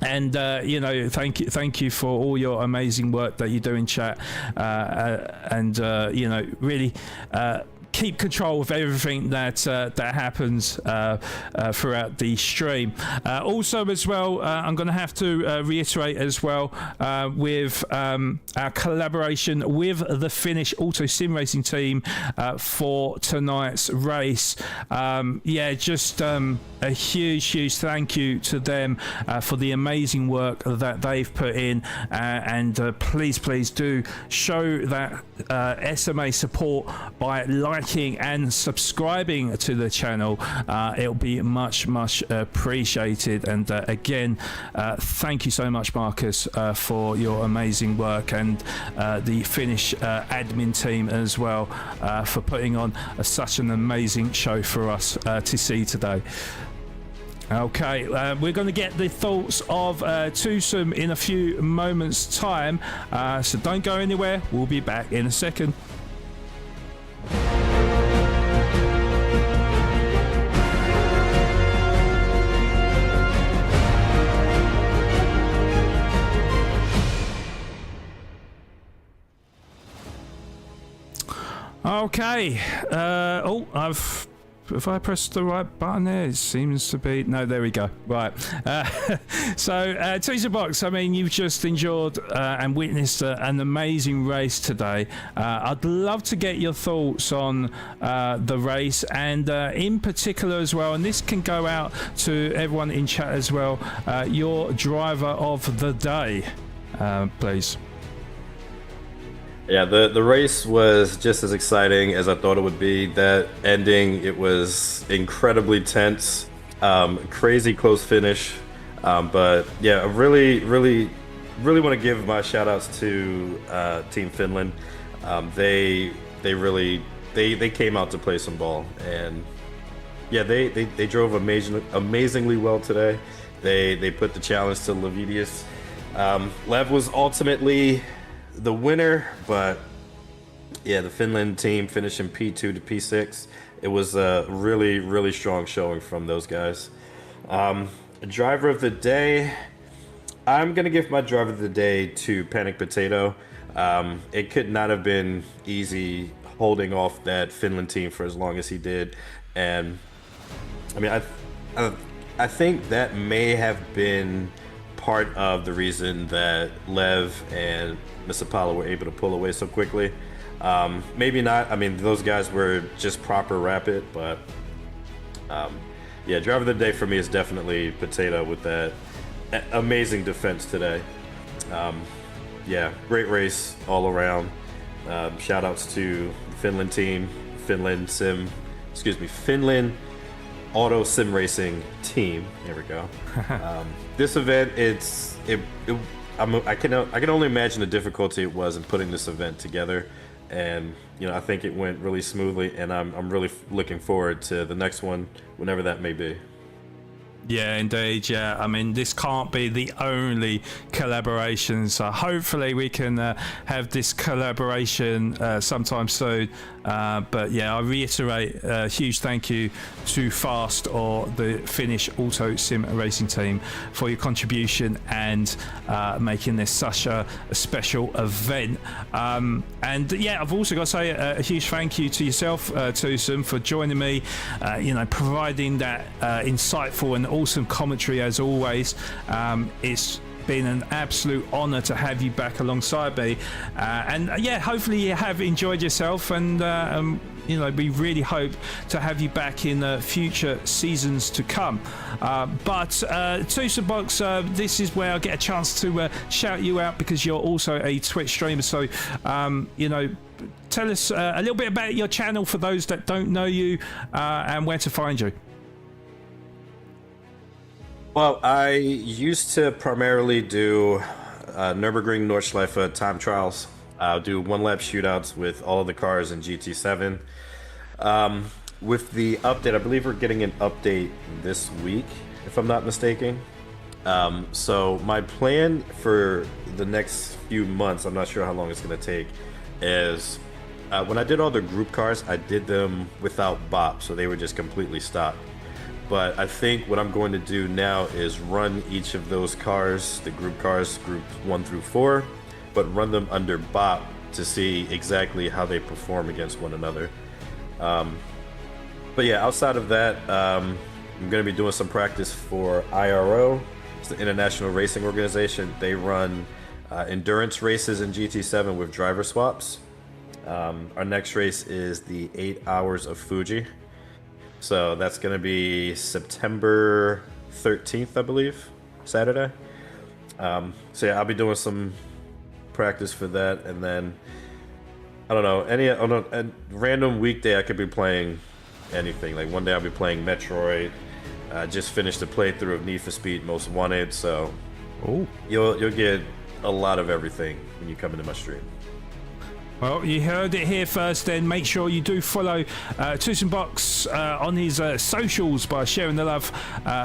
And you know, thank you for all your amazing work that you do in chat, and you know, really keep control of everything that happens throughout the stream. Also, as well, I'm going to have to reiterate as well with our collaboration with the Finnish Auto Sim Racing team for tonight's race. Yeah, just a huge thank you to them for the amazing work that they've put in, and please do show that SMA support by liking and subscribing to the channel. It'll be much appreciated. And again, thank you so much, Marcus, for your amazing work, and the Finnish admin team as well for putting on such an amazing show for us to see today. Okay, we're going to get the thoughts of Twosome in a few moments' time, so don't go anywhere. We'll be back in a second. Okay. If I press the right button there, it seems to be... No, there we go. Right. So, Teaser Box, I mean, you've just enjoyed and witnessed an amazing race today. I'd love to get your thoughts on the race, and in particular as well, and this can go out to everyone in chat as well, your driver of the day, please. Yeah, the race was just as exciting as I thought it would be. That ending, it was incredibly tense, crazy close finish. But yeah, I really want to give my shout outs to Team Finland. They came out to play some ball, and yeah, they drove amazingly well today. They put the challenge to Levidius. Lev was ultimately the winner, but yeah, the Finland team finishing P2 to P6. It was a really strong showing from those guys. Driver of the day, I'm gonna give my driver of the day to Panic Potato. It could not have been easy holding off that Finland team for as long as he did, and I mean, I think that may have been part of the reason that Lev and Miss Apollo were able to pull away so quickly. Maybe not. I mean, those guys were just proper rapid, but yeah, driver of the day for me is definitely Potato with that amazing defense today. Yeah, great race all around. Shout outs to the Finland team, Finland Auto Sim Racing team. There we go. This event, I can only imagine the difficulty it was in putting this event together, and I think it went really smoothly, and I'm really looking forward to the next one, whenever that may be. Yeah, indeed. Yeah, I mean, this can't be the only collaboration, so hopefully we can have this collaboration sometime soon. But yeah, I reiterate a huge thank you to Fast, or the Finnish Auto Sim Racing team, for your contribution and making this such a special event. And yeah, I've also got to say a huge thank you to yourself, Tusum, for joining me, providing that insightful and awesome commentary as always. It's been an absolute honor to have you back alongside me, and yeah, hopefully you have enjoyed yourself, and we really hope to have you back in future seasons to come. But Tusum Box, this is where I get a chance to shout you out, because you're also a Twitch streamer, so tell us a little bit about your channel for those that don't know you, and where to find you. Well, I used to primarily do Nürburgring Nordschleife time trials. I'll do one-lap shootouts with all of the cars in GT7. With the update, I believe we're getting an update this week, if I'm not mistaken. So my plan for the next few months, I'm not sure how long it's going to take, is when I did all the group cars, I did them without BOP, so they were just completely stopped. But I think what I'm going to do now is run each of those cars, the group cars, groups 1 through 4, but run them under BOP to see exactly how they perform against one another. But yeah, outside of that, I'm going to be doing some practice for IRO. It's the International Racing Organization. They run endurance races in GT7 with driver swaps. Our next race is the 8 Hours of Fuji. So that's going to be September 13th, I believe, Saturday. So yeah, I'll be doing some practice for that, and then I don't know, on a random weekday I could be playing anything. Like one day I'll be playing Metroid. Just finished the playthrough of Need for Speed Most Wanted, so you'll get a lot of everything when you come into my stream. Well, you heard it here first. Then make sure you do follow Tusum Box on his socials by sharing the love,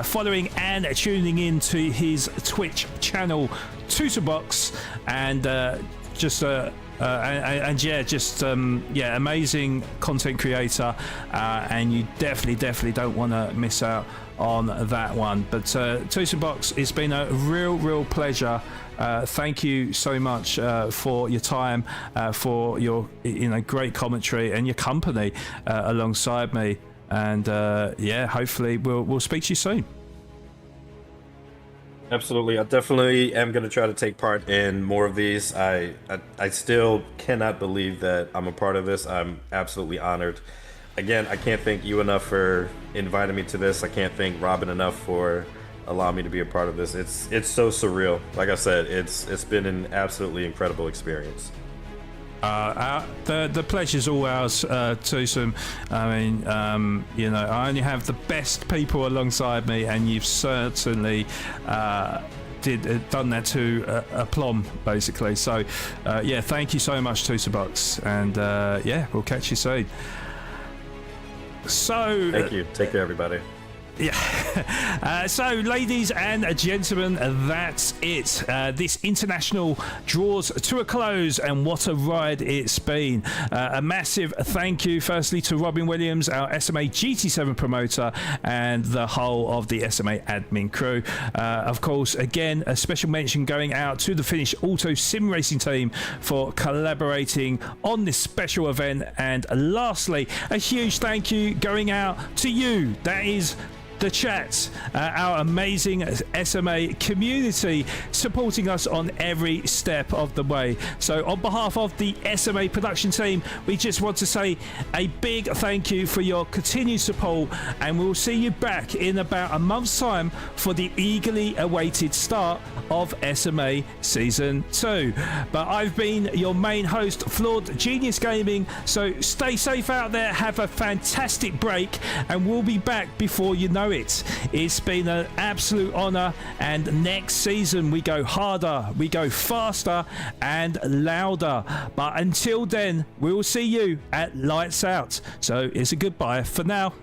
following and tuning in to his Twitch channel, Tusum Box, and amazing content creator, and you definitely don't want to miss out on that one. But Tusum Box, it's been a real pleasure. Thank you so much for your time, for your great commentary and your company alongside me, and hopefully we'll speak to you soon. Absolutely, I definitely am going to try to take part in more of these. I still cannot believe that I'm a part of this. I'm absolutely honored. Again, I can't thank you enough for inviting me to this. I can't thank Robin enough for allowing me to be a part of this. It's so surreal. Like I said, it's been an absolutely incredible experience. The pleasure's all ours, Tusum. I mean, I only have the best people alongside me, and you've certainly done that to aplomb, basically. So, thank you so much, Tusum Box, and we'll catch you soon. So, thank you. Take care, everybody. Yeah. So, ladies and gentlemen, that's it. This international draws to a close, and what a ride it's been. A massive thank you, firstly, to Robin Williams, our SMA GT7 promoter, and the whole of the SMA admin crew. Of course, again, a special mention going out to the Finnish Auto Sim Racing team for collaborating on this special event. And lastly, a huge thank you going out to you. That is the chat, our amazing SMA community supporting us on every step of the way. So on behalf of the SMA production team, we just want to say a big thank you for your continued support, and we'll see you back in about a month's time for the eagerly awaited start of SMA Season 2. But I've been your main host, Flawed Genius Gaming, so stay safe out there, have a fantastic break, and we'll be back before you know it. It's been an absolute honour, and next season we go harder, we go faster and louder. But until then, we'll see you at Lights Out. So it's a goodbye for now.